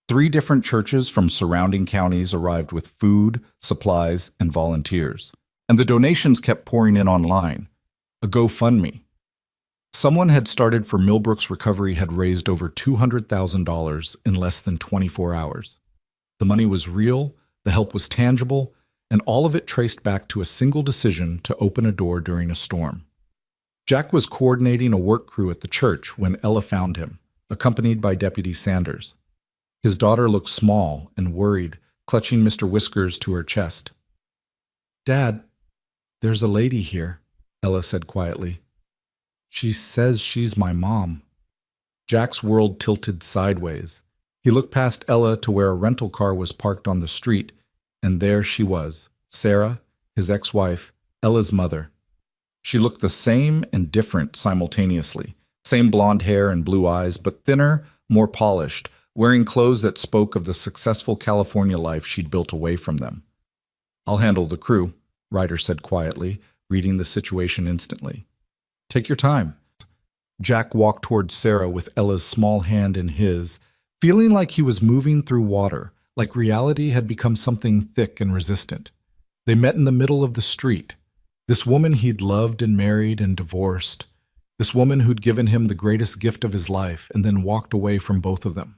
S1: 3 different churches from surrounding counties arrived with food, supplies, and volunteers. And the donations kept pouring in online. A GoFundMe. Someone had started for Millbrook's recovery had raised over $200,000 in less than 24 hours. The money was real, the help was tangible, and all of it traced back to a single decision to open a door during a storm. Jack was coordinating a work crew at the church when Ella found him, accompanied by Deputy Sanders. His daughter looked small and worried, clutching Mr. Whiskers to her chest. "Dad, there's a lady here," Ella said quietly. "She says she's my mom." Jack's world tilted sideways. He looked past Ella to where a rental car was parked on the street, and there she was, Sarah, his ex-wife, Ella's mother. She looked the same and different simultaneously. Same blonde hair and blue eyes, but thinner, more polished, wearing clothes that spoke of the successful California life she'd built away from them. "I'll handle the crew," Ryder said quietly, reading the situation instantly. "Take your time." Jack walked towards Sarah with Ella's small hand in his, feeling like he was moving through water, like reality had become something thick and resistant. They met in the middle of the street. This woman he'd loved and married and divorced. This woman who'd given him the greatest gift of his life and then walked away from both of them.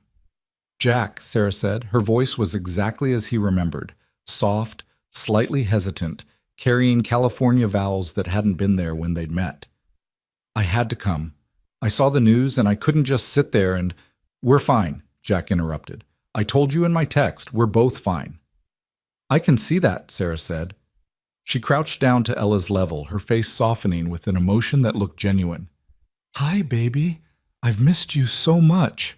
S1: "Jack," Sarah said. Her voice was exactly as he remembered, soft, slightly hesitant, carrying California vowels that hadn't been there when they'd met. "I had to come. I saw the news and I couldn't just sit there and—" "We're fine," Jack interrupted. "I told you in my text, we're both fine." "I can see that," Sarah said. She crouched down to Ella's level, her face softening with an emotion that looked genuine. "Hi, baby. I've missed you so much."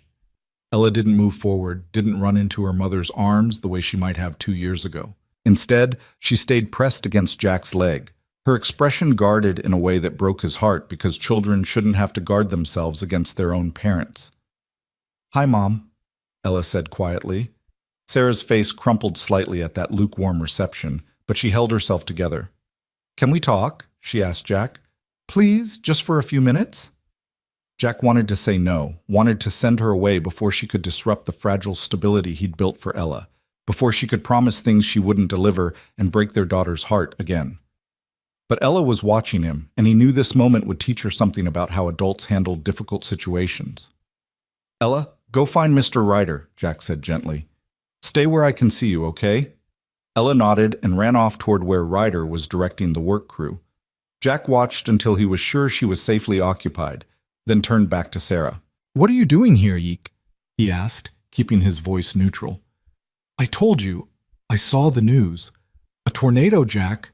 S1: Ella didn't move forward, didn't run into her mother's arms the way she might have 2 years ago. Instead, she stayed pressed against Jack's leg, her expression guarded in a way that broke his heart because children shouldn't have to guard themselves against their own parents. "Hi, Mom," Ella said quietly. Sarah's face crumpled slightly at that lukewarm reception, but she held herself together. "Can we talk?" she asked Jack. "Please, just for a few minutes?" Jack wanted to say no, wanted to send her away before she could disrupt the fragile stability he'd built for Ella, before she could promise things she wouldn't deliver and break their daughter's heart again. But Ella was watching him, and he knew this moment would teach her something about how adults handle difficult situations. "Ella, go find Mr. Ryder," Jack said gently. "Stay where I can see you, okay?" Ella nodded and ran off toward where Ryder was directing the work crew. Jack watched until he was sure she was safely occupied, then turned back to Sarah. "What are you doing here, Yeek?" he asked, keeping his voice neutral. "I told you. I saw the news. A tornado, Jack.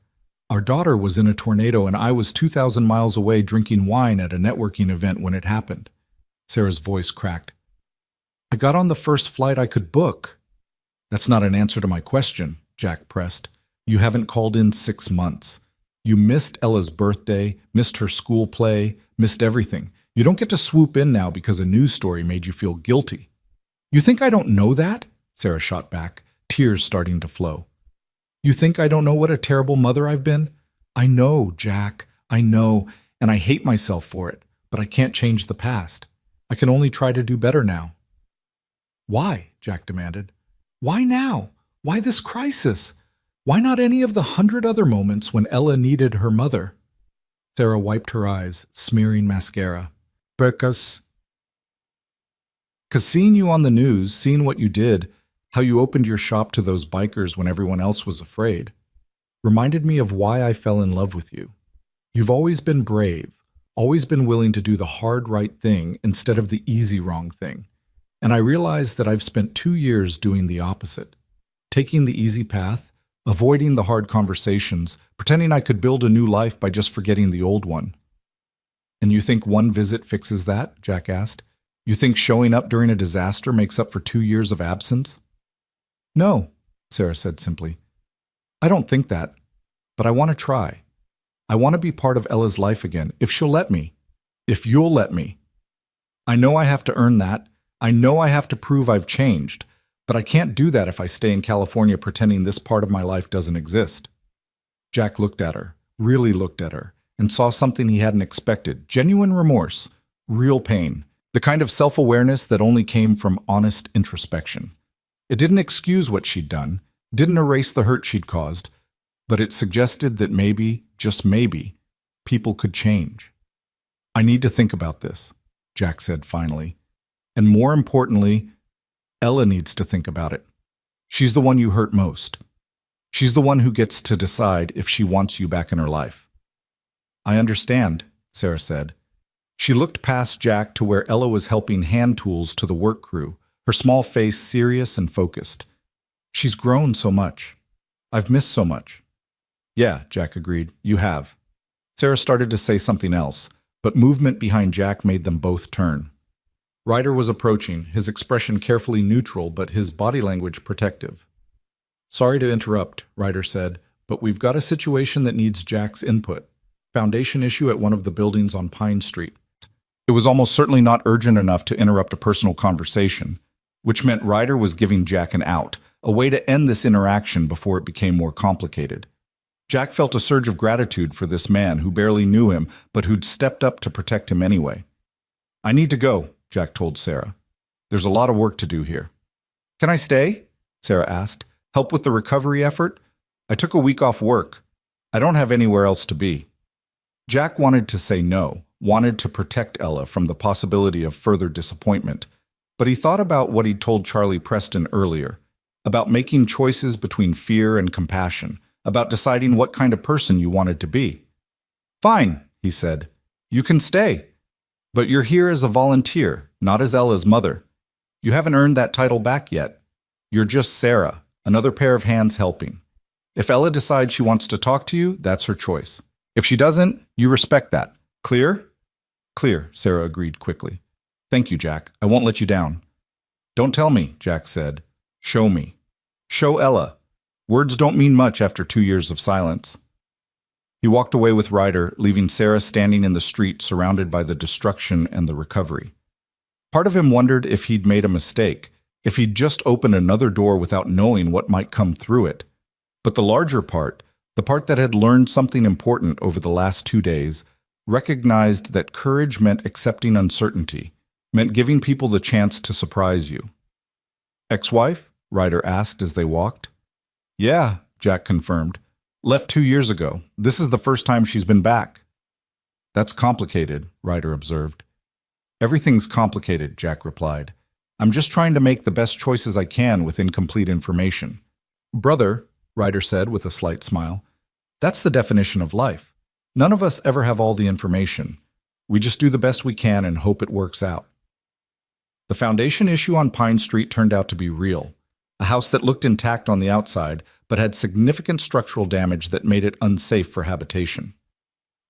S1: Our daughter was in a tornado and I was 2,000 miles away drinking wine at a networking event when it happened." Sarah's voice cracked. "I got on the first flight I could book." "That's not an answer to my question," Jack pressed. "You haven't called in 6 months. You missed Ella's birthday, missed her school play, missed everything. You don't get to swoop in now because a news story made you feel guilty." "You think I don't know that?" Sarah shot back, tears starting to flow. "You think I don't know what a terrible mother I've been? I know, Jack, I know, and I hate myself for it, but I can't change the past. I can only try to do better now." "Why?" Jack demanded. "Why now? Why this crisis? Why not any of the 100 other moments when Ella needed her mother? Sarah wiped her eyes, smearing mascara. Because seeing you on the news, seeing what you did, how you opened your shop to those bikers when everyone else was afraid, reminded me of why I fell in love with you. You've always been brave, always been willing to do the hard right thing instead of the easy wrong thing. And I realized that I've spent 2 years doing the opposite, taking the easy path, avoiding the hard conversations, pretending I could build a new life by just forgetting the old one. And you think one visit fixes that? Jack asked. You think showing up during a disaster makes up for 2 years of absence? No, Sarah said simply. I don't think that, but I want to try. I want to be part of Ella's life again, if she'll let me. If you'll let me. I know I have to earn that. I know I have to prove I've changed, but I can't do that if I stay in California pretending this part of my life doesn't exist. Jack looked at her, really looked at her, and saw something he hadn't expected. Genuine remorse, real pain, the kind of self-awareness that only came from honest introspection. It didn't excuse what she'd done, didn't erase the hurt she'd caused, but it suggested that maybe, just maybe, people could change. I need to think about this, Jack said finally. And more importantly, Ella needs to think about it. She's the one you hurt most. She's the one who gets to decide if she wants you back in her life. I understand, Sarah said. She looked past Jack to where Ella was helping hand tools to the work crew, her small face serious and focused. She's grown so much. I've missed so much. Yeah, Jack agreed, you have. Sarah started to say something else, but movement behind Jack made them both turn. Ryder was approaching, his expression carefully neutral, but his body language protective. Sorry to interrupt, Ryder said, but we've got a situation that needs Jack's input. Foundation issue at one of the buildings on Pine Street. It was almost certainly not urgent enough to interrupt a personal conversation, which meant Ryder was giving Jack an out, a way to end this interaction before it became more complicated. Jack felt a surge of gratitude for this man who barely knew him, but who'd stepped up to protect him anyway. I need to go, Jack told Sarah. There's a lot of work to do here. Can I stay? Sarah asked. Help with the recovery effort? I took a week off work. I don't have anywhere else to be. Jack wanted to say no, wanted to protect Ella from the possibility of further disappointment, but he thought about what he'd told Charlie Preston earlier, about making choices between fear and compassion, about deciding what kind of person you wanted to be. Fine, he said. You can stay. But you're here as a volunteer, not as Ella's mother. You haven't earned that title back yet. You're just Sarah, another pair of hands helping. If Ella decides she wants to talk to you, that's her choice. If she doesn't, you respect that. Clear? Clear, Sarah agreed quickly. Thank you, Jack. I won't let you down. Don't tell me, Jack said. Show me. Show Ella. Words don't mean much after 2 years of silence. He walked away with Ryder, leaving Sarah standing in the street surrounded by the destruction and the recovery. Part of him wondered if he'd made a mistake, if he'd just opened another door without knowing what might come through it. But the larger part, the part that had learned something important over the last 2 days, recognized that courage meant accepting uncertainty, meant giving people the chance to surprise you. Ex-wife? Ryder asked as they walked. Yeah, Jack confirmed. Left 2 years ago. This is the first time she's been back. That's complicated, Ryder observed. Everything's complicated, Jack replied. I'm just trying to make the best choices I can with incomplete information. Brother, Ryder said with a slight smile, that's the definition of life. None of us ever have all the information. We just do the best we can and hope it works out. The foundation issue on Pine Street turned out to be real. A house that looked intact on the outside, but had significant structural damage that made it unsafe for habitation.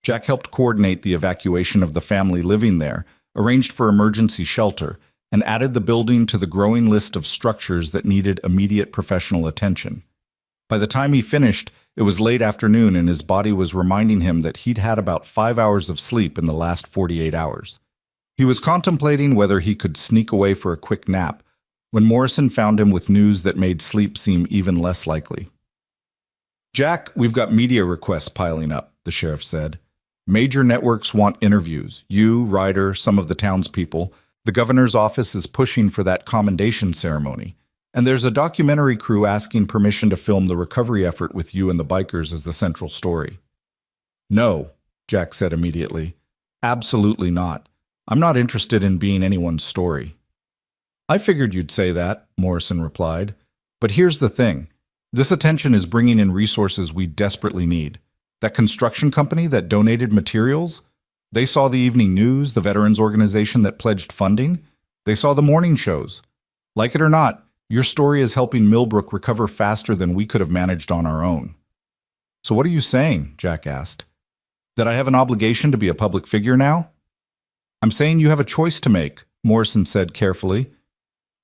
S1: Jack helped coordinate the evacuation of the family living there, arranged for emergency shelter, and added the building to the growing list of structures that needed immediate professional attention. By the time he finished, it was late afternoon and his body was reminding him that he'd had about 5 hours of sleep in the last 48 hours. He was contemplating whether he could sneak away for a quick nap, when Morrison found him with news that made sleep seem even less likely. Jack, we've got media requests piling up, the sheriff said. Major networks want interviews. You, Ryder, some of the townspeople. The governor's office is pushing for that commendation ceremony. And there's a documentary crew asking permission to film the recovery effort with you and the bikers as the central story. No, Jack said immediately. Absolutely not. I'm not interested in being anyone's story. I figured you'd say that, Morrison replied. But here's the thing. This attention is bringing in resources we desperately need. That construction company that donated materials, they saw the evening news, the veterans organization that pledged funding. They saw the morning shows. Like it or not, your story is helping Millbrook recover faster than we could have managed on our own. So what are you saying? Jack asked. That I have an obligation to be a public figure now? I'm saying you have a choice to make, Morrison said carefully.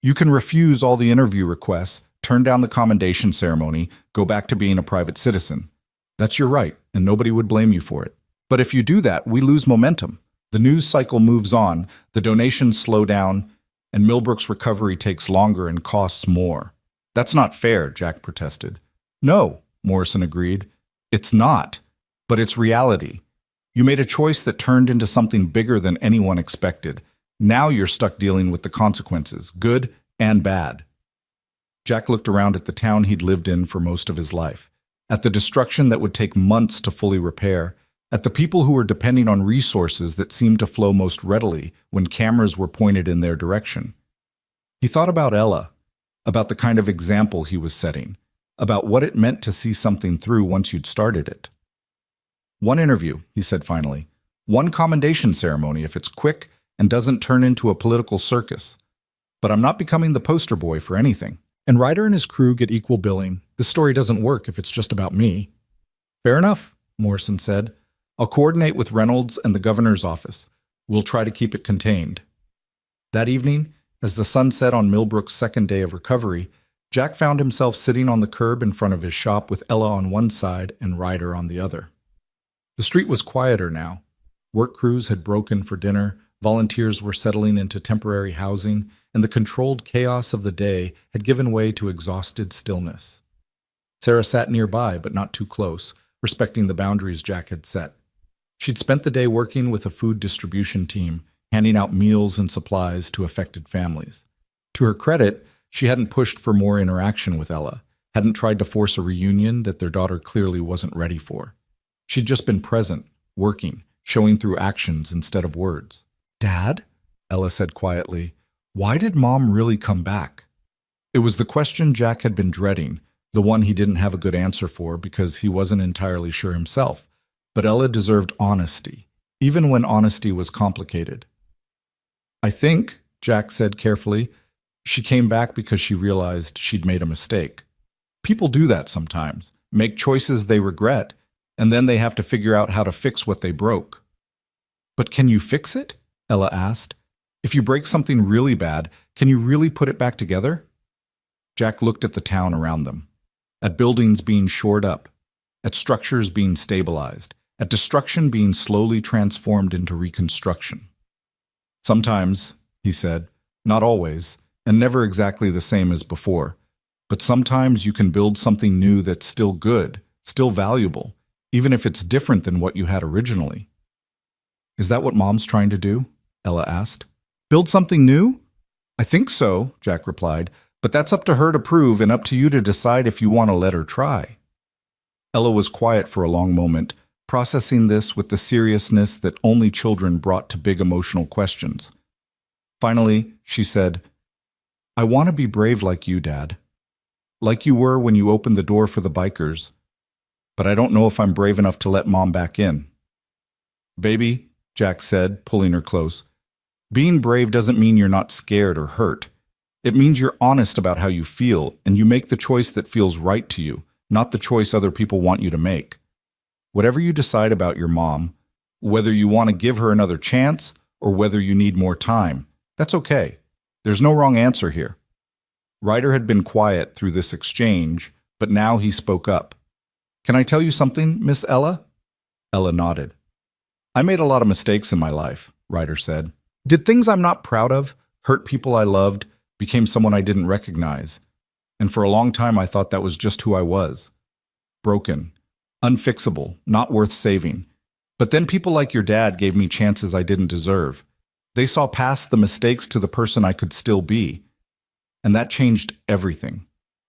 S1: You can refuse all the interview requests, turn down the commendation ceremony, go back to being a private citizen. That's your right, and nobody would blame you for it. But if you do that, we lose momentum. The news cycle moves on, the donations slow down, and Millbrook's recovery takes longer and costs more. That's not fair, Jack protested. No, Morrison agreed. It's not, but it's reality. You made a choice that turned into something bigger than anyone expected. Now you're stuck dealing with the consequences, good and bad. Jack looked around at the town he'd lived in for most of his life, at the destruction that would take months to fully repair, at the people who were depending on resources that seemed to flow most readily when cameras were pointed in their direction. He thought about Ella, about the kind of example he was setting, about what it meant to see something through once you'd started it. One interview, he said finally. One commendation ceremony if it's quick and doesn't turn into a political circus. But I'm not becoming the poster boy for anything. And Ryder and his crew get equal billing. This story doesn't work if it's just about me. Fair enough, Morrison said. I'll coordinate with Reynolds and the governor's office. We'll try to keep it contained. That evening, as the sun set on Millbrook's second day of recovery, Jack found himself sitting on the curb in front of his shop with Ella on one side and Ryder on the other. The street was quieter now. Work crews had broken for dinner, volunteers were settling into temporary housing, and the controlled chaos of the day had given way to exhausted stillness. Sarah sat nearby, but not too close, respecting the boundaries Jack had set. She'd spent the day working with a food distribution team, handing out meals and supplies to affected families. To her credit, she hadn't pushed for more interaction with Ella, hadn't tried to force a reunion that their daughter clearly wasn't ready for. She'd just been present, working, showing through actions instead of words. Dad? Ella said quietly. Why did Mom really come back? It was the question Jack had been dreading, the one he didn't have a good answer for because he wasn't entirely sure himself. But Ella deserved honesty, even when honesty was complicated. I think, Jack said carefully, she came back because she realized she'd made a mistake. People do that sometimes, make choices they regret, and then they have to figure out how to fix what they broke. But can you fix it? Ella asked. If you break something really bad, can you really put it back together? Jack looked at the town around them, at buildings being shored up, at structures being stabilized, at destruction being slowly transformed into reconstruction. Sometimes, he said, not always, and never exactly the same as before, but sometimes you can build something new that's still good, still valuable, even if it's different than what you had originally. Is that what Mom's trying to do? Ella asked. Build something new? I think so, Jack replied, but that's up to her to prove and up to you to decide if you want to let her try. Ella was quiet for a long moment, processing this with the seriousness that only children brought to big emotional questions. Finally, she said, I want to be brave like you, Dad. Like you were when you opened the door for the bikers. But I don't know if I'm brave enough to let Mom back in. Baby, Jack said, pulling her close, being brave doesn't mean you're not scared or hurt. It means you're honest about how you feel, and you make the choice that feels right to you, not the choice other people want you to make. Whatever you decide about your mom, whether you want to give her another chance or whether you need more time, that's okay. There's no wrong answer here. Ryder had been quiet through this exchange, but now he spoke up. Can I tell you something, Miss Ella? Ella nodded. I made a lot of mistakes in my life, Ryder said. Did things I'm not proud of, hurt people I loved, became someone I didn't recognize. And for a long time I thought that was just who I was. Broken, unfixable, not worth saving. But then people like your dad gave me chances I didn't deserve. They saw past the mistakes to the person I could still be. and that changed everything.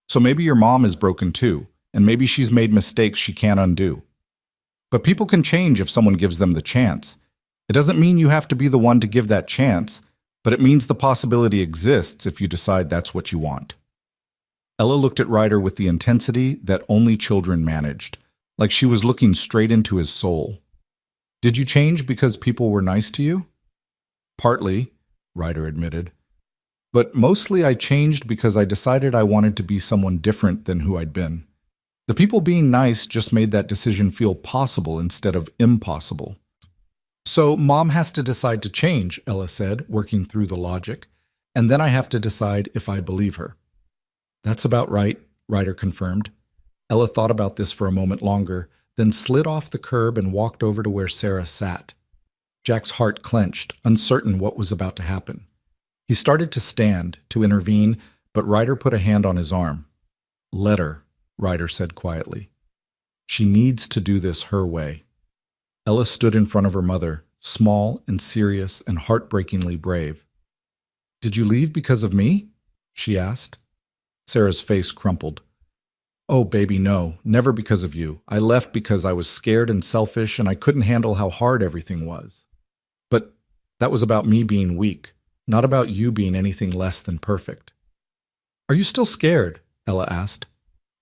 S1: So maybe your mom is broken too, and maybe she's made mistakes she can't undo. But people can change if someone gives them the chance. It doesn't mean you have to be the one to give that chance, but it means the possibility exists if you decide that's what you want. Ella looked at Ryder with the intensity that only children managed, like she was looking straight into his soul. Did you change because people were nice to you? Partly, Ryder admitted. But mostly I changed because I decided I wanted to be someone different than who I'd been. The people being nice just made that decision feel possible instead of impossible. So Mom has to decide to change, Ella said, working through the logic, and then I have to decide if I believe her. That's about right, Ryder confirmed. Ella thought about this for a moment longer, then slid off the curb and walked over to where Sarah sat. Jack's heart clenched, uncertain what was about to happen. He started to stand, to intervene, but Ryder put a hand on his arm. Let her, Ryder said quietly. She needs to do this her way. Ella stood in front of her mother, small and serious and heartbreakingly brave. Did you leave because of me? She asked. Sarah's face crumpled. Oh, baby, no, never because of you. I left because I was scared and selfish and I couldn't handle how hard everything was. But that was about me being weak, not about you being anything less than perfect. Are you still scared? Ella asked.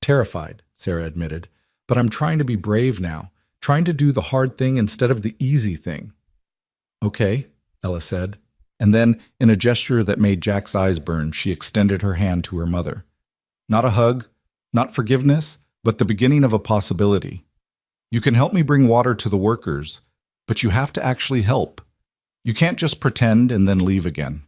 S1: Terrified, Sarah admitted. But I'm trying to be brave now, trying to do the hard thing instead of the easy thing. Okay, Ella said. And then, in a gesture that made Jack's eyes burn, she extended her hand to her mother. Not a hug, not forgiveness, but the beginning of a possibility. You can help me bring water to the workers, but you have to actually help. You can't just pretend and then leave again.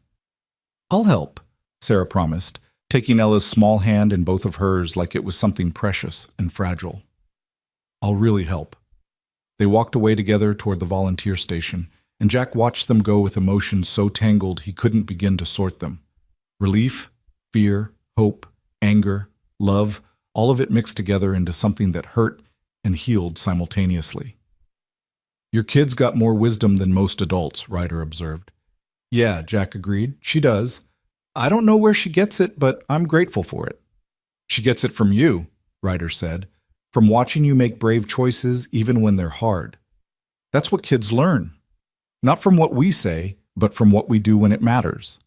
S1: I'll help, Sarah promised, taking Ella's small hand in both of hers like it was something precious and fragile. I'll really help. They walked away together toward the volunteer station, and Jack watched them go with emotions so tangled he couldn't begin to sort them. Relief, fear, hope, anger, love, all of it mixed together into something that hurt and healed simultaneously. Your kid's got more wisdom than most adults, Ryder observed. Yeah, Jack agreed. She does. I don't know where she gets it, but I'm grateful for it. She gets it from you, Ryder said, from watching you make brave choices even when they're hard. That's what kids learn. Not from what we say, but from what we do when it matters.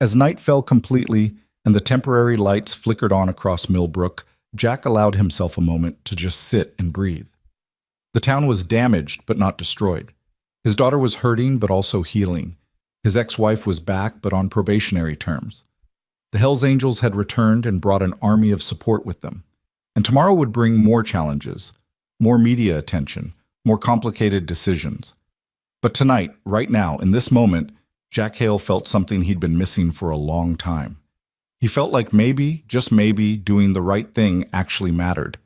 S1: As night fell completely and the temporary lights flickered on across Millbrook, Jack allowed himself a moment to just sit and breathe. The town was damaged but not destroyed. His daughter was hurting but also healing. His ex-wife was back but on probationary terms. The Hells Angels had returned and brought an army of support with them. And tomorrow would bring more challenges, more media attention, more complicated decisions. But tonight, right now, in this moment, Jack Hale felt something he'd been missing for a long time. He felt like maybe, just maybe, doing the right thing actually mattered.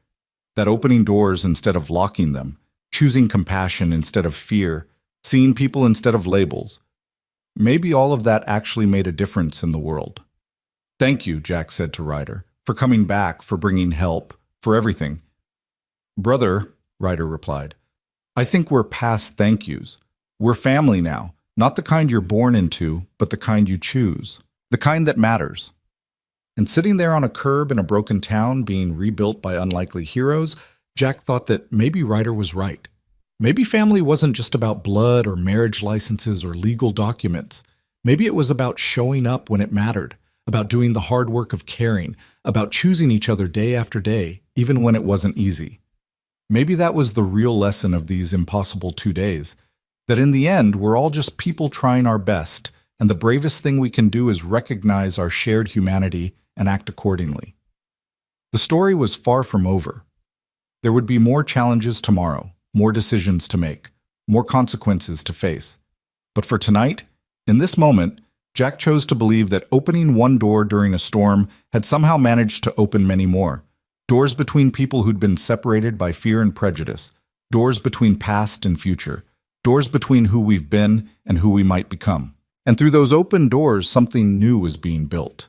S1: That opening doors instead of locking them, choosing compassion instead of fear, seeing people instead of labels. Maybe all of that actually made a difference in the world. Thank you, Jack said to Ryder, for coming back, for bringing help, for everything. Brother, Ryder replied, I think we're past thank yous. We're family now, not the kind you're born into, but the kind you choose, the kind that matters. And sitting there on a curb in a broken town being rebuilt by unlikely heroes, Jack thought that maybe Ryder was right. Maybe family wasn't just about blood or marriage licenses or legal documents. Maybe it was about showing up when it mattered, about doing the hard work of caring, about choosing each other day after day, even when it wasn't easy. Maybe that was the real lesson of these impossible 2 days, that in the end, we're all just people trying our best, and the bravest thing we can do is recognize our shared humanity and act accordingly. The story was far from over. There would be more challenges tomorrow, more decisions to make, more consequences to face. But for tonight, in this moment, Jack chose to believe that opening one door during a storm had somehow managed to open many more. Doors between people who'd been separated by fear and prejudice. Doors between past and future. Doors between who we've been and who we might become. And through those open doors, something new was being built.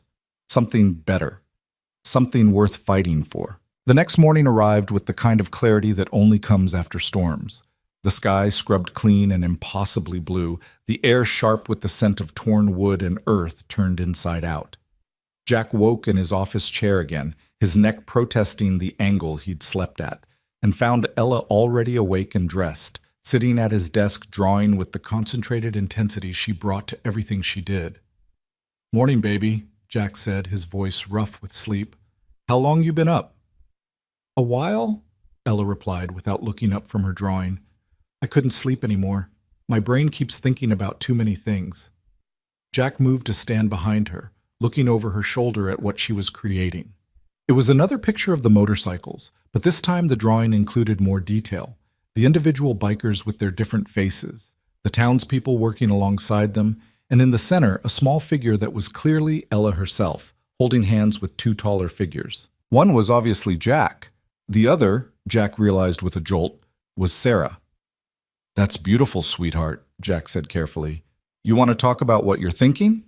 S1: Something better. Something worth fighting for. The next morning arrived with the kind of clarity that only comes after storms. The sky scrubbed clean and impossibly blue, the air sharp with the scent of torn wood and earth turned inside out. Jack woke in his office chair again, his neck protesting the angle he'd slept at, and found Ella already awake and dressed, sitting at his desk drawing with the concentrated intensity she brought to everything she did. "Morning, baby," Jack said, his voice rough with sleep. "How long you been up?" "A while," Ella replied without looking up from her drawing. "I couldn't sleep anymore. My brain keeps thinking about too many things." Jack moved to stand behind her, looking over her shoulder at what she was creating. It was another picture of the motorcycles, but this time the drawing included more detail. The individual bikers with their different faces, the townspeople working alongside them, and in the center, a small figure that was clearly Ella herself, holding hands with two taller figures. One was obviously Jack. The other, Jack realized with a jolt, was Sarah. "That's beautiful, sweetheart," Jack said carefully. "You want to talk about what you're thinking?"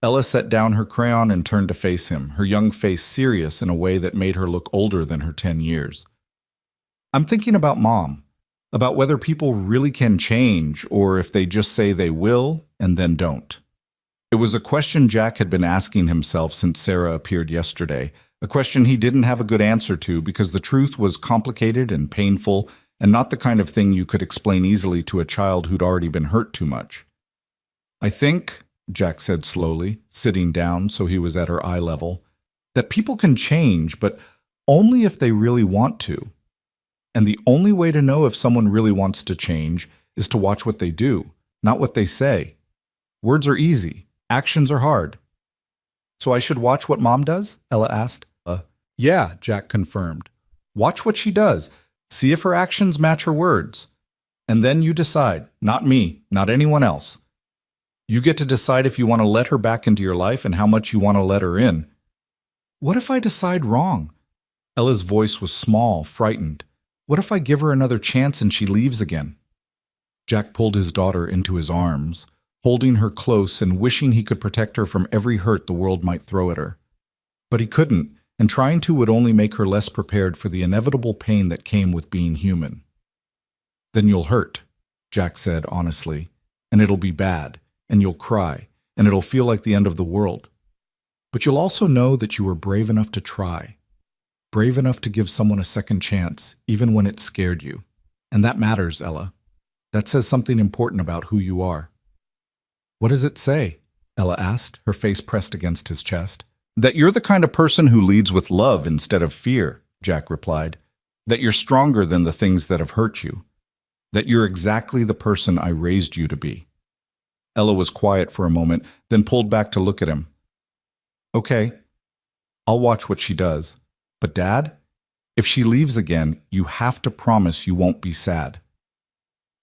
S1: Ella set down her crayon and turned to face him, her young face serious in a way that made her look older than her 10 years. "I'm thinking about Mom, about whether people really can change or if they just say they will and then don't." It was a question Jack had been asking himself since Sarah appeared yesterday, a question he didn't have a good answer to because the truth was complicated and painful and not the kind of thing you could explain easily to a child who'd already been hurt too much. "I think," Jack said slowly, sitting down so he was at her eye level, "that people can change, but only if they really want to. And the only way to know if someone really wants to change is to watch what they do, not what they say. Words are easy, actions are hard." "So I should watch what Mom does?" Ella asked. Yeah," Jack confirmed. "Watch what she does. See if her actions match her words. And then you decide, not me, not anyone else. You get to decide if you want to let her back into your life and how much you want to let her in." "What if I decide wrong?" Ella's voice was small, frightened. "What if I give her another chance and she leaves again?" Jack pulled his daughter into his arms, holding her close and wishing he could protect her from every hurt the world might throw at her. But he couldn't, and trying to would only make her less prepared for the inevitable pain that came with being human. "Then you'll hurt," Jack said honestly, "and it'll be bad, and you'll cry, and it'll feel like the end of the world. But you'll also know that you were brave enough to try, brave enough to give someone a second chance, even when it scared you. And that matters, Ella. That says something important about who you are." "What does it say?" Ella asked, her face pressed against his chest. "That you're the kind of person who leads with love instead of fear," Jack replied. "That you're stronger than the things that have hurt you. That you're exactly the person I raised you to be." Ella was quiet for a moment, then pulled back to look at him. "Okay, I'll watch what she does. But Dad, if she leaves again, you have to promise you won't be sad."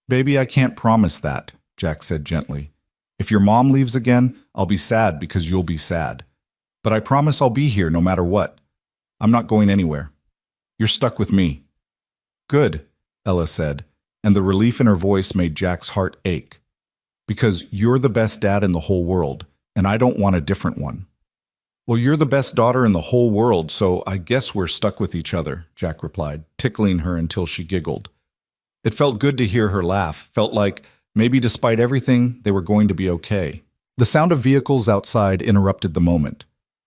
S1: "Baby, I can't promise that," Jack said gently. "If your mom leaves again, I'll be sad because you'll be sad. But I promise I'll be here no matter what. I'm not going anywhere. You're stuck with me." "Good," Ella said, and the relief in her voice made Jack's heart ache. "Because you're the best dad in the whole world, and I don't want a different one." "Well, you're the best daughter in the whole world, so I guess we're stuck with each other," Jack replied, tickling her until she giggled. It felt good to hear her laugh, felt like maybe despite everything, they were going to be okay. The sound of vehicles outside interrupted the moment.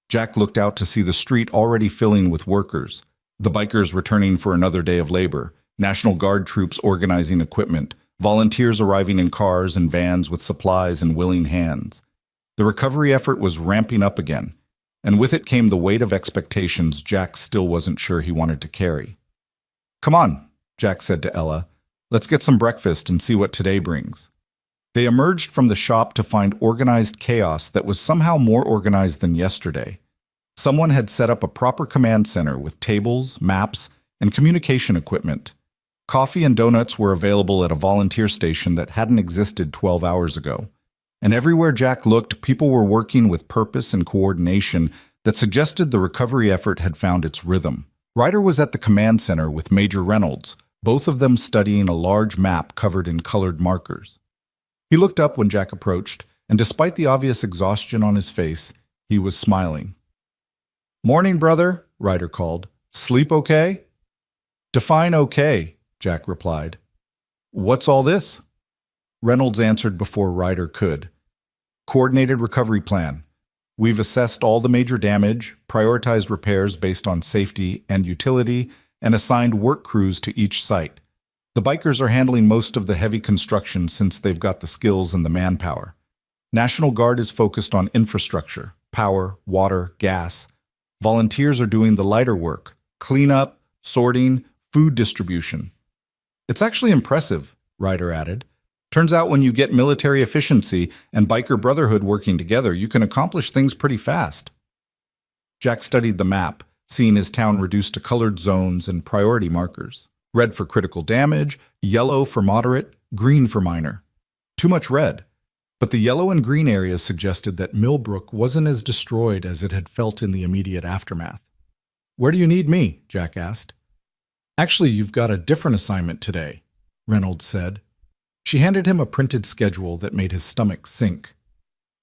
S1: Jack looked out to see the street already filling with workers, the bikers returning for another day of labor, National Guard troops organizing equipment, volunteers arriving in cars and vans with supplies and willing hands. The recovery effort was ramping up again, and with it came the weight of expectations Jack still wasn't sure he wanted to carry. "Come on," Jack said to Ella. "Let's get some breakfast and see what today brings." They emerged from the shop to find organized chaos that was somehow more organized than yesterday. Someone had set up a proper command center with tables, maps, and communication equipment. Coffee and donuts were available at a volunteer station that hadn't existed 12 hours ago. And everywhere Jack looked, people were working with purpose and coordination that suggested the recovery effort had found its rhythm. Ryder was at the command center with Major Reynolds, both of them studying a large map covered in colored markers. He looked up when Jack approached, and despite the obvious exhaustion on his face, he was smiling. "Morning, brother," Ryder called. "Sleep okay?" "Define okay," Jack replied. "What's all this?" Reynolds answered before Ryder could. "Coordinated recovery plan. We've assessed all the major damage, prioritized repairs based on safety and utility, and assigned work crews to each site. The bikers are handling most of the heavy construction since they've got the skills and the manpower. National Guard is focused on infrastructure, power, water, gas. Volunteers are doing the lighter work, cleanup, sorting, food distribution. It's actually impressive, Ryder added. Turns out when you get military efficiency and biker brotherhood working together, you can accomplish things pretty fast. Jack studied the map, seeing his town reduced to colored zones and priority markers. Red for critical damage, yellow for moderate, green for minor. Too much red. But the yellow and green areas suggested that Millbrook wasn't as destroyed as it had felt in the immediate aftermath. "Where do you need me?" Jack asked. "Actually, you've got a different assignment today," Reynolds said. She handed him a printed schedule that made his stomach sink.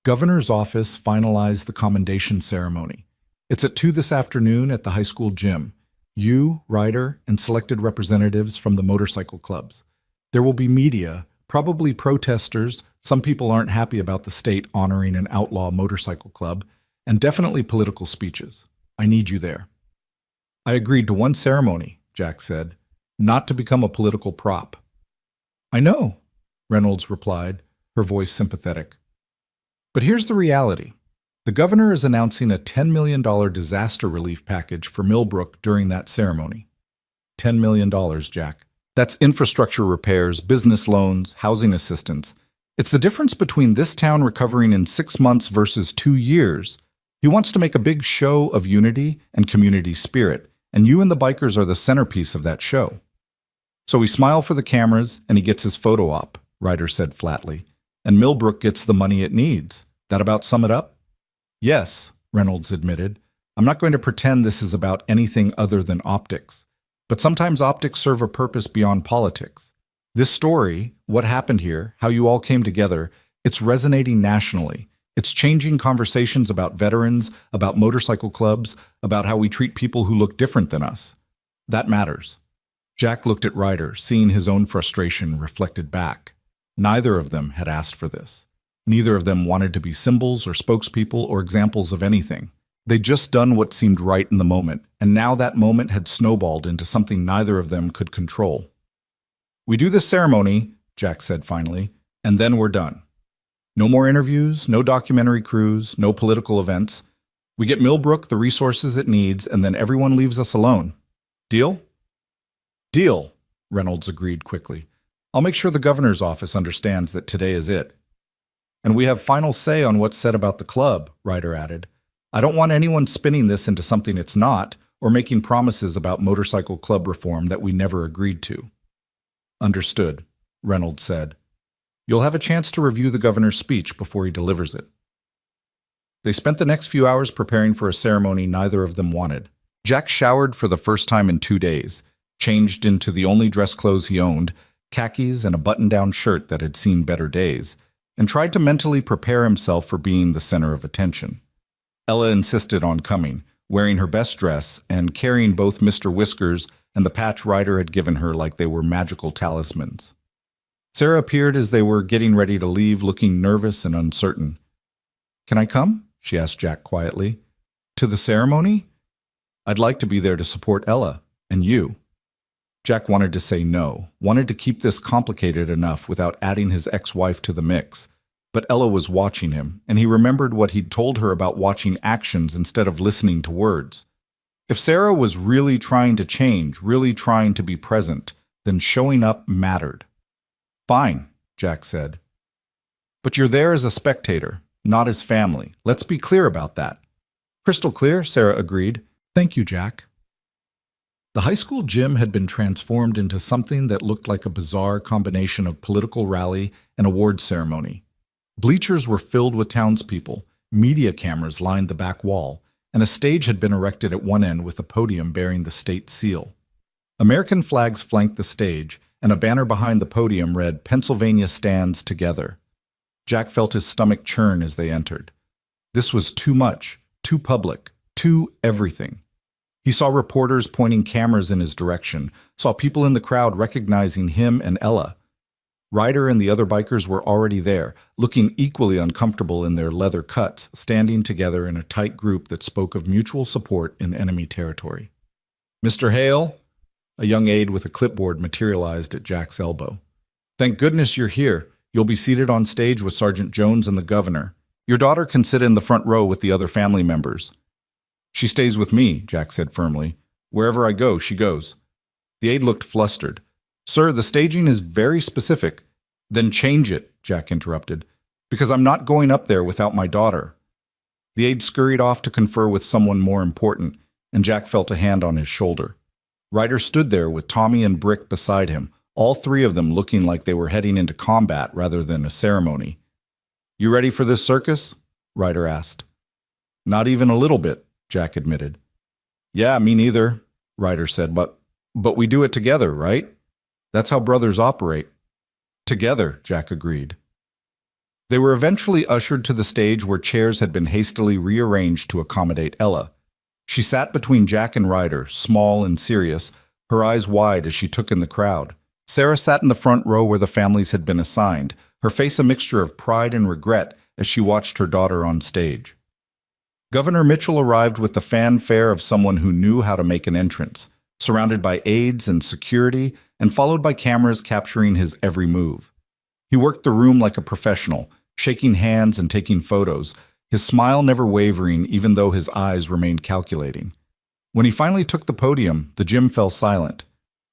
S1: Governor's office finalized the commendation ceremony. It's at 2 this afternoon at the high school gym. You, Ryder, and selected representatives from the motorcycle clubs. There will be media, probably protesters. Some people aren't happy about the state honoring an outlaw motorcycle club, and definitely political speeches. I need you there. I agreed to one ceremony, Jack said, not to become a political prop. I know, Reynolds replied, her voice sympathetic. But here's the reality. The governor is announcing a $10 million disaster relief package for Millbrook during that ceremony. $10 million, Jack. That's infrastructure repairs, business loans, housing assistance. It's the difference between this town recovering in 6 months versus 2 years. He wants to make a big show of unity and community spirit, and you and the bikers are the centerpiece of that show. So we smile for the cameras, and he gets his photo op, Ryder said flatly, and Millbrook gets the money it needs. That about sum it up? Yes, Reynolds admitted. I'm not going to pretend this is about anything other than optics. But sometimes optics serve a purpose beyond politics. This story, what happened here, how you all came together, it's resonating nationally. It's changing conversations about veterans, about motorcycle clubs, about how we treat people who look different than us. That matters. Jack looked at Ryder, seeing his own frustration reflected back. Neither of them had asked for this. Neither of them wanted to be symbols or spokespeople or examples of anything. They'd just done what seemed right in the moment, and now that moment had snowballed into something neither of them could control. We do this ceremony, Jack said finally, and then we're done. No more interviews, no documentary crews, no political events. We get Millbrook the resources it needs, and then everyone leaves us alone. Deal? Deal, Reynolds agreed quickly. I'll make sure the governor's office understands that today is it. And we have final say on what's said about the club, Ryder added. I don't want anyone spinning this into something it's not, or making promises about motorcycle club reform that we never agreed to. Understood, Reynolds said. You'll have a chance to review the governor's speech before he delivers it. They spent the next few hours preparing for a ceremony neither of them wanted. Jack showered for the first time in 2 days, changed into the only dress clothes he owned, khakis and a button-down shirt that had seen better days, and tried to mentally prepare himself for being the center of attention. Ella insisted on coming, wearing her best dress and carrying both Mr. Whiskers and the patch Ryder had given her like they were magical talismans. Sarah appeared as they were getting ready to leave, looking nervous and uncertain. Can I come? She asked Jack quietly. To the ceremony? I'd like to be there to support Ella, and you. Jack wanted to say no, wanted to keep this complicated enough without adding his ex-wife to the mix. But Ella was watching him, and he remembered what he'd told her about watching actions instead of listening to words. If Sarah was really trying to change, really trying to be present, then showing up mattered. Fine, Jack said. But you're there as a spectator, not as family. Let's be clear about that. Crystal clear, Sarah agreed. Thank you, Jack. The high school gym had been transformed into something that looked like a bizarre combination of political rally and award ceremony. Bleachers were filled with townspeople, media cameras lined the back wall, and a stage had been erected at one end with a podium bearing the state seal. American flags flanked the stage, and a banner behind the podium read, "Pennsylvania Stands Together." Jack felt his stomach churn as they entered. This was too much, too public, too everything. He saw reporters pointing cameras in his direction, saw people in the crowd recognizing him and Ella. Ryder and the other bikers were already there, looking equally uncomfortable in their leather cuts, standing together in a tight group that spoke of mutual support in enemy territory. "Mr. Hale?" A young aide with a clipboard materialized at Jack's elbow. "Thank goodness you're here. You'll be seated on stage with Sergeant Jones and the governor. Your daughter can sit in the front row with the other family members." "She stays with me," Jack said firmly. "Wherever I go, she goes." The aide looked flustered. "Sir, the staging is very specific." "Then change it," Jack interrupted, "because I'm not going up there without my daughter." The aide scurried off to confer with someone more important, and Jack felt a hand on his shoulder. Ryder stood there with Tommy and Brick beside him, all three of them looking like they were heading into combat rather than a ceremony. "You ready for this circus?" Ryder asked. "Not even a little bit," Jack admitted. "Yeah, me neither," Ryder said, but we do it together, right? That's how brothers operate." "Together," Jack agreed. They were eventually ushered to the stage where chairs had been hastily rearranged to accommodate Ella. She sat between Jack and Ryder, small and serious, her eyes wide as she took in the crowd. Sarah sat in the front row where the families had been assigned, her face a mixture of pride and regret as she watched her daughter on stage. Governor Mitchell arrived with the fanfare of someone who knew how to make an entrance, surrounded by aides and security, and followed by cameras capturing his every move. He worked the room like a professional, shaking hands and taking photos, his smile never wavering even though his eyes remained calculating. When he finally took the podium, the gym fell silent.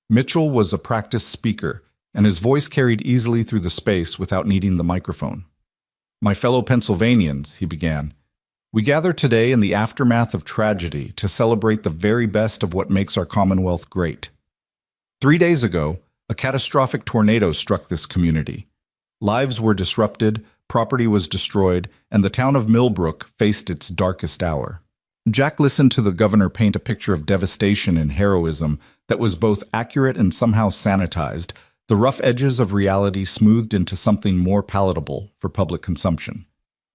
S1: Mitchell was a practiced speaker, and his voice carried easily through the space without needing the microphone. "My fellow Pennsylvanians," he began, "we gather today in the aftermath of tragedy to celebrate the very best of what makes our Commonwealth great. 3 days ago, a catastrophic tornado struck this community. Lives were disrupted, property was destroyed, and the town of Millbrook faced its darkest hour." Jack listened to the governor paint a picture of devastation and heroism that was both accurate and somehow sanitized, the rough edges of reality smoothed into something more palatable for public consumption.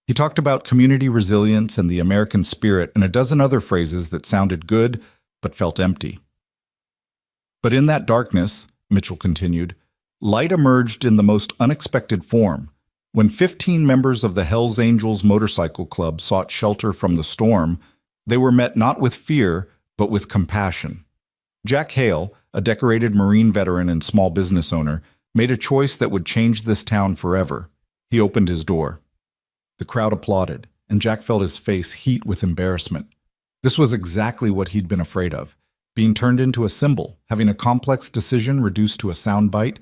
S1: He talked about community resilience and the American spirit and a dozen other phrases that sounded good but felt empty. "But in that darkness," Mitchell continued, "light emerged in the most unexpected form. When 15 members of the Hells Angels Motorcycle Club sought shelter from the storm, they were met not with fear, but with compassion. Jack Hale, a decorated Marine veteran and small business owner, made a choice that would change this town forever. He opened his door. The crowd applauded, and Jack felt his face heat with embarrassment. This was exactly what he'd been afraid of, being turned into a symbol, having a complex decision reduced to a soundbite,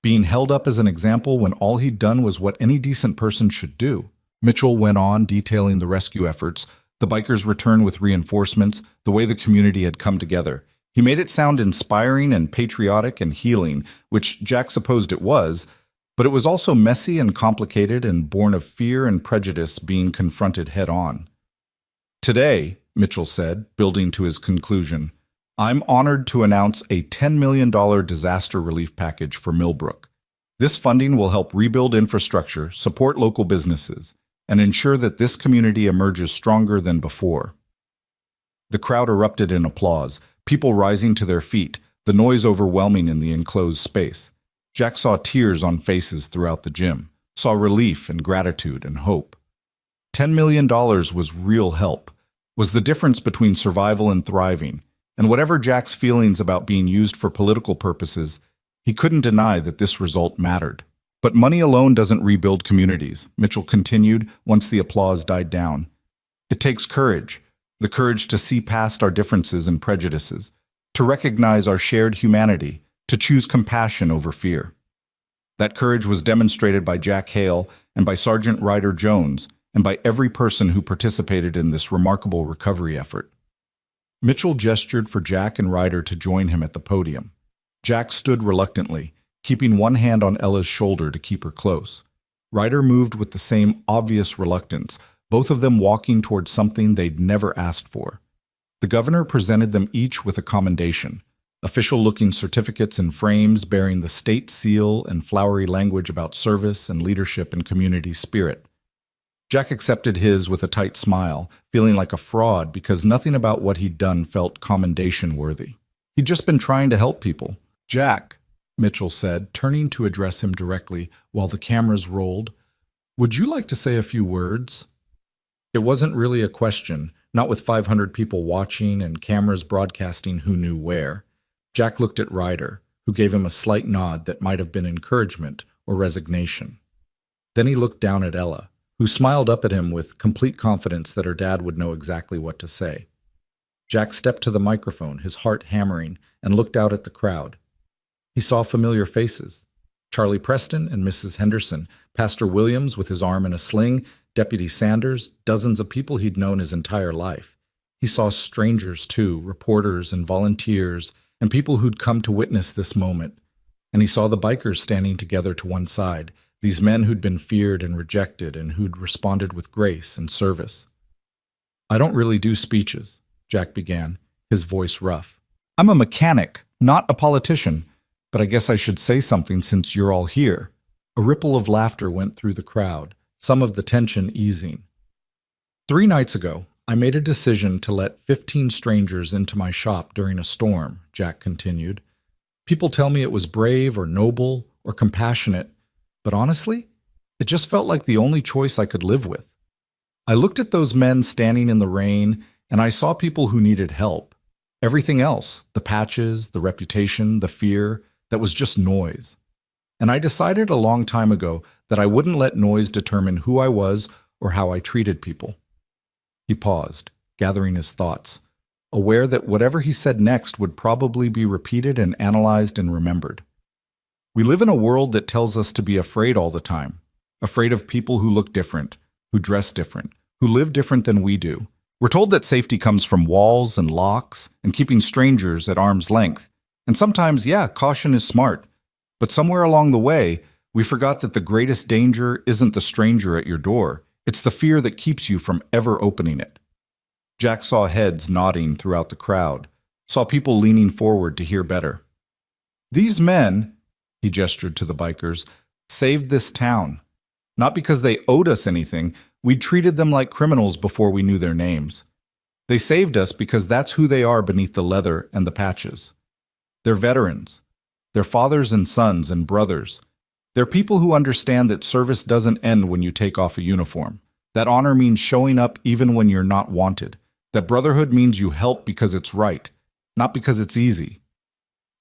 S1: being held up as an example when all he'd done was what any decent person should do. Mitchell went on detailing the rescue efforts, the bikers' return with reinforcements, the way the community had come together. He made it sound inspiring and patriotic and healing, which Jack supposed it was, but it was also messy and complicated and born of fear and prejudice being confronted head-on. "Today," Mitchell said, building to his conclusion, "I'm honored to announce a $10 million disaster relief package for Millbrook. This funding will help rebuild infrastructure, support local businesses, and ensure that this community emerges stronger than before." The crowd erupted in applause, people rising to their feet, the noise overwhelming in the enclosed space. Jack saw tears on faces throughout the gym, saw relief and gratitude and hope. $10 million was real help, was the difference between survival and thriving, and whatever Jack's feelings about being used for political purposes, he couldn't deny that this result mattered. "But money alone doesn't rebuild communities," Mitchell continued once the applause died down. "It takes courage, the courage to see past our differences and prejudices, to recognize our shared humanity, to choose compassion over fear." That courage was demonstrated by Jack Hale and by Sergeant Ryder Jones, and by every person who participated in this remarkable recovery effort. Mitchell gestured for Jack and Ryder to join him at the podium. Jack stood reluctantly, keeping one hand on Ella's shoulder to keep her close. Ryder moved with the same obvious reluctance, both of them walking towards something they'd never asked for. The governor presented them each with a commendation, official-looking certificates in frames bearing the state seal and flowery language about service and leadership and community spirit. Jack accepted his with a tight smile, feeling like a fraud because nothing about what he'd done felt commendation-worthy. He'd just been trying to help people. "Jack," Mitchell said, turning to address him directly while the cameras rolled. "Would you like to say a few words?" It wasn't really a question, not with 500 people watching and cameras broadcasting who knew where. Jack looked at Ryder, who gave him a slight nod that might have been encouragement or resignation. Then he looked down at Ella, who smiled up at him with complete confidence that her dad would know exactly what to say. Jack stepped to the microphone, his heart hammering, and looked out at the crowd. He saw familiar faces: Charlie Preston and Mrs. Henderson, Pastor Williams with his arm in a sling, Deputy Sanders, dozens of people he'd known his entire life. He saw strangers too, reporters and volunteers, and people who'd come to witness this moment. And he saw the bikers standing together to one side, these men who'd been feared and rejected and who'd responded with grace and service. "I don't really do speeches," Jack began, his voice rough. "I'm a mechanic, not a politician, but I guess I should say something since you're all here." A ripple of laughter went through the crowd, some of the tension easing. "3 nights ago, I made a decision to let 15 strangers into my shop during a storm," Jack continued. "People tell me it was brave or noble or compassionate, but honestly, it just felt like the only choice I could live with. I looked at those men standing in the rain, and I saw people who needed help. Everything else, the patches, the reputation, the fear, that was just noise. And I decided a long time ago that I wouldn't let noise determine who I was or how I treated people." He paused, gathering his thoughts, aware that whatever he said next would probably be repeated and analyzed and remembered. "We live in a world that tells us to be afraid all the time, afraid of people who look different, who dress different, who live different than we do. We're told that safety comes from walls and locks and keeping strangers at arm's length. And sometimes, yeah, caution is smart. But somewhere along the way, we forgot that the greatest danger isn't the stranger at your door. It's the fear that keeps you from ever opening it." Jack saw heads nodding throughout the crowd, saw people leaning forward to hear better. "These men," he gestured to the bikers, "saved this town. Not because they owed us anything, we treated them like criminals before we knew their names. They saved us because that's who they are beneath the leather and the patches. They're veterans. They're fathers and sons and brothers. They're people who understand that service doesn't end when you take off a uniform, that honor means showing up even when you're not wanted, that brotherhood means you help because it's right, not because it's easy."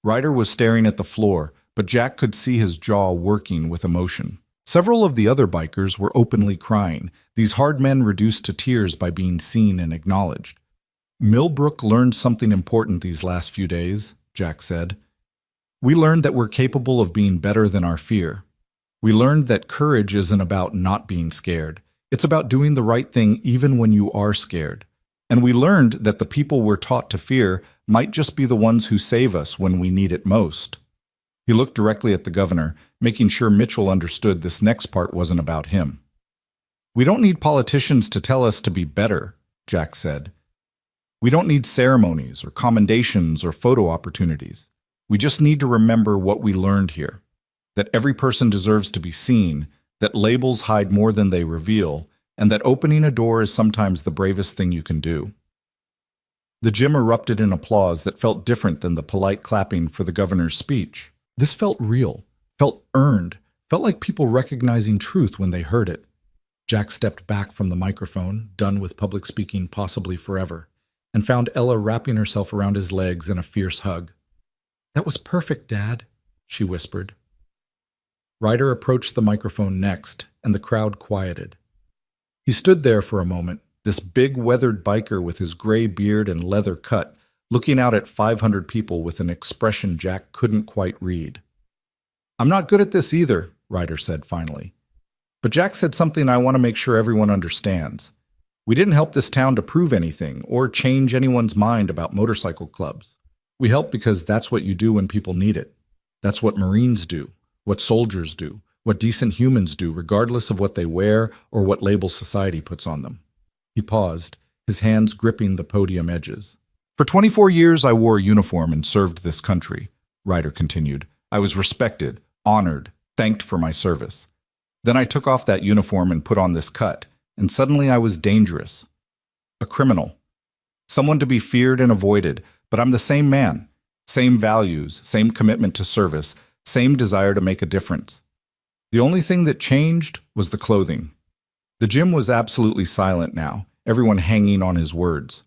S1: Ryder was staring at the floor, but Jack could see his jaw working with emotion. Several of the other bikers were openly crying, these hard men reduced to tears by being seen and acknowledged. "Millbrook learned something important these last few days," Jack said. "We learned that we're capable of being better than our fear. We learned that courage isn't about not being scared. It's about doing the right thing even when you are scared. And we learned that the people we're taught to fear might just be the ones who save us when we need it most." He looked directly at the governor, making sure Mitchell understood this next part wasn't about him. "We don't need politicians to tell us to be better," Jack said. "We don't need ceremonies or commendations or photo opportunities. We just need to remember what we learned here, that every person deserves to be seen, that labels hide more than they reveal, and that opening a door is sometimes the bravest thing you can do." The gym erupted in applause that felt different than the polite clapping for the governor's speech. This felt real, felt earned, felt like people recognizing truth when they heard it. Jack stepped back from the microphone, done with public speaking possibly forever, and found Ella wrapping herself around his legs in a fierce hug. "That was perfect, Dad," she whispered. Ryder approached the microphone next, and the crowd quieted. He stood there for a moment, this big weathered biker with his gray beard and leather cut, looking out at 500 people with an expression Jack couldn't quite read. "I'm not good at this either," Ryder said finally. "But Jack said something I want to make sure everyone understands. We didn't help this town to prove anything or change anyone's mind about motorcycle clubs. We help because that's what you do when people need it. That's what Marines do, what soldiers do, what decent humans do, regardless of what they wear or what label society puts on them." He paused, his hands gripping the podium edges. "For 24 years I wore a uniform and served this country," Ryder continued. "I was respected, honored, thanked for my service. Then I took off that uniform and put on this cut, and suddenly I was dangerous. A criminal. Someone to be feared and avoided, but I'm the same man. Same values, same commitment to service, Same desire to make a difference. The only thing that changed was the clothing. The gym was absolutely silent now, everyone hanging on his words.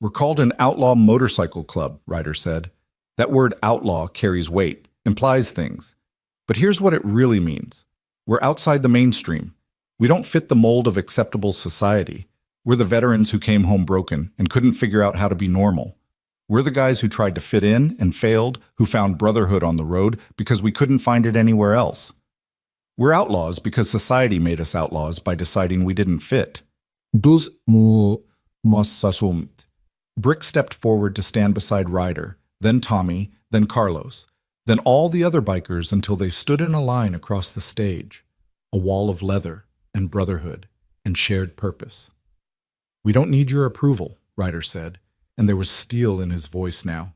S1: "We're called an outlaw motorcycle club," Ryder said. That word outlaw carries weight, implies things. But here's what it really means. We're outside the mainstream. We don't fit the mold of acceptable society. We're the veterans who came home broken and couldn't figure out how to be normal. We're the guys who tried to fit in and failed, who found brotherhood on the road because we couldn't find it anywhere else. We're outlaws because society made us outlaws by deciding we didn't fit.
S2: Dus
S1: Brick stepped forward to stand beside Ryder, then Tommy, then Carlos, then all the other bikers until they stood in a line across the stage, a wall of leather and brotherhood and shared purpose. "We don't need your approval," Ryder said, and there was steel in his voice now.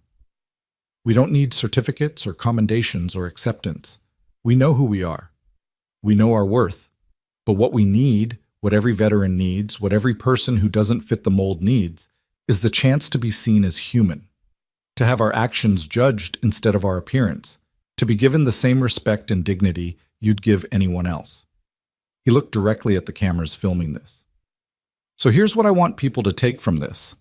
S1: "We don't need certificates or commendations or acceptance. We know who we are. We know our worth. But what we need, what every veteran needs, what every person who doesn't fit the mold needs, is the chance to be seen as human, to have our actions judged instead of our appearance, to be given the same respect and dignity you'd give anyone else." He looked directly at the cameras filming this. "So here's what I want people to take from this.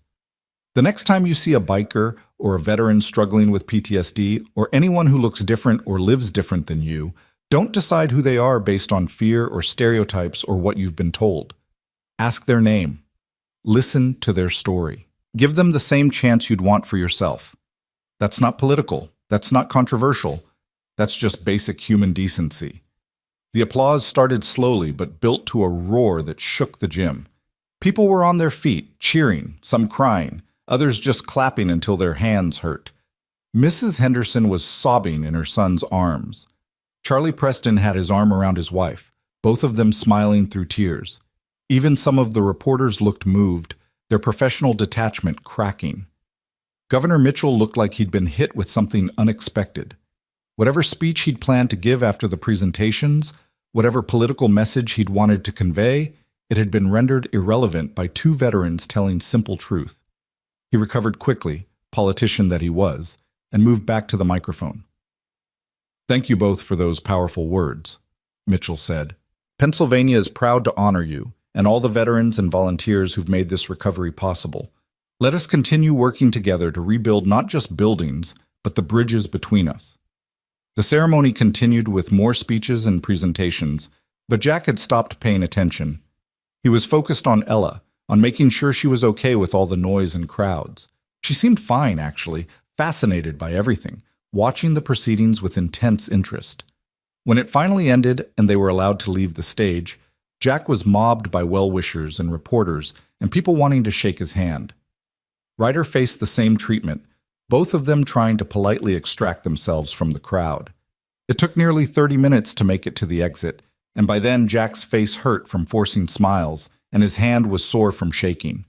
S1: The next time you see a biker or a veteran struggling with PTSD or anyone who looks different or lives different than you, don't decide who they are based on fear or stereotypes or what you've been told. Ask their name. Listen to their story. Give them the same chance you'd want for yourself. That's not political. That's not controversial. That's just basic human decency." The applause started slowly but built to a roar that shook the gym. People were on their feet, cheering, some crying, others just clapping until their hands hurt. Mrs. Henderson was sobbing in her son's arms. Charlie Preston had his arm around his wife, both of them smiling through tears. Even some of the reporters looked moved, their professional detachment cracking. Governor Mitchell looked like he'd been hit with something unexpected. Whatever speech he'd planned to give after the presentations, whatever political message he'd wanted to convey, it had been rendered irrelevant by two veterans telling simple truth. He recovered quickly, politician that he was, and moved back to the microphone. "Thank you both for those powerful words," Mitchell said. "Pennsylvania is proud to honor you and all the veterans and volunteers who've made this recovery possible. Let us continue working together to rebuild not just buildings, but the bridges between us." The ceremony continued with more speeches and presentations, but Jack had stopped paying attention. He was focused on Ella, on making sure she was okay with all the noise and crowds. She seemed fine, actually, fascinated by everything, watching the proceedings with intense interest. When it finally ended and they were allowed to leave the stage, Jack was mobbed by well-wishers and reporters and people wanting to shake his hand. Ryder faced the same treatment, both of them trying to politely extract themselves from the crowd. It took nearly 30 minutes to make it to the exit, and by then Jack's face hurt from forcing smiles, and his hand was sore from shaking.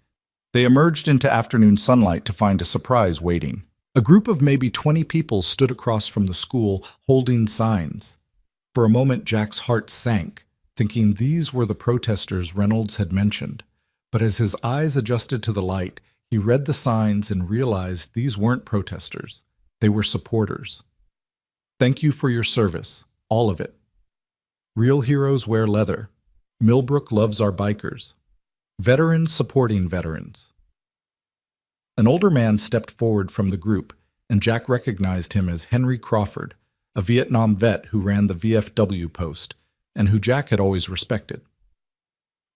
S1: They emerged into afternoon sunlight to find a surprise waiting. A group of maybe 20 people stood across from the school, holding signs. For a moment, Jack's heart sank, thinking these were the protesters Reynolds had mentioned. But as his eyes adjusted to the light, he read the signs and realized these weren't protesters. They were supporters. "Thank you for your service, all of it. Real heroes wear leather. Millbrook loves our bikers. Veterans supporting veterans." An older man stepped forward from the group, and Jack recognized him as Henry Crawford, a Vietnam vet who ran the VFW post, and who Jack had always respected.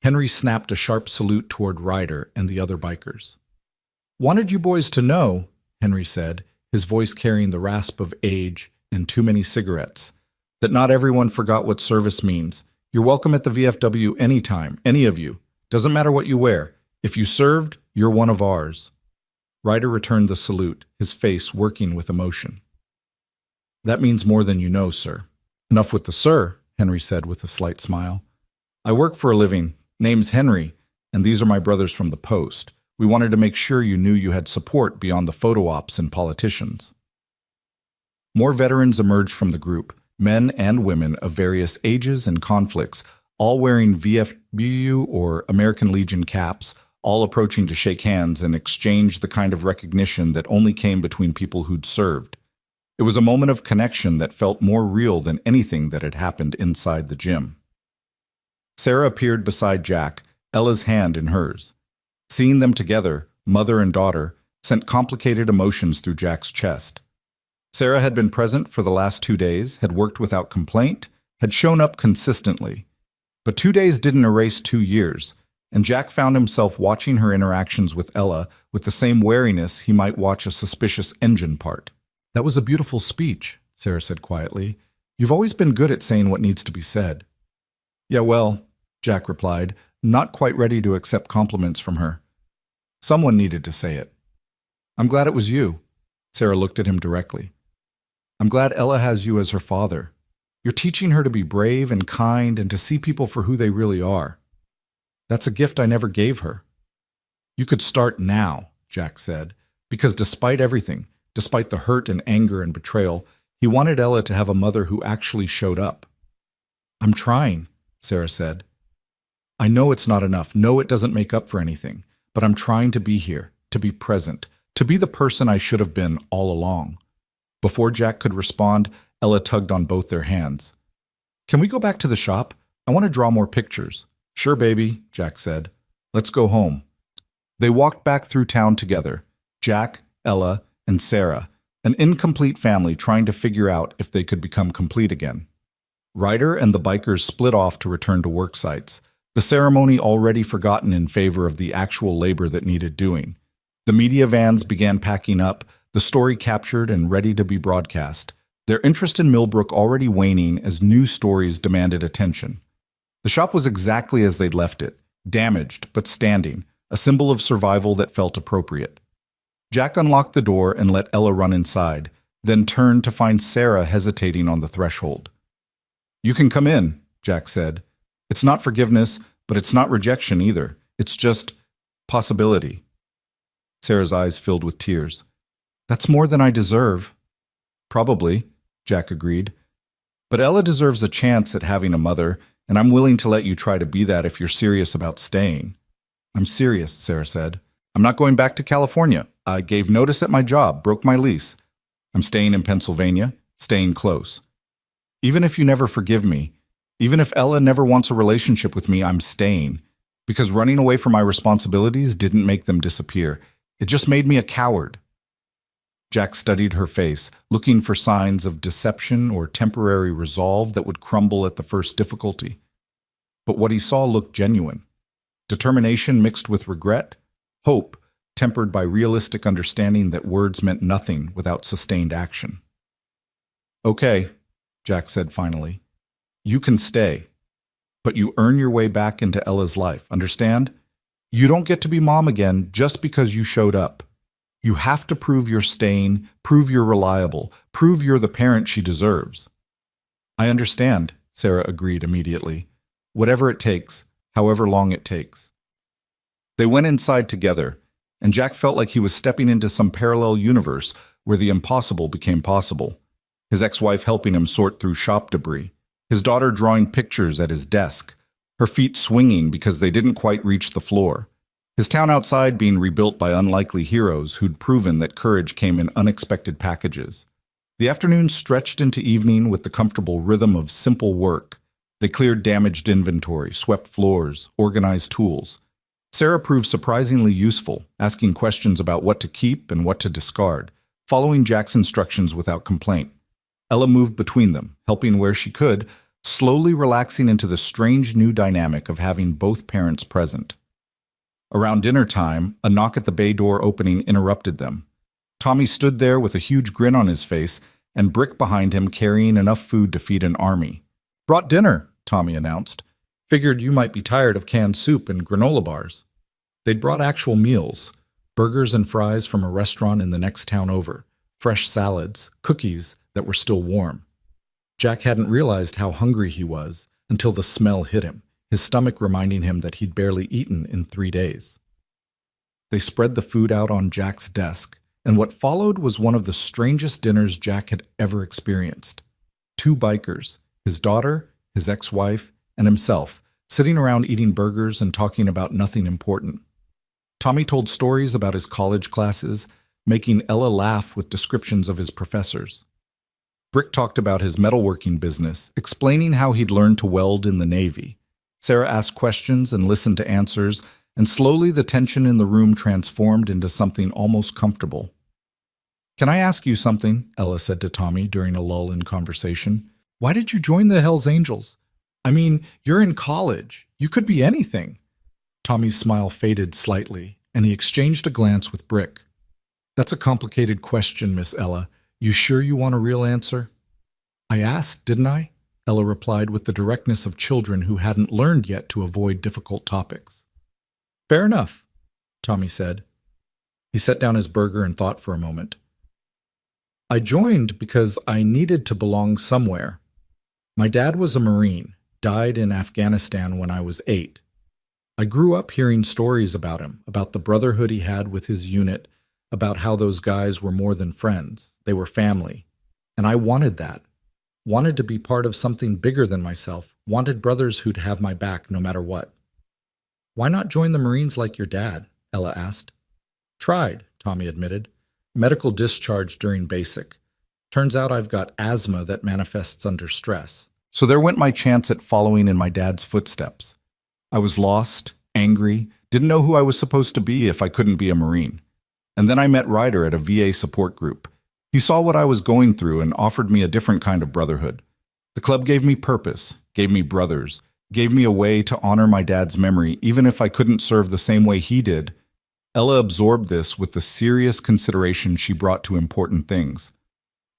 S1: Henry snapped a sharp salute toward Ryder and the other bikers. "Wanted you boys to know," Henry said, his voice carrying the rasp of age and too many cigarettes, "that not everyone forgot what service means. You're welcome at the VFW anytime, any of you. Doesn't matter what you wear. If you served, you're one of ours." Ryder returned the salute, his face working with emotion. "That means more than you know, sir." "Enough with the sir," Henry said with a slight smile. "I work for a living. Name's Henry, and these are my brothers from the post. We wanted to make sure you knew you had support beyond the photo ops and politicians." More veterans emerged from the group, men and women of various ages and conflicts, all wearing VFW or American Legion caps, all approaching to shake hands and exchange the kind of recognition that only came between people who'd served. It was a moment of connection that felt more real than anything that had happened inside the gym. Sarah appeared beside Jack, Ella's hand in hers. Seeing them together, mother and daughter, sent complicated emotions through Jack's chest. Sarah had been present for the last 2 days, had worked without complaint, had shown up consistently. But 2 days didn't erase 2 years, and Jack found himself watching her interactions with Ella with the same wariness he might watch a suspicious engine part. "That was a beautiful speech," Sarah said quietly. "You've always been good at saying what needs to be said." "Yeah, well," Jack replied, not quite ready to accept compliments from her. "Someone needed to say it." "I'm glad it was you." Sarah looked at him directly. "I'm glad Ella has you as her father. You're teaching her to be brave and kind and to see people for who they really are. That's a gift I never gave her." "You could start now," Jack said, because despite everything, despite the hurt and anger and betrayal, he wanted Ella to have a mother who actually showed up. "I'm trying," Sarah said. "I know it's not enough. No, it doesn't make up for anything. But I'm trying to be here, to be present, to be the person I should have been all along." Before Jack could respond, Ella tugged on both their hands. "Can we go back to the shop? I want to draw more pictures." "Sure, baby," Jack said. "Let's go home." They walked back through town together, Jack, Ella, and Sarah, an incomplete family trying to figure out if they could become complete again. Ryder and the bikers split off to return to work sites, the ceremony already forgotten in favor of the actual labor that needed doing. The media vans began packing up, the story captured and ready to be broadcast, their interest in Millbrook already waning as new stories demanded attention. The shop was exactly as they'd left it, damaged but standing, a symbol of survival that felt appropriate. Jack unlocked the door and let Ella run inside, then turned to find Sarah hesitating on the threshold. "You can come in," Jack said. "It's not forgiveness, but it's not rejection either. It's just possibility." Sarah's eyes filled with tears. "That's more than I deserve." "Probably," Jack agreed. "But Ella deserves a chance at having a mother, and I'm willing to let you try to be that if you're serious about staying." "I'm serious," Sarah said. "I'm not going back to California. I gave notice at my job, broke my lease. I'm staying in Pennsylvania, staying close. Even if you never forgive me, even if Ella never wants a relationship with me, I'm staying. Because running away from my responsibilities didn't make them disappear. It just made me a coward." Jack studied her face, looking for signs of deception or temporary resolve that would crumble at the first difficulty. But what he saw looked genuine. Determination mixed with regret, hope tempered by realistic understanding that words meant nothing without sustained action. "Okay," Jack said finally. "You can stay. But you earn your way back into Ella's life, understand? You don't get to be mom again just because you showed up. You have to prove you're staying, prove you're reliable, prove you're the parent she deserves." "I understand," Sarah agreed immediately. "Whatever it takes, however long it takes." They went inside together, and Jack felt like he was stepping into some parallel universe where the impossible became possible. His ex-wife helping him sort through shop debris, his daughter drawing pictures at his desk, her feet swinging because they didn't quite reach the floor, his town outside being rebuilt by unlikely heroes who'd proven that courage came in unexpected packages. The afternoon stretched into evening with the comfortable rhythm of simple work. They cleared damaged inventory, swept floors, organized tools. Sarah proved surprisingly useful, asking questions about what to keep and what to discard, following Jack's instructions without complaint. Ella moved between them, helping where she could, slowly relaxing into the strange new dynamic of having both parents present. Around dinner time, a knock at the bay door opening interrupted them. Tommy stood there with a huge grin on his face and Brick behind him carrying enough food to feed an army. "Brought dinner," Tommy announced. "Figured you might be tired of canned soup and granola bars." They'd brought actual meals, burgers and fries from a restaurant in the next town over, fresh salads, cookies that were still warm. Jack hadn't realized how hungry he was until the smell hit him, his stomach reminding him that he'd barely eaten in 3 days. They spread the food out on Jack's desk, and what followed was one of the strangest dinners Jack had ever experienced. 2 bikers, his daughter, his ex-wife, and himself, sitting around eating burgers and talking about nothing important. Tommy told stories about his college classes, making Ella laugh with descriptions of his professors. Brick talked about his metalworking business, explaining how he'd learned to weld in the Navy. Sarah asked questions and listened to answers, and slowly the tension in the room transformed into something almost comfortable. "Can I ask you something?" Ella said to Tommy during a lull in conversation. "Why did you join the Hells Angels? I mean, you're in college. You could be anything." Tommy's smile faded slightly, and he exchanged a glance with Brick. "That's a complicated question, Miss Ella. You sure you want a real answer?" "I asked, didn't I?" Ella replied with the directness of children who hadn't learned yet to avoid difficult topics. "Fair enough," Tommy said. He set down his burger and thought for a moment. "I joined because I needed to belong somewhere. My dad was a Marine, died in Afghanistan when I was 8. I grew up hearing stories about him, about the brotherhood he had with his unit, about how those guys were more than friends. They were family. And I wanted that. Wanted to be part of something bigger than myself. Wanted brothers who'd have my back no matter what." "Why not join the Marines like your dad?" Ella asked. "Tried," Tommy admitted. "Medical discharge during basic. Turns out I've got asthma that manifests under stress. So there went my chance at following in my dad's footsteps. I was lost, angry, didn't know who I was supposed to be if I couldn't be a Marine. And then I met Ryder at a VA support group. He saw what I was going through and offered me a different kind of brotherhood. The club gave me purpose, gave me brothers, gave me a way to honor my dad's memory even if I couldn't serve the same way he did." Ella absorbed this with the serious consideration she brought to important things.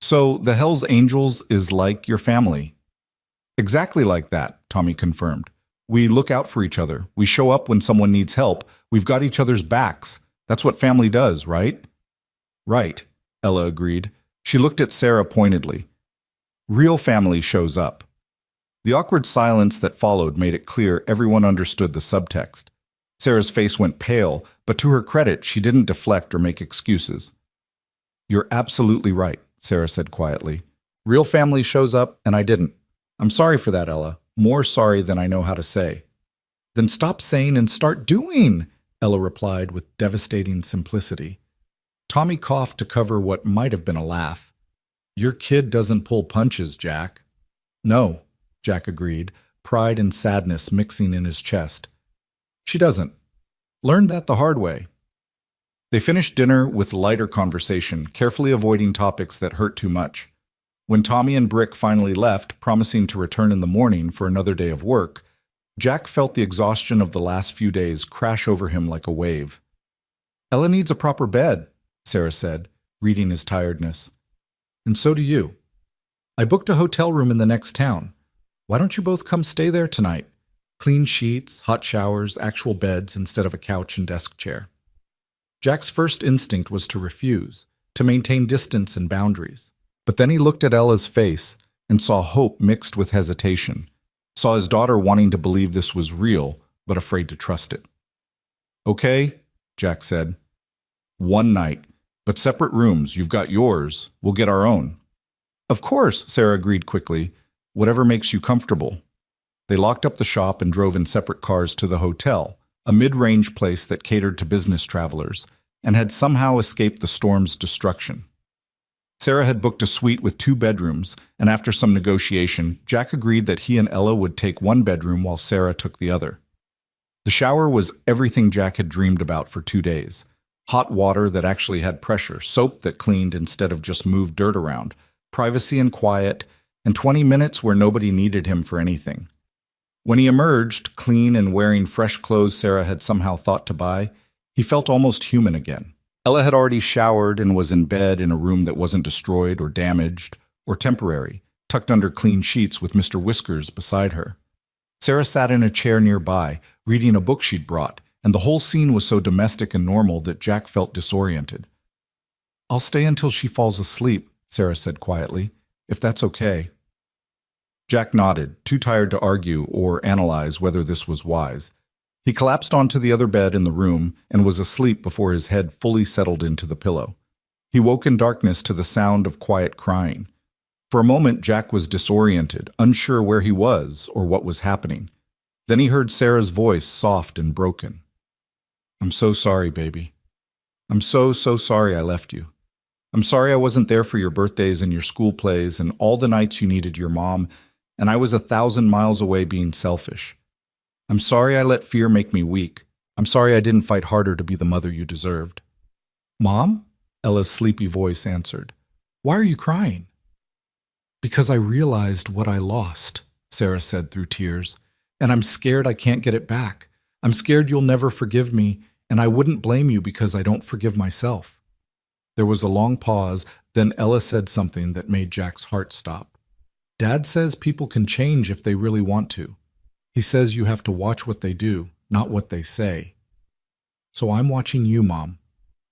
S1: "So the Hells Angels is like your family?" "Exactly like that," Tommy confirmed. "We look out for each other. We show up when someone needs help. We've got each other's backs. That's what family does, right?" "Right," Ella agreed. She looked at Sarah pointedly. "Real family shows up." The awkward silence that followed made it clear everyone understood the subtext. Sarah's face went pale, but to her credit, she didn't deflect or make excuses. "You're absolutely right," Sarah said quietly. "Real family shows up, and I didn't. I'm sorry for that, Ella. More sorry than I know how to say." "Then stop saying and start doing," Ella replied with devastating simplicity. Tommy coughed to cover what might have been a laugh. "Your kid doesn't pull punches, Jack." "No," Jack agreed, pride and sadness mixing in his chest. "She doesn't. Learned that the hard way." They finished dinner with lighter conversation, carefully avoiding topics that hurt too much. When Tommy and Brick finally left, promising to return in the morning for another day of work, Jack felt the exhaustion of the last few days crash over him like a wave. "Ella needs a proper bed," Sarah said, reading his tiredness. "And so do you. I booked a hotel room in the next town. Why don't you both come stay there tonight? Clean sheets, hot showers, actual beds instead of a couch and desk chair." Jack's first instinct was to refuse, to maintain distance and boundaries. But then he looked at Ella's face and saw hope mixed with hesitation, saw his daughter wanting to believe this was real, but afraid to trust it. "Okay," Jack said. "One night, but separate rooms. You've got yours. We'll get our own." "Of course," Sarah agreed quickly. "Whatever makes you comfortable." They locked up the shop and drove in separate cars to the hotel, a mid-range place that catered to business travelers, and had somehow escaped the storm's destruction. Sarah had booked a suite with 2 bedrooms, and after some negotiation, Jack agreed that he and Ella would take one bedroom while Sarah took the other. The shower was everything Jack had dreamed about for 2 days. Hot water that actually had pressure, soap that cleaned instead of just moved dirt around, privacy and quiet, and 20 minutes where nobody needed him for anything. When he emerged, clean and wearing fresh clothes Sarah had somehow thought to buy, he felt almost human again. Ella had already showered and was in bed in a room that wasn't destroyed or damaged or temporary, tucked under clean sheets with Mr. Whiskers beside her. Sarah sat in a chair nearby, reading a book she'd brought, and the whole scene was so domestic and normal that Jack felt disoriented. "I'll stay until she falls asleep," Sarah said quietly, "if that's okay." Jack nodded, too tired to argue or analyze whether this was wise. He collapsed onto the other bed in the room and was asleep before his head fully settled into the pillow. He woke in darkness to the sound of quiet crying. For a moment, Jack was disoriented, unsure where he was or what was happening. Then he heard Sarah's voice, soft and broken. "I'm so sorry, baby. I'm so sorry I left you. I'm sorry I wasn't there for your birthdays and your school plays and all the nights you needed your mom, and I was 1,000 miles away being selfish. I'm sorry I let fear make me weak. I'm sorry I didn't fight harder to be the mother you deserved." "Mom?" Ella's sleepy voice answered. "Why are you crying?" "Because I realized what I lost," Sarah said through tears, "and I'm scared I can't get it back. I'm scared you'll never forgive me, and I wouldn't blame you because I don't forgive myself." There was a long pause, then Ella said something that made Jack's heart stop. "Dad says people can change if they really want to. He says you have to watch what they do, not what they say. So I'm watching you, Mom.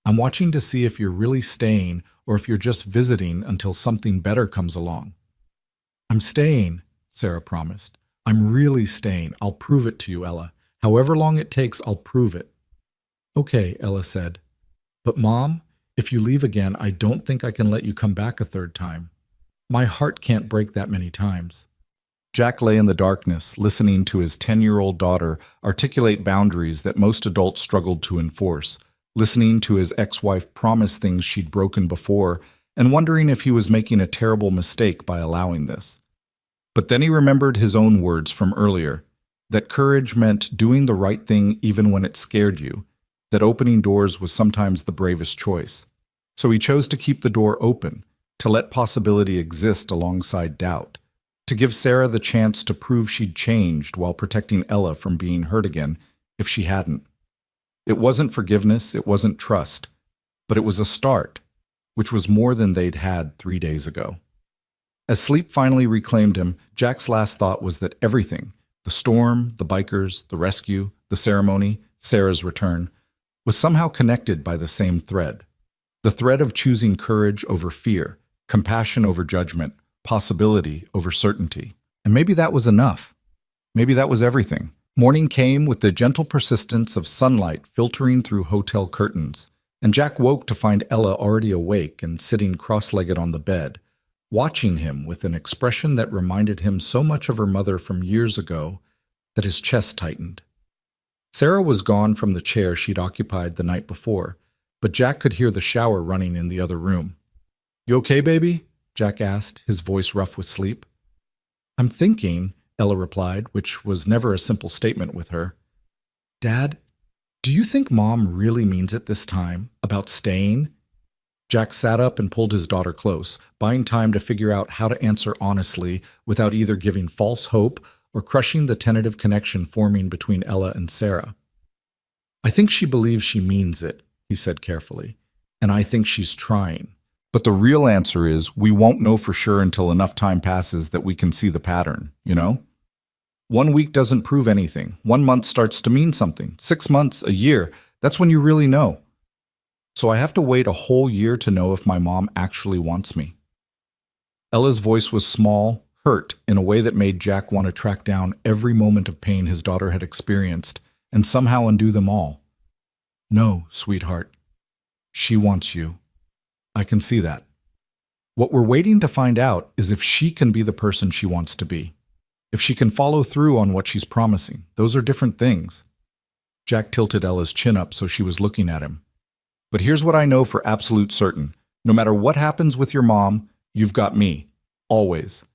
S1: I'm watching to see if you're really staying or if you're just visiting until something better comes along." "I'm staying," Sarah promised. "I'm really staying. I'll prove it to you, Ella. However long it takes, I'll prove it." "Okay," Ella said. "But Mom, if you leave again, I don't think I can let you come back a third time. My heart can't break that many times." Jack lay in the darkness, listening to his 10-year-old daughter articulate boundaries that most adults struggled to enforce, listening to his ex-wife promise things she'd broken before, and wondering if he was making a terrible mistake by allowing this. But then he remembered his own words from earlier, that courage meant doing the right thing even when it scared you, that opening doors was sometimes the bravest choice. So he chose to keep the door open, to let possibility exist alongside doubt, to give Sarah the chance to prove she'd changed while protecting Ella from being hurt again if she hadn't. It wasn't forgiveness, it wasn't trust, but it was a start, which was more than they'd had 3 days ago. As sleep finally reclaimed him, Jack's last thought was that everything, the storm, the bikers, the rescue, the ceremony, Sarah's return, was somehow connected by the same thread. The thread of choosing courage over fear, compassion over judgment, possibility over certainty. And maybe that was enough. Maybe that was everything. Morning came with the gentle persistence of sunlight filtering through hotel curtains, and Jack woke to find Ella already awake and sitting cross-legged on the bed, watching him with an expression that reminded him so much of her mother from years ago that his chest tightened. Sarah was gone from the chair she'd occupied the night before, but Jack could hear the shower running in the other room. "You okay, baby?" Jack asked, his voice rough with sleep. "I'm thinking," Ella replied, which was never a simple statement with her. "Dad, do you think Mom really means it this time, about staying?" Jack sat up and pulled his daughter close, buying time to figure out how to answer honestly without either giving false hope or crushing the tentative connection forming between Ella and Sarah. "I think she believes she means it," he said carefully, "and I think she's trying. But the real answer is we won't know for sure until enough time passes that we can see the pattern, you know? 1 week doesn't prove anything. 1 month starts to mean something. 6 months, a year, that's when you really know. So I have to wait a whole year to know if my mom actually wants me." Ella's voice was small, hurt in a way that made Jack want to track down every moment of pain his daughter had experienced and somehow undo them all. "No, sweetheart. She wants you. I can see that. What we're waiting to find out is if she can be the person she wants to be. If she can follow through on what she's promising. Those are different things." Jack tilted Ella's chin up so she was looking at him. "But here's what I know for absolute certain. No matter what happens with your mom, you've got me. Always.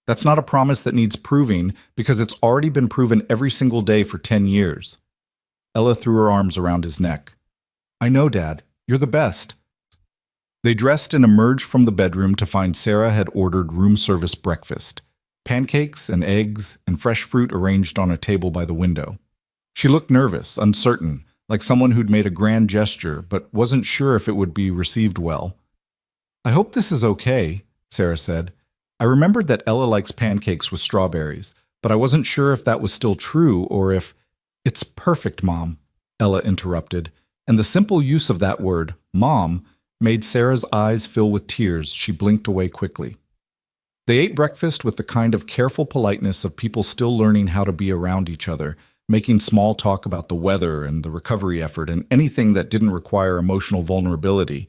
S1: That's not a promise that needs proving because it's already been proven every single day for 10 years. Ella threw her arms around his neck. "I know, Dad. You're the best." They dressed and emerged from the bedroom to find Sarah had ordered room service breakfast. Pancakes and eggs and fresh fruit arranged on a table by the window. She looked nervous, uncertain, like someone who'd made a grand gesture but wasn't sure if it would be received well. "I hope this is okay," Sarah said. "I remembered that Ella likes pancakes with strawberries, but I wasn't sure if that was still true or if—" "It's perfect, Mom," Ella interrupted, and the simple use of that word, Mom, made Sarah's eyes fill with tears. She blinked away quickly. They ate breakfast with the kind of careful politeness of people still learning how to be around each other, making small talk about the weather and the recovery effort and anything that didn't require emotional vulnerability.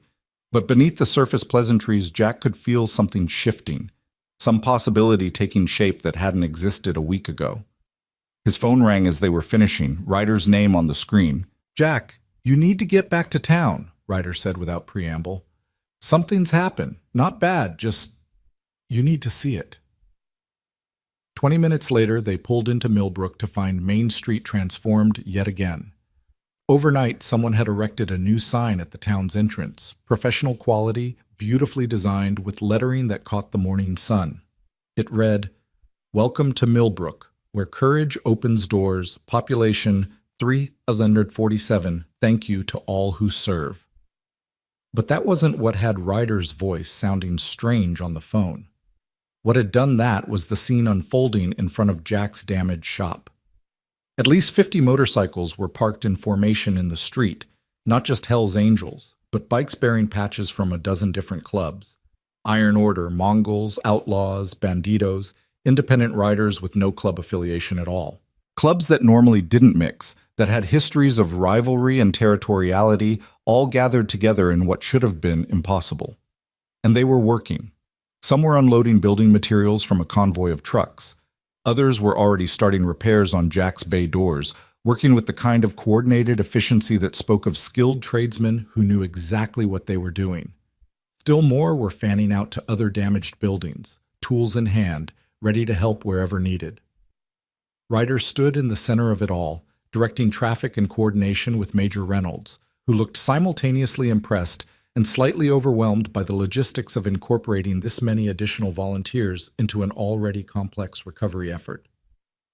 S1: But beneath the surface pleasantries, Jack could feel something shifting, some possibility taking shape that hadn't existed a week ago. His phone rang as they were finishing, Ryder's name on the screen. "Jack, you need to get back to town," Ryder said without preamble. Something's happened. Not bad, just you need to see it. 20 minutes later, they pulled into Millbrook to find Main Street transformed yet again. Overnight, someone had erected a new sign at the town's entrance, professional quality, beautifully designed with lettering that caught the morning sun. It read, "Welcome to Millbrook, where courage opens doors, population 3,047, thank you to all who serve." But that wasn't what had Ryder's voice sounding strange on the phone. What had done that was the scene unfolding in front of Jack's damaged shop. At least 50 motorcycles were parked in formation in the street, not just Hell's Angels, but bikes bearing patches from a dozen different clubs. Iron Order, Mongols, Outlaws, Banditos, independent riders with no club affiliation at all. Clubs that normally didn't mix, that had histories of rivalry and territoriality, all gathered together in what should have been impossible. And they were working. Some were unloading building materials from a convoy of trucks. Others were already starting repairs on Jack's bay doors, working with the kind of coordinated efficiency that spoke of skilled tradesmen who knew exactly what they were doing. Still more were fanning out to other damaged buildings, tools in hand, ready to help wherever needed. Ryder stood in the center of it all, directing traffic and coordination with Major Reynolds, who looked simultaneously impressed and slightly overwhelmed by the logistics of incorporating this many additional volunteers into an already complex recovery effort.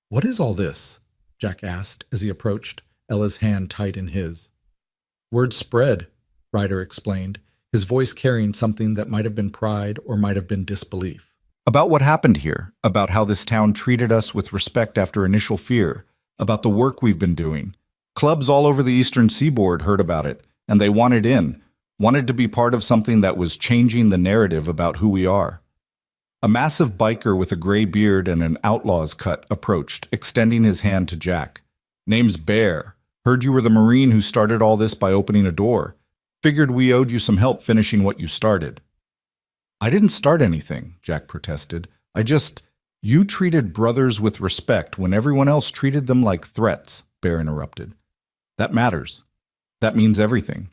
S1: "What is all this?" Jack asked as he approached, Ella's hand tight in his. "Word spread," Ryder explained, his voice carrying something that might have been pride or might have been disbelief. "About what happened here, about how this town treated us with respect after initial fear, about the work we've been doing. Clubs all over the eastern seaboard heard about it, and they wanted in, wanted to be part of something that was changing the narrative about who we are." A massive biker with a gray beard and an outlaw's cut approached, extending his hand to Jack. "Name's Bear. Heard you were the Marine who started all this by opening a door. Figured we owed you some help finishing what you started." "I didn't start anything," Jack protested. You treated brothers with respect when everyone else treated them like threats," Bear interrupted. "That matters. That means everything.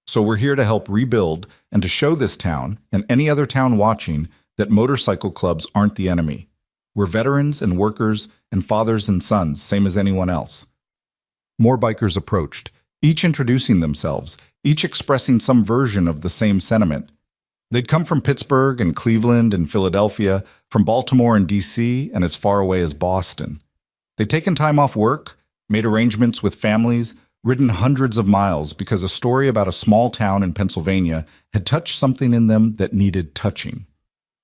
S1: So we're here to help rebuild and to show this town, and any other town watching, that motorcycle clubs aren't the enemy. We're veterans and workers and fathers and sons, same as anyone else." More bikers approached, each introducing themselves, each expressing some version of the same sentiment. They'd come from Pittsburgh and Cleveland and Philadelphia, from Baltimore and D.C., and as far away as Boston. They'd taken time off work, made arrangements with families, ridden hundreds of miles because a story about a small town in Pennsylvania had touched something in them that needed touching.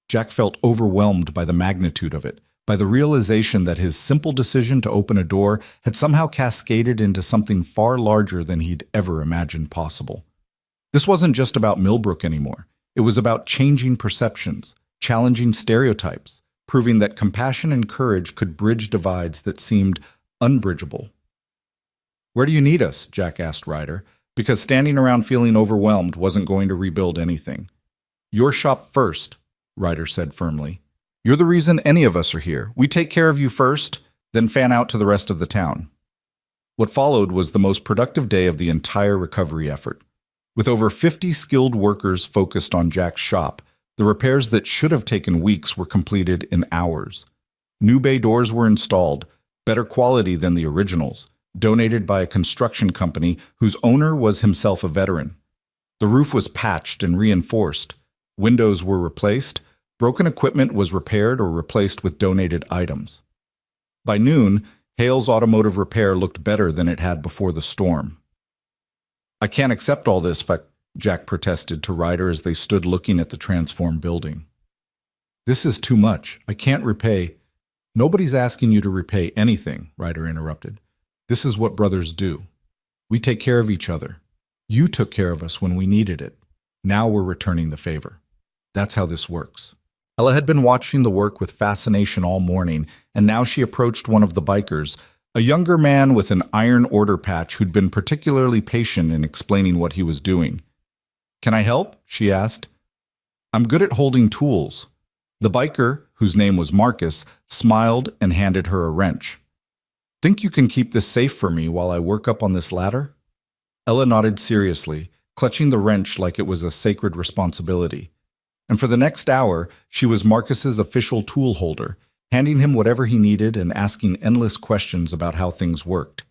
S1: Jack felt overwhelmed by the magnitude of it, by the realization that his simple decision to open a door had somehow cascaded into something far larger than he'd ever imagined possible. This wasn't just about Millbrook anymore. It was about changing perceptions, challenging stereotypes, proving that compassion and courage could bridge divides that seemed unbridgeable. "Where do you need us?" Jack asked Ryder, because standing around feeling overwhelmed wasn't going to rebuild anything. "Your shop first," Ryder said firmly. "You're the reason any of us are here. We take care of you first, then fan out to the rest of the town." What followed was the most productive day of the entire recovery effort. With over 50 skilled workers focused on Jack's shop, the repairs that should have taken weeks were completed in hours. New bay doors were installed, better quality than the originals, donated by a construction company whose owner was himself a veteran. The roof was patched and reinforced. Windows were replaced. Broken equipment was repaired or replaced with donated items. By noon, Hale's Automotive Repair looked better than it had before the storm. "I can't accept all this," Jack protested to Ryder as they stood looking at the transformed building. "This is too much. I can't repay." "Nobody's asking you to repay anything," Ryder interrupted. "This is what brothers do. We take care of each other. You took care of us when we needed it. Now we're returning the favor. That's how this works." Ella had been watching the work with fascination all morning, and now she approached one of the bikers, a younger man with an Iron Order patch who'd been particularly patient in explaining what he was doing. "Can I help?" she asked. "I'm good at holding tools." The biker, whose name was Marcus, smiled and handed her a wrench. "Think you can keep this safe for me while I work up on this ladder?" Ella nodded seriously, clutching the wrench like it was a sacred responsibility. And for the next hour, she was Marcus's official tool holder, handing him whatever he needed and asking endless questions about how things worked.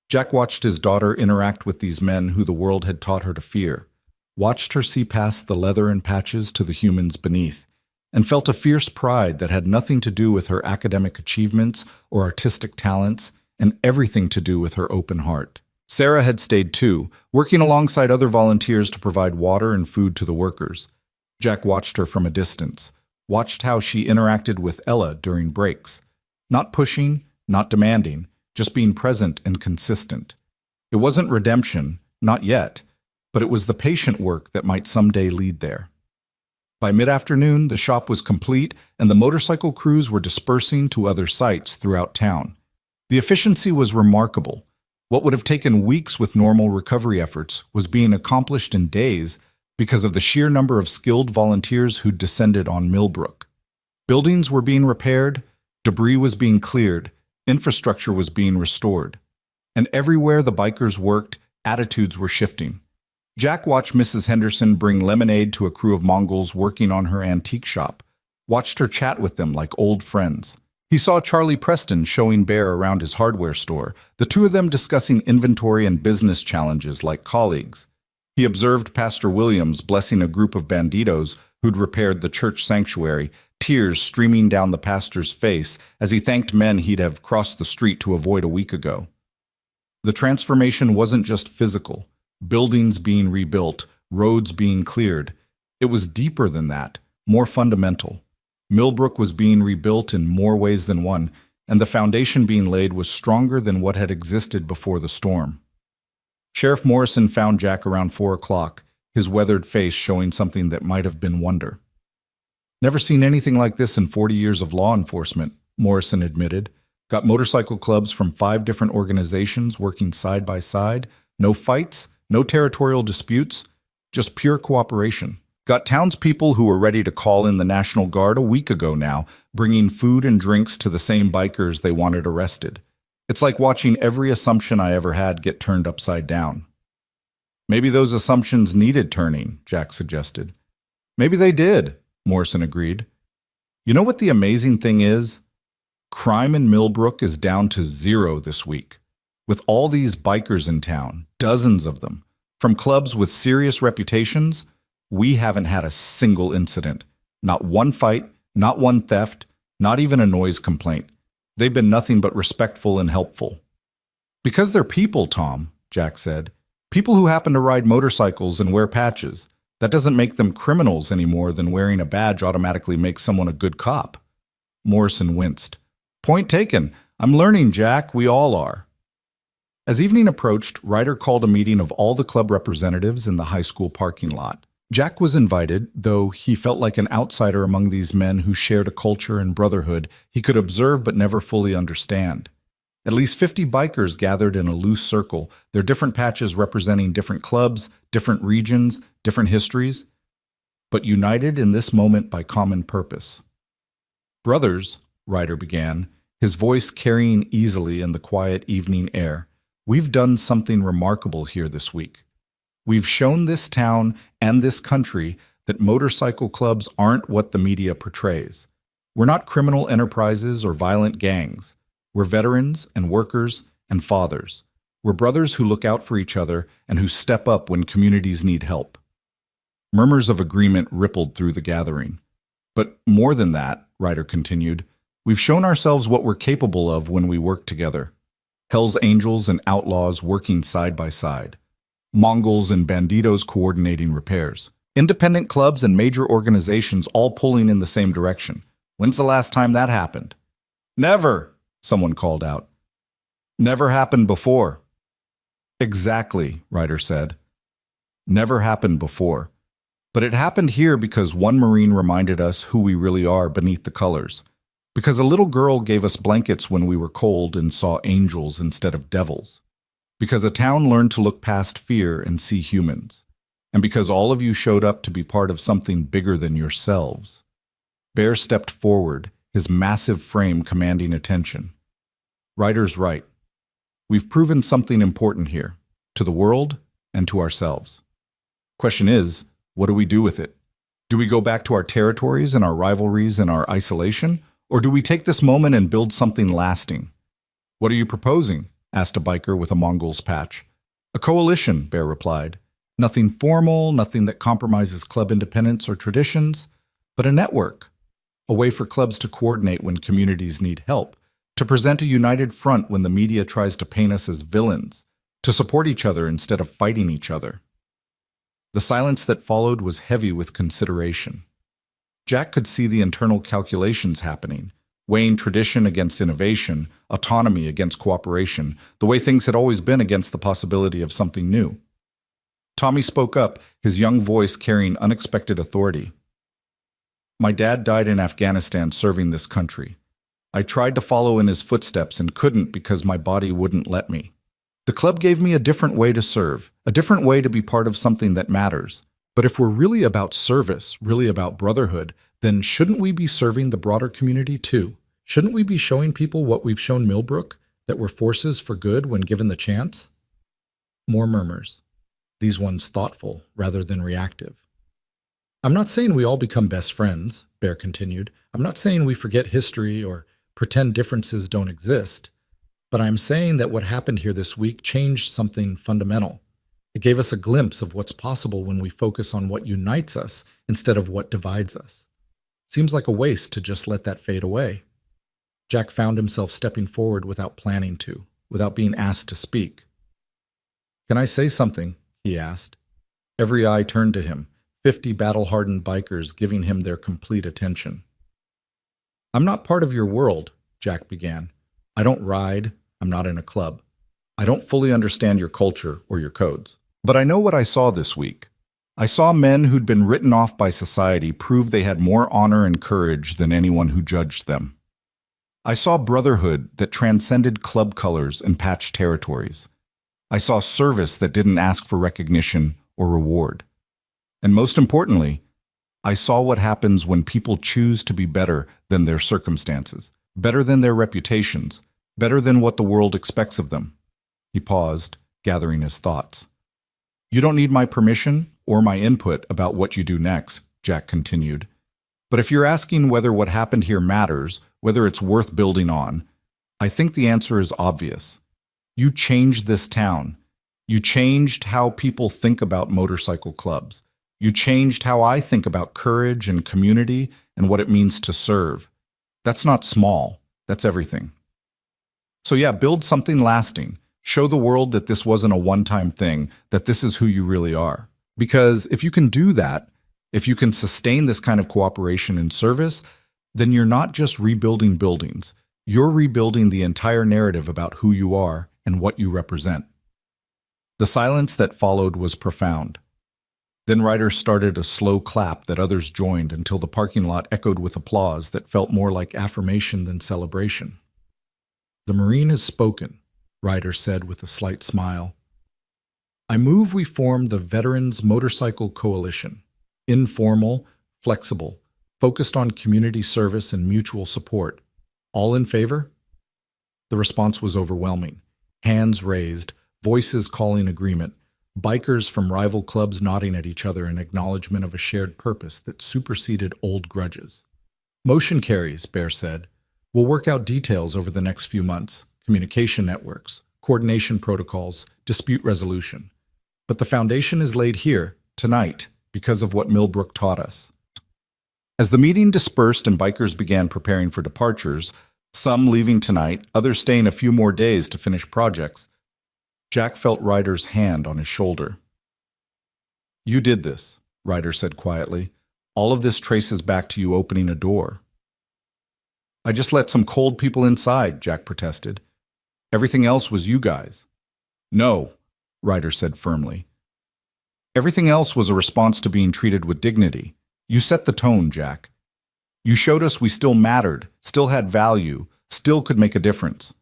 S1: Jack watched his daughter interact with these men who the world had taught her to fear, watched her see past the leather and patches to the humans beneath, and felt a fierce pride that had nothing to do with her academic achievements or artistic talents, and everything to do with her open heart. Sarah had stayed too, working alongside other volunteers to provide water and food to the workers. Jack watched her from a distance, watched how she interacted with Ella during breaks. Not pushing, not demanding, just being present and consistent. It wasn't redemption, not yet, but it was the patient work that might someday lead there. By mid-afternoon, the shop was complete and the motorcycle crews were dispersing to other sites throughout town. The efficiency was remarkable. What would have taken weeks with normal recovery efforts was being accomplished in days because of the sheer number of skilled volunteers who'd descended on Millbrook. Buildings were being repaired, debris was being cleared, infrastructure was being restored. And everywhere the bikers worked, attitudes were shifting. Jack watched Mrs. Henderson bring lemonade to a crew of Mongols working on her antique shop, watched her chat with them like old friends. He saw Charlie Preston showing Bear around his hardware store, the two of them discussing inventory and business challenges like colleagues. He observed Pastor Williams blessing a group of banditos who'd repaired the church sanctuary, tears streaming down the pastor's face as he thanked men he'd have crossed the street to avoid a week ago. The transformation wasn't just physical, buildings being rebuilt, roads being cleared. It was deeper than that, more fundamental. Millbrook was being rebuilt in more ways than one, and the foundation being laid was stronger than what had existed before the storm. Sheriff Morrison found Jack around 4 o'clock, his weathered face showing something that might have been wonder. "Never seen anything like this in 40 years of law enforcement," Morrison admitted. "Got motorcycle clubs from 5 different organizations working side by side. No fights, no territorial disputes, just pure cooperation. Got townspeople who were ready to call in the National Guard a week ago now, bringing food and drinks to the same bikers they wanted arrested. It's like watching every assumption I ever had get turned upside down." "Maybe those assumptions needed turning," Jack suggested. "Maybe they did," Morrison agreed. "You know what the amazing thing is? Crime in Millbrook is down to 0 this week. With all these bikers in town, dozens of them, from clubs with serious reputations, we haven't had a single incident. Not one fight, not one theft, not even a noise complaint. They've been nothing but respectful and helpful." "Because they're people, Tom," Jack said. "People who happen to ride motorcycles and wear patches. That doesn't make them criminals any more than wearing a badge automatically makes someone a good cop." Morrison winced. "Point taken. I'm learning, Jack. We all are." As evening approached, Ryder called a meeting of all the club representatives in the high school parking lot. Jack was invited, though he felt like an outsider among these men who shared a culture and brotherhood he could observe but never fully understand. At least 50 bikers gathered in a loose circle, their different patches representing different clubs, different regions, different histories, but united in this moment by common purpose. "Brothers," Ryder began, his voice carrying easily in the quiet evening air, "we've done something remarkable here this week. We've shown this town and this country that motorcycle clubs aren't what the media portrays. We're not criminal enterprises or violent gangs. We're veterans and workers and fathers. We're brothers who look out for each other and who step up when communities need help." Murmurs of agreement rippled through the gathering. "But more than that," Ryder continued, "we've shown ourselves what we're capable of when we work together. Hell's Angels and outlaws working side by side. Mongols and banditos coordinating repairs. Independent clubs and major organizations all pulling in the same direction. When's the last time that happened?" "Never," someone called out. "Never happened before." "Exactly," Ryder said. "Never happened before. But it happened here because one Marine reminded us who we really are beneath the colors. Because a little girl gave us blankets when we were cold and saw angels instead of devils. Because a town learned to look past fear and see humans. And because all of you showed up to be part of something bigger than yourselves." Bear stepped forward, his massive frame commanding attention. "Ryder's right. We've proven something important here, to the world and to ourselves." Question is, what do we do with it? Do we go back to our territories and our rivalries and our isolation? Or do we take this moment and build something lasting? What are you proposing? Asked a biker with a Mongol's patch. A coalition, Bear replied. Nothing formal, nothing that compromises club independence or traditions, but a network. A way for clubs to coordinate when communities need help, to present a united front when the media tries to paint us as villains, to support each other instead of fighting each other. The silence that followed was heavy with consideration. Jack could see the internal calculations happening, weighing tradition against innovation, autonomy against cooperation, the way things had always been against the possibility of something new. Tommy spoke up, his young voice carrying unexpected authority. My dad died in Afghanistan serving this country. I tried to follow in his footsteps and couldn't because my body wouldn't let me. The club gave me a different way to serve, a different way to be part of something that matters. But if we're really about service, really about brotherhood, then shouldn't we be serving the broader community too? Shouldn't we be showing people what we've shown Millbrook, that we're forces for good when given the chance? More murmurs, these ones thoughtful rather than reactive. I'm not saying we all become best friends, Bear continued. I'm not saying we forget history or pretend differences don't exist. But I'm saying that what happened here this week changed something fundamental. It gave us a glimpse of what's possible when we focus on what unites us instead of what divides us. Seems like a waste to just let that fade away. Jack found himself stepping forward without planning to, without being asked to speak. Can I say something? He asked. Every eye turned to him, 50 battle-hardened bikers giving him their complete attention. I'm not part of your world, Jack began. I don't ride. I'm not in a club. I don't fully understand your culture or your codes. But I know what I saw this week. I saw men who'd been written off by society prove they had more honor and courage than anyone who judged them. I saw brotherhood that transcended club colors and patched territories. I saw service that didn't ask for recognition or reward. And most importantly, I saw what happens when people choose to be better than their circumstances, better than their reputations, better than what the world expects of them. He paused, gathering his thoughts. You don't need my permission or my input about what you do next, Jack continued. But if you're asking whether what happened here matters, whether it's worth building on, I think the answer is obvious. You changed this town. You changed how people think about motorcycle clubs. You changed how I think about courage and community and what it means to serve. That's not small. That's everything. So yeah, build something lasting. Show the world that this wasn't a one-time thing, that this is who you really are. Because if you can do that, if you can sustain this kind of cooperation and service, then you're not just rebuilding buildings. You're rebuilding the entire narrative about who you are and what you represent. The silence that followed was profound. Then riders started a slow clap that others joined until the parking lot echoed with applause that felt more like affirmation than celebration. The Marine has spoken, Ryder said with a slight smile. I move we form the Veterans Motorcycle Coalition. Informal, flexible, focused on community service and mutual support. All in favor? The response was overwhelming. Hands raised, voices calling agreement, bikers from rival clubs nodding at each other in acknowledgement of a shared purpose that superseded old grudges. Motion carries, Bear said. We'll work out details over the next few months, communication networks, coordination protocols, dispute resolution. But the foundation is laid here, tonight, because of what Millbrook taught us. As the meeting dispersed and bikers began preparing for departures, some leaving tonight, others staying a few more days to finish projects, Jack felt Ryder's hand on his shoulder. You did this, Ryder said quietly. All of this traces back to you opening a door. I just let some cold people inside, Jack protested. Everything else was you guys. No, Ryder said firmly. Everything else was a response to being treated with dignity. You set the tone, Jack. You showed us we still mattered, still had value, still could make a difference.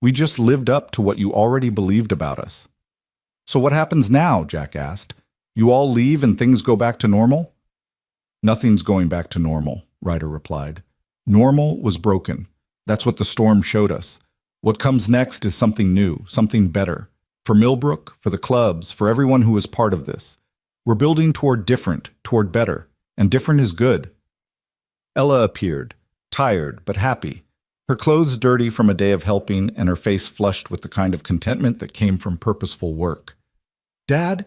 S1: We just lived up to what you already believed about us. So what happens now, Jack asked. You all leave and things go back to normal? Nothing's going back to normal, Ryder replied. Normal was broken. That's what the storm showed us. What comes next is something new, something better. For Millbrook, for the clubs, for everyone who is part of this. We're building toward different, toward better, and different is good. Ella appeared, tired but happy, her clothes dirty from a day of helping and her face flushed with the kind of contentment that came from purposeful work. Dad,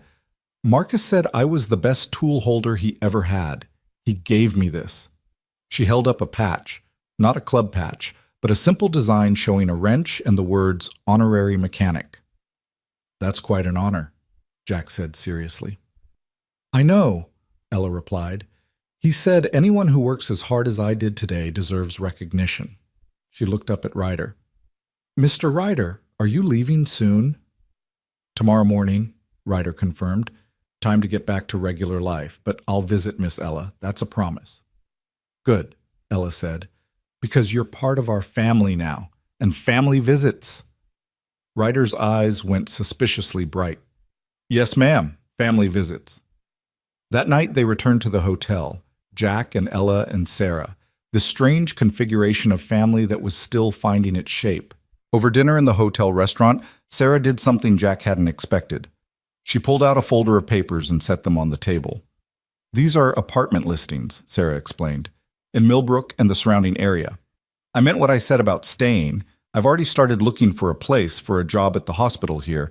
S1: Marcus said I was the best tool holder he ever had. He gave me this. She held up a patch, not a club patch, but a simple design showing a wrench and the words honorary mechanic. That's quite an honor, Jack said seriously. I know, Ella replied. He said anyone who works as hard as I did today deserves recognition. She looked up at Ryder. Mr. Ryder, are you leaving soon? Tomorrow morning, Ryder confirmed. Time to get back to regular life, but I'll visit Miss Ella. That's a promise. Good, Ella said, because you're part of our family now, and family visits. Ryder's eyes went suspiciously bright. Yes, ma'am, family visits. That night they returned to the hotel, Jack and Ella and Sarah, this strange configuration of family that was still finding its shape. Over dinner in the hotel restaurant, Sarah did something Jack hadn't expected. She pulled out a folder of papers and set them on the table. These are apartment listings, Sarah explained, in Millbrook and the surrounding area. I meant what I said about staying. I've already started looking for a place for a job at the hospital here.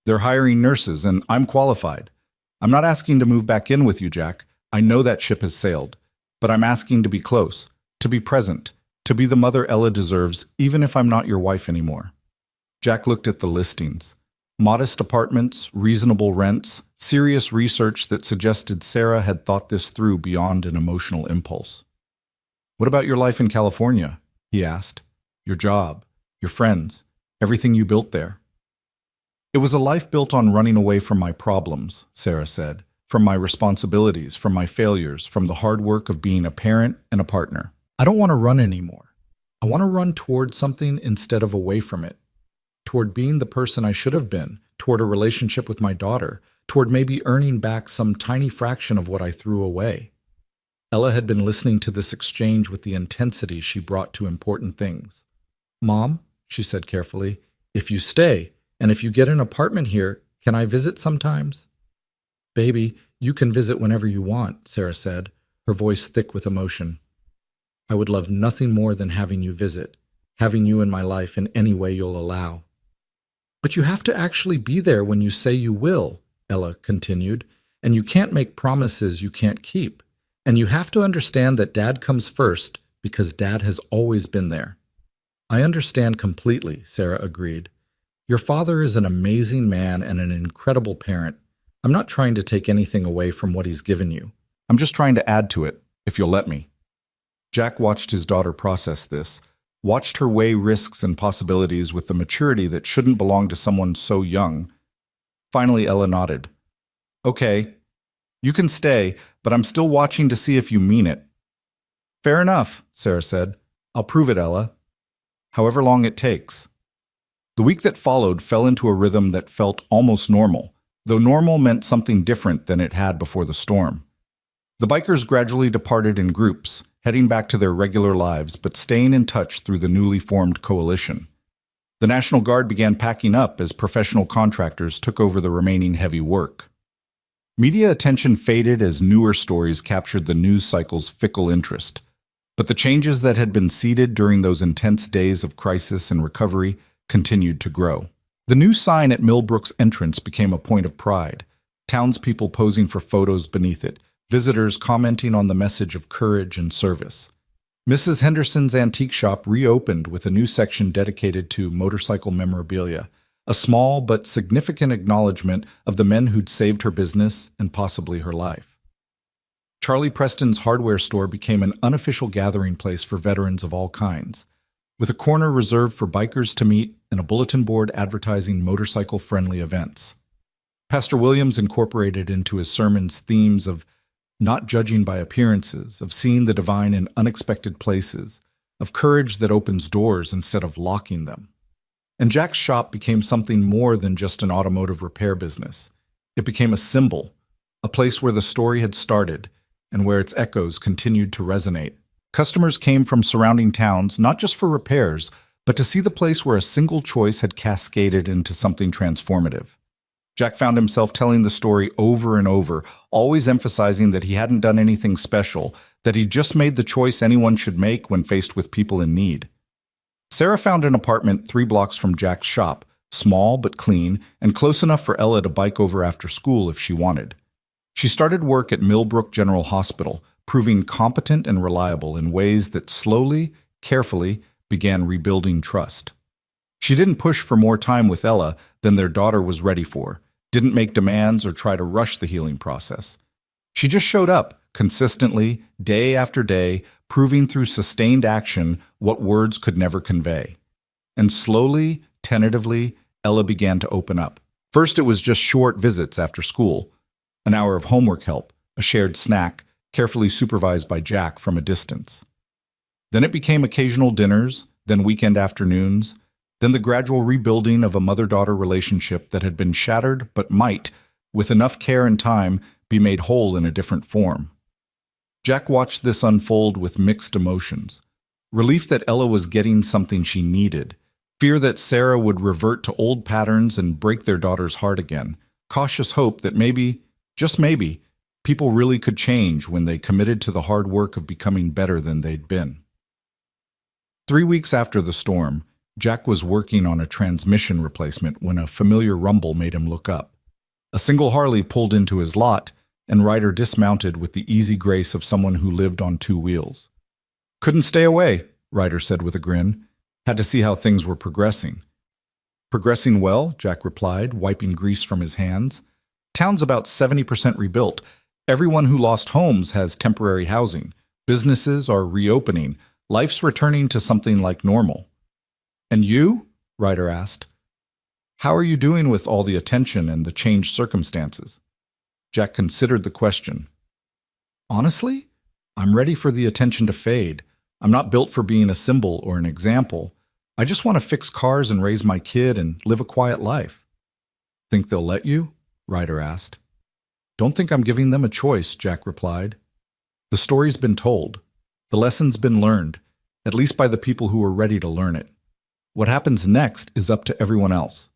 S1: They're hiring nurses, and I'm qualified. I'm not asking to move back in with you, Jack. I know that ship has sailed. But I'm asking to be close, to be present, to be the mother Ella deserves, even if I'm not your wife anymore. Jack looked at the listings. Modest apartments, reasonable rents, serious research that suggested Sarah had thought this through beyond an emotional impulse. What about your life in California? He asked. Your job, your friends, everything you built there. It was a life built on running away from my problems, Sarah said, from my responsibilities, from my failures, from the hard work of being a parent and a partner. I don't want to run anymore. I want to run toward something instead of away from it, toward being the person I should have been, toward a relationship with my daughter, toward maybe earning back some tiny fraction of what I threw away. Ella had been listening to this exchange with the intensity she brought to important things. Mom, she said carefully, if you stay, and if you get an apartment here, can I visit sometimes? Baby, you can visit whenever you want, Sarah said, her voice thick with emotion. I would love nothing more than having you visit, having you in my life in any way you'll allow. But you have to actually be there when you say you will, Ella continued, and you can't make promises you can't keep. And you have to understand that Dad comes first because Dad has always been there. I understand completely, Sarah agreed. Your father is an amazing man and an incredible parent. I'm not trying to take anything away from what he's given you. I'm just trying to add to it, if you'll let me. Jack watched his daughter process this, watched her weigh risks and possibilities with the maturity that shouldn't belong to someone so young. Finally, Ella nodded. Okay, you can stay, but I'm still watching to see if you mean it. Fair enough, Sarah said. I'll prove it, Ella. However long it takes. The week that followed fell into a rhythm that felt almost normal, though normal meant something different than it had before the storm. The bikers gradually departed in groups, heading back to their regular lives but staying in touch through the newly formed coalition. The National Guard began packing up as professional contractors took over the remaining heavy work. Media attention faded as newer stories captured the news cycle's fickle interest. But the changes that had been seeded during those intense days of crisis and recovery continued to grow. The new sign at Millbrook's entrance became a point of pride, townspeople posing for photos beneath it, visitors commenting on the message of courage and service. Mrs. Henderson's antique shop reopened with a new section dedicated to motorcycle memorabilia, a small but significant acknowledgement of the men who'd saved her business and possibly her life. Charlie Preston's hardware store became an unofficial gathering place for veterans of all kinds, with a corner reserved for bikers to meet and a bulletin board advertising motorcycle-friendly events. Pastor Williams incorporated into his sermons themes of not judging by appearances, of seeing the divine in unexpected places, of courage that opens doors instead of locking them. And Jack's shop became something more than just an automotive repair business. It became a symbol, a place where the story had started and where its echoes continued to resonate. Customers came from surrounding towns not just for repairs, but to see the place where a single choice had cascaded into something transformative. Jack found himself telling the story over and over, always emphasizing that he hadn't done anything special, that he'd just made the choice anyone should make when faced with people in need. Sarah found an apartment 3 blocks from Jack's shop, small but clean, and close enough for Ella to bike over after school if she wanted. She started work at Millbrook General Hospital, proving competent and reliable in ways that slowly, carefully, began rebuilding trust. She didn't push for more time with Ella than their daughter was ready for, didn't make demands or try to rush the healing process. She just showed up, consistently, day after day, proving through sustained action what words could never convey. And slowly, tentatively, Ella began to open up. First, it was just short visits after school, an hour of homework help, a shared snack, carefully supervised by Jack from a distance. Then it became occasional dinners, then weekend afternoons, then the gradual rebuilding of a mother-daughter relationship that had been shattered but might, with enough care and time, be made whole in a different form. Jack watched this unfold with mixed emotions. Relief that Ella was getting something she needed, fear that Sarah would revert to old patterns and break their daughter's heart again, cautious hope that maybe, just maybe, people really could change when they committed to the hard work of becoming better than they'd been. 3 weeks after the storm, Jack was working on a transmission replacement when a familiar rumble made him look up. A single Harley pulled into his lot, and Ryder dismounted with the easy grace of someone who lived on 2 wheels. "Couldn't stay away," Ryder said with a grin. "Had to see how things were progressing." "Progressing well," Jack replied, wiping grease from his hands. "Town's about 70% rebuilt. Everyone who lost homes has temporary housing. Businesses are reopening. Life's returning to something like normal." "And you?" Ryder asked. "How are you doing with all the attention and the changed circumstances?" Jack considered the question. "Honestly, I'm ready for the attention to fade. I'm not built for being a symbol or an example. I just want to fix cars and raise my kid and live a quiet life." "Think they'll let you?" Ryder asked. "Don't think I'm giving them a choice," Jack replied. "The story's been told. The lesson's been learned, at least by the people who are ready to learn it. What happens next is up to everyone else.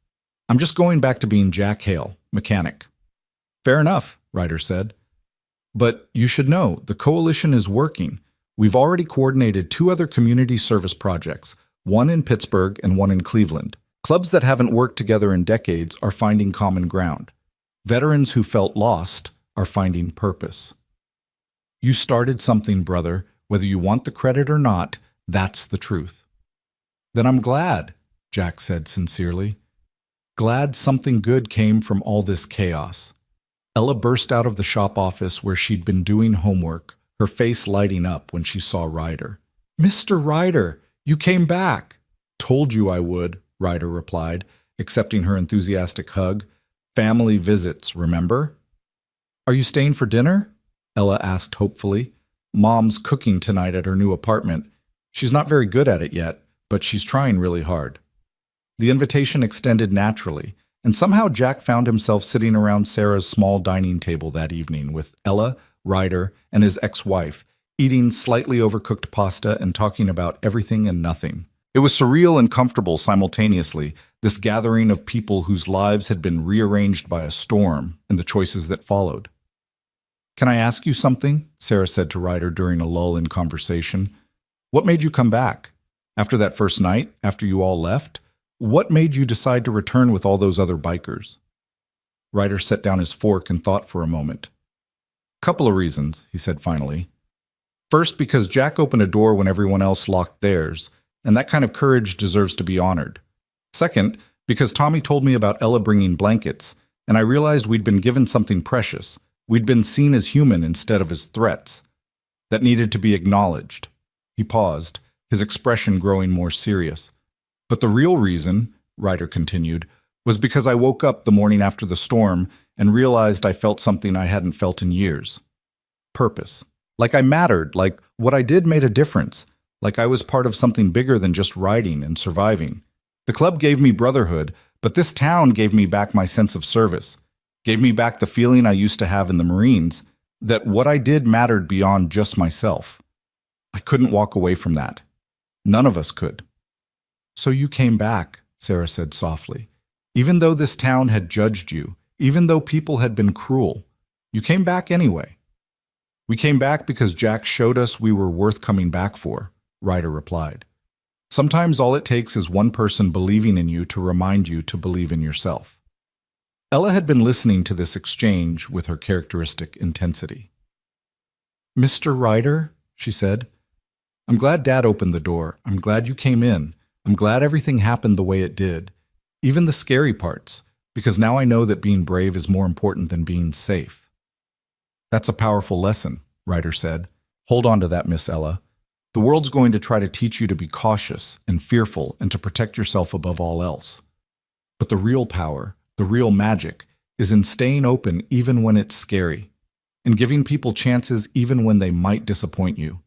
S1: I'm just going back to being Jack Hale, mechanic." "Fair enough," Ryder said. "But you should know, the coalition is working. We've already coordinated 2 other community service projects, one in Pittsburgh and one in Cleveland. Clubs that haven't worked together in decades are finding common ground. Veterans who felt lost are finding purpose." "You started something, brother. Whether you want the credit or not, that's the truth." "Then I'm glad," Jack said sincerely. "Glad something good came from all this chaos." Ella burst out of the shop office where she'd been doing homework, her face lighting up when she saw Ryder. "Mr. Ryder, you came back." "Told you I would," Ryder replied, accepting her enthusiastic hug. "Family visits, remember?" "Are you staying for dinner?" Ella asked hopefully. "Mom's cooking tonight at her new apartment. She's not very good at it yet, but she's trying really hard." The invitation extended naturally, and somehow Jack found himself sitting around Sarah's small dining table that evening with Ella, Ryder, and his ex-wife, eating slightly overcooked pasta and talking about everything and nothing. It was surreal and comfortable simultaneously, this gathering of people whose lives had been rearranged by a storm and the choices that followed. "Can I ask you something?" Sarah said to Ryder during a lull in conversation. "What made you come back? After that first night, after you all left? What made you decide to return with all those other bikers?" Ryder set down his fork and thought for a moment. "Couple of reasons," he said finally. "First, because Jack opened a door when everyone else locked theirs, and that kind of courage deserves to be honored. Second, because Tommy told me about Ella bringing blankets, and I realized we'd been given something precious. We'd been seen as human instead of as threats. That needed to be acknowledged." He paused, his expression growing more serious. "But the real reason," Ryder continued, "was because I woke up the morning after the storm and realized I felt something I hadn't felt in years. Purpose. Like I mattered, like what I did made a difference, like I was part of something bigger than just riding and surviving. The club gave me brotherhood, but this town gave me back my sense of service, gave me back the feeling I used to have in the Marines, that what I did mattered beyond just myself. I couldn't walk away from that. None of us could." "So you came back," Sarah said softly. "Even though this town had judged you, even though people had been cruel. You came back anyway. We came back because Jack showed us we were worth coming back for, Ryder replied. Sometimes all it takes is one person believing in you to remind you to believe in yourself. Ella had been listening to this exchange with her characteristic intensity. Mr. Ryder, she said, I'm glad Dad opened the door. I'm glad you came in. I'm glad everything happened the way it did, even the scary parts, because now I know that being brave is more important than being safe. That's a powerful lesson, Ryder said. Hold on to that, Miss Ella. The world's going to try to teach you to be cautious and fearful and to protect yourself above all else. But the real power, the real magic, is in staying open even when it's scary, in giving people chances even when they might disappoint you,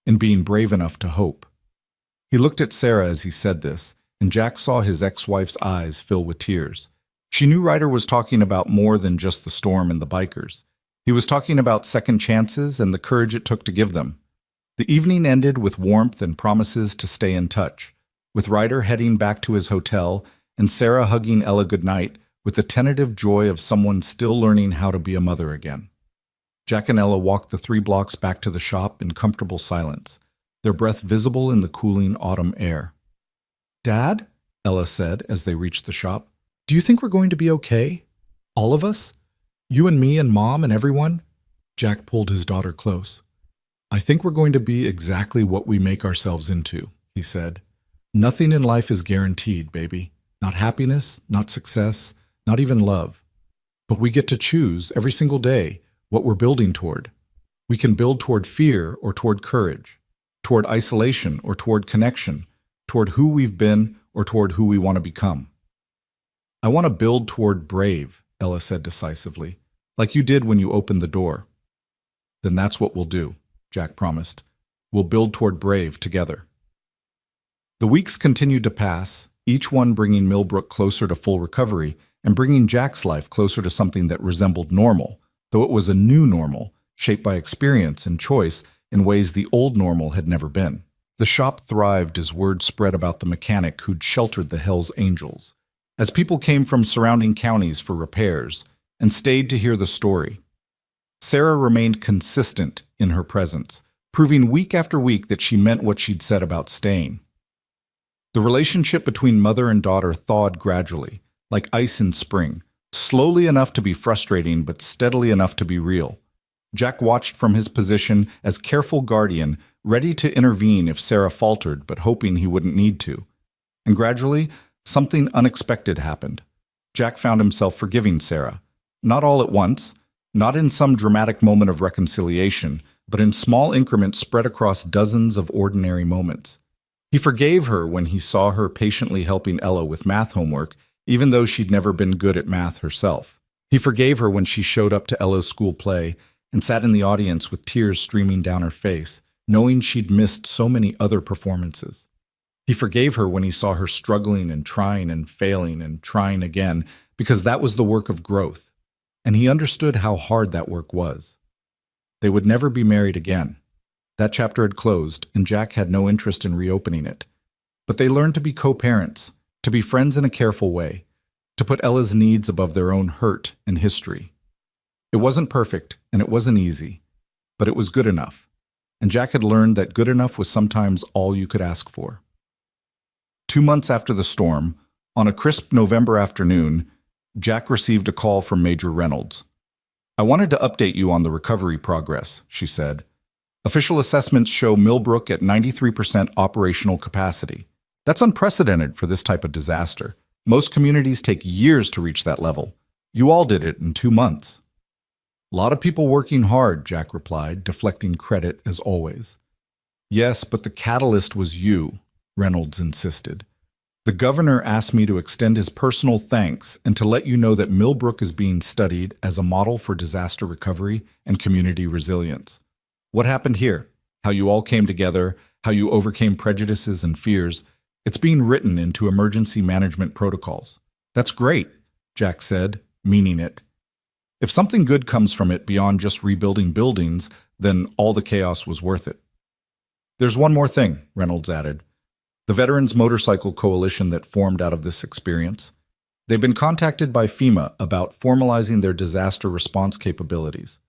S1: in being brave enough to hope. He looked at Sarah as he said this, and Jack saw his ex-wife's eyes fill with tears. She knew Ryder was talking about more than just the storm and the bikers. He was talking about second chances and the courage it took to give them. The evening ended with warmth and promises to stay in touch, with Ryder heading back to his hotel and Sarah hugging Ella goodnight with the tentative joy of someone still learning how to be a mother again. Jack and Ella walked the 3 blocks back to the shop in comfortable silence, their breath visible in the cooling autumn air. Dad, Ella said as they reached the shop, do you think we're going to be okay? All of us? You and me and Mom and everyone? Jack pulled his daughter close. I think we're going to be exactly what we make ourselves into, he said. Nothing in life is guaranteed, baby. Not happiness, not success, not even love. But we get to choose every single day what we're building toward. We can build toward fear or toward courage, toward isolation or toward connection, toward who we've been or toward who we want to become. I want to build toward brave, Ella said decisively, like you did when you opened the door. Then that's what we'll do, Jack promised. We'll build toward brave together. The weeks continued to pass, each one bringing Millbrook closer to full recovery and bringing Jack's life closer to something that resembled normal, though it was a new normal, shaped by experience and choice in ways the old normal had never been. The shop thrived as word spread about the mechanic who'd sheltered the Hells Angels, as people came from surrounding counties for repairs and stayed to hear the story. Sarah remained consistent in her presence, proving week after week that she meant what she'd said about staying. The relationship between mother and daughter thawed gradually, like ice in spring, slowly enough to be frustrating but steadily enough to be real. Jack watched from his position as careful guardian, ready to intervene if Sarah faltered but hoping he wouldn't need to. And gradually, something unexpected happened. Jack found himself forgiving Sarah, not all at once, not in some dramatic moment of reconciliation, but in small increments spread across dozens of ordinary moments. He forgave her when he saw her patiently helping Ella with math homework, even though she'd never been good at math herself. He forgave her when she showed up to Ella's school play and sat in the audience with tears streaming down her face, knowing she'd missed so many other performances. He forgave her when he saw her struggling and trying and failing and trying again, because that was the work of growth, and he understood how hard that work was. They would never be married again. That chapter had closed, and Jack had no interest in reopening it. But they learned to be co-parents, to be friends in a careful way, to put Ella's needs above their own hurt and history. It wasn't perfect, and it wasn't easy, but it was good enough, and Jack had learned that good enough was sometimes all you could ask for. 2 months after the storm, on a crisp November afternoon, Jack received a call from Major Reynolds. I wanted to update you on the recovery progress, she said. Official assessments show Millbrook at 93% operational capacity. That's unprecedented for this type of disaster. Most communities take years to reach that level. You all did it in 2 months. A lot of people working hard, Jack replied, deflecting credit as always. Yes, but the catalyst was you, Reynolds insisted. The governor asked me to extend his personal thanks and to let you know that Millbrook is being studied as a model for disaster recovery and community resilience. What happened here? How you all came together, how you overcame prejudices and fears. It's being written into emergency management protocols. That's great, Jack said, meaning it. If something good comes from it beyond just rebuilding buildings, then all the chaos was worth it. There's one more thing, Reynolds added. The Veterans Motorcycle Coalition that formed out of this experience. They've been contacted by FEMA about formalizing their disaster response capabilities.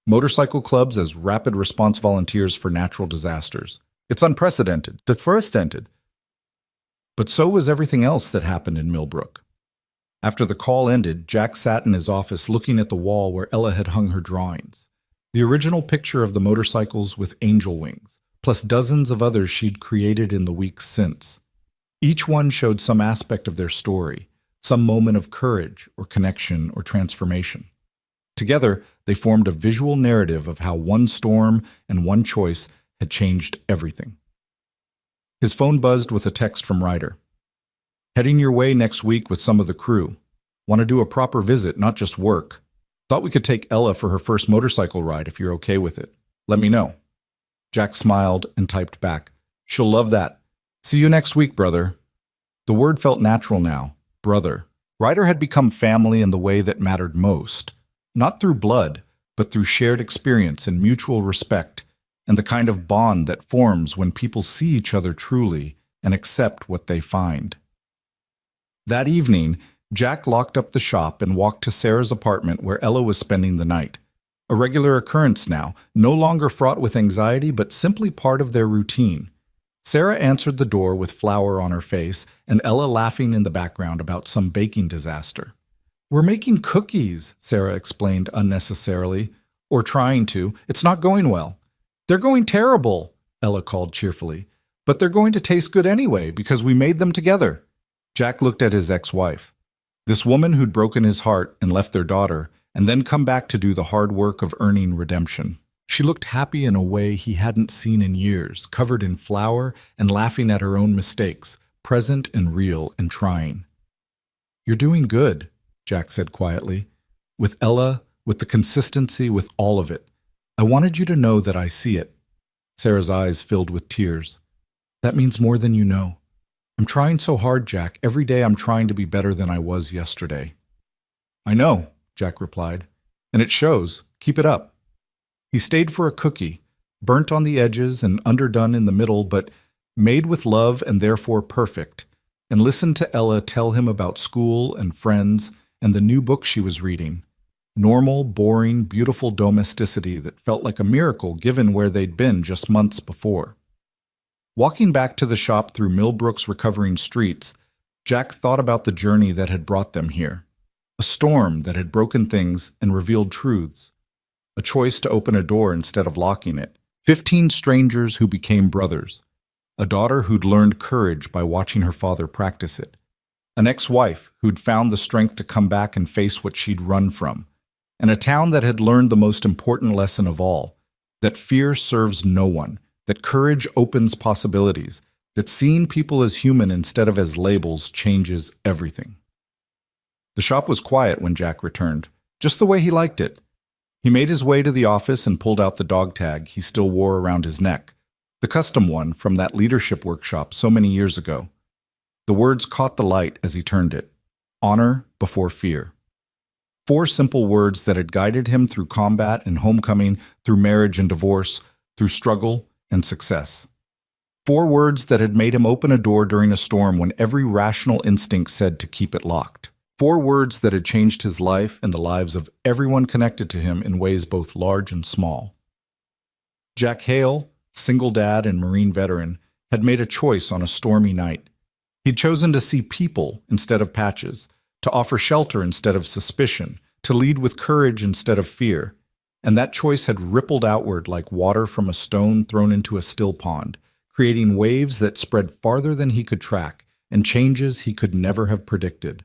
S1: Motorcycle clubs as rapid response volunteers for natural disasters. It's unprecedented. It's unprecedented. But so was everything else that happened in Millbrook. After the call ended, Jack sat in his office looking at the wall where Ella had hung her drawings. The original picture of the motorcycles with angel wings, plus dozens of others she'd created in the weeks since. Each one showed some aspect of their story, some moment of courage or connection or transformation. Together, they formed a visual narrative of how one storm and one choice had changed everything. His phone buzzed with a text from Ryder. Heading your way next week with some of the crew. Want to do a proper visit, not just work. Thought we could take Ella for her first motorcycle ride if you're okay with it. Let me know. Jack smiled and typed back. She'll love that. See you next week, brother. The word felt natural now. Brother. Ryder had become family in the way that mattered most. Not through blood, but through shared experience and mutual respect, and the kind of bond that forms when people see each other truly and accept what they find. That evening, Jack locked up the shop and walked to Sarah's apartment where Ella was spending the night. A regular occurrence now, no longer fraught with anxiety, but simply part of their routine. Sarah answered the door with flour on her face and Ella laughing in the background about some baking disaster. We're making cookies, Sarah explained unnecessarily. Or trying to. It's not going well. They're going terrible, Ella called cheerfully. But they're going to taste good anyway because we made them together. Jack looked at his ex-wife. This woman who'd broken his heart and left their daughter, and then come back to do the hard work of earning redemption. She looked happy in a way he hadn't seen in years, covered in flour and laughing at her own mistakes, present and real and trying. You're doing good, Jack said quietly. With Ella, with the consistency, with all of it. I wanted you to know that I see it. Sarah's eyes filled with tears. That means more than you know. I'm trying so hard, Jack. Every day I'm trying to be better than I was yesterday. I know, Jack replied. And it shows. Keep it up. He stayed for a cookie, burnt on the edges and underdone in the middle, but made with love and therefore perfect, and listened to Ella tell him about school and friends and the new book she was reading. Normal, boring, beautiful domesticity that felt like a miracle given where they'd been just months before. Walking back to the shop through Millbrook's recovering streets, Jack thought about the journey that had brought them here. A storm that had broken things and revealed truths. A choice to open a door instead of locking it. 15 strangers who became brothers. A daughter who'd learned courage by watching her father practice it. An ex-wife who'd found the strength to come back and face what she'd run from. And a town that had learned the most important lesson of all, that fear serves no one, that courage opens possibilities, that seeing people as human instead of as labels changes everything. The shop was quiet when Jack returned, just the way he liked it. He made his way to the office and pulled out the dog tag he still wore around his neck, the custom one from that leadership workshop so many years ago. The words caught the light as he turned it. Honor before fear. 4 simple words that had guided him through combat and homecoming, through marriage and divorce, through struggle and success. 4 words that had made him open a door during a storm when every rational instinct said to keep it locked. 4 words that had changed his life and the lives of everyone connected to him in ways both large and small. Jack Hale, single dad and Marine veteran, had made a choice on a stormy night. He'd chosen to see people instead of patches, to offer shelter instead of suspicion, to lead with courage instead of fear. And that choice had rippled outward like water from a stone thrown into a still pond, creating waves that spread farther than he could track and changes he could never have predicted.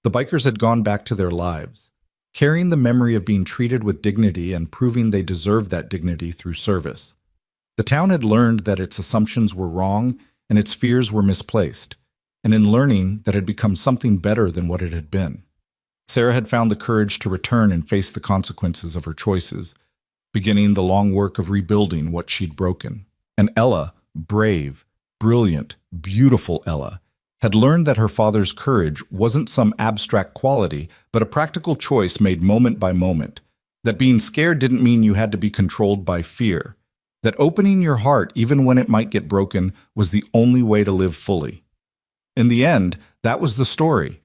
S1: The bikers had gone back to their lives, carrying the memory of being treated with dignity and proving they deserved that dignity through service. The town had learned that its assumptions were wrong and its fears were misplaced, and in learning that had become something better than what it had been. Sarah had found the courage to return and face the consequences of her choices, beginning the long work of rebuilding what she'd broken. And Ella, brave, brilliant, beautiful Ella, had learned that her father's courage wasn't some abstract quality, but a practical choice made moment by moment, that being scared didn't mean you had to be controlled by fear, that opening your heart, even when it might get broken, was the only way to live fully. In the end, that was the story.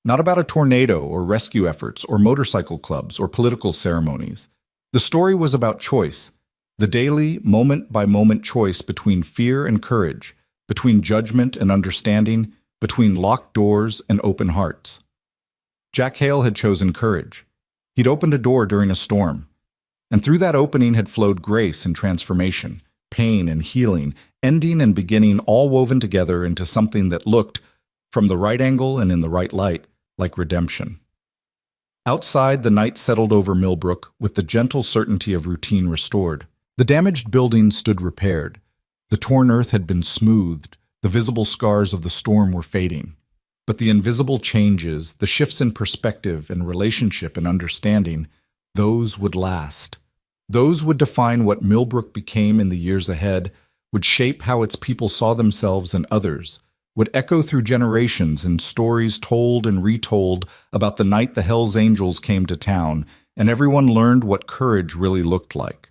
S1: not about a tornado or rescue efforts or motorcycle clubs or political ceremonies. The story was about choice, the daily, moment-by-moment choice between fear and courage, between judgment and understanding, between locked doors and open hearts. Jack Hale had chosen courage. He'd opened a door during a storm, and through that opening had flowed grace and transformation, pain and healing, ending and beginning all woven together into something that looked, from the right angle and in the right light, like redemption. Outside, the night settled over Millbrook with the gentle certainty of routine restored. The damaged building stood repaired. The torn earth had been smoothed. The visible scars of the storm were fading. But the invisible changes, the shifts in perspective and relationship and understanding, those would last. Those would define what Millbrook became in the years ahead, would shape how its people saw themselves and others, would echo through generations in stories told and retold about the night the Hells Angels came to town, and everyone learned what courage really looked like.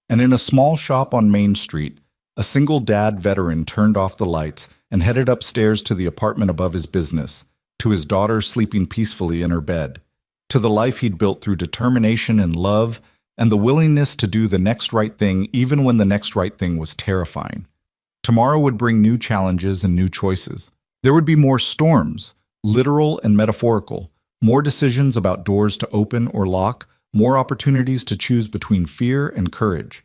S1: And in a small shop on Main Street, a single dad veteran turned off the lights and headed upstairs to the apartment above his business, to his daughter sleeping peacefully in her bed, to the life he'd built through determination and love, and the willingness to do the next right thing even when the next right thing was terrifying. Tomorrow would bring new challenges and new choices. There would be more storms, literal and metaphorical, more decisions about doors to open or lock, more opportunities to choose between fear and courage.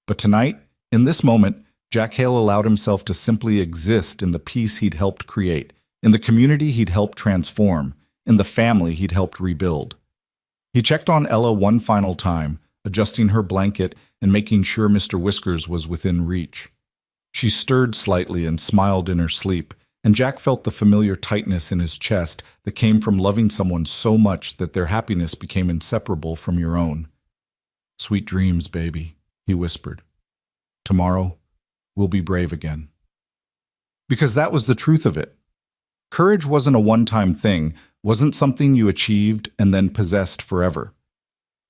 S1: But tonight, in this moment, Jack Hale allowed himself to simply exist in the peace he'd helped create, in the community he'd helped transform, in the family he'd helped rebuild. He checked on Ella one final time, adjusting her blanket and making sure Mr. Whiskers was within reach. She stirred slightly and smiled in her sleep, and Jack felt the familiar tightness in his chest that came from loving someone so much that their happiness became inseparable from your own. "Sweet dreams, baby," he whispered. "Tomorrow, we'll be brave again." Because that was the truth of it. Courage wasn't a one-time thing, wasn't something you achieved and then possessed forever.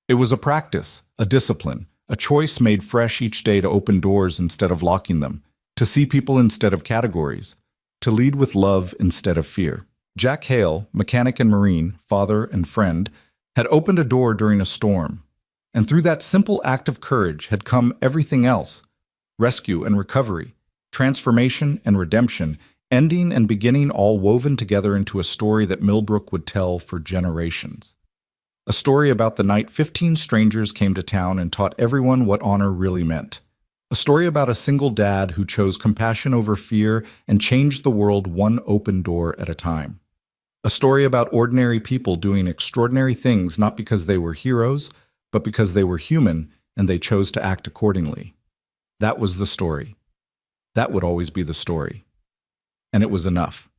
S1: It was a practice, a discipline, a choice made fresh each day to open doors instead of locking them, to see people instead of categories, to lead with love instead of fear. Jack Hale, mechanic and Marine, father and friend, had opened a door during a storm, and through that simple act of courage had come everything else: rescue and recovery, transformation and redemption, ending and beginning all woven together into a story that Millbrook would tell for generations. A story about the night 15 strangers came to town and taught everyone what honor really meant. A story about a single dad who chose compassion over fear and changed the world one open door at a time. A story about ordinary people doing extraordinary things not because they were heroes, but because they were human and they chose to act accordingly. That was the story. That would always be the story. And it was enough.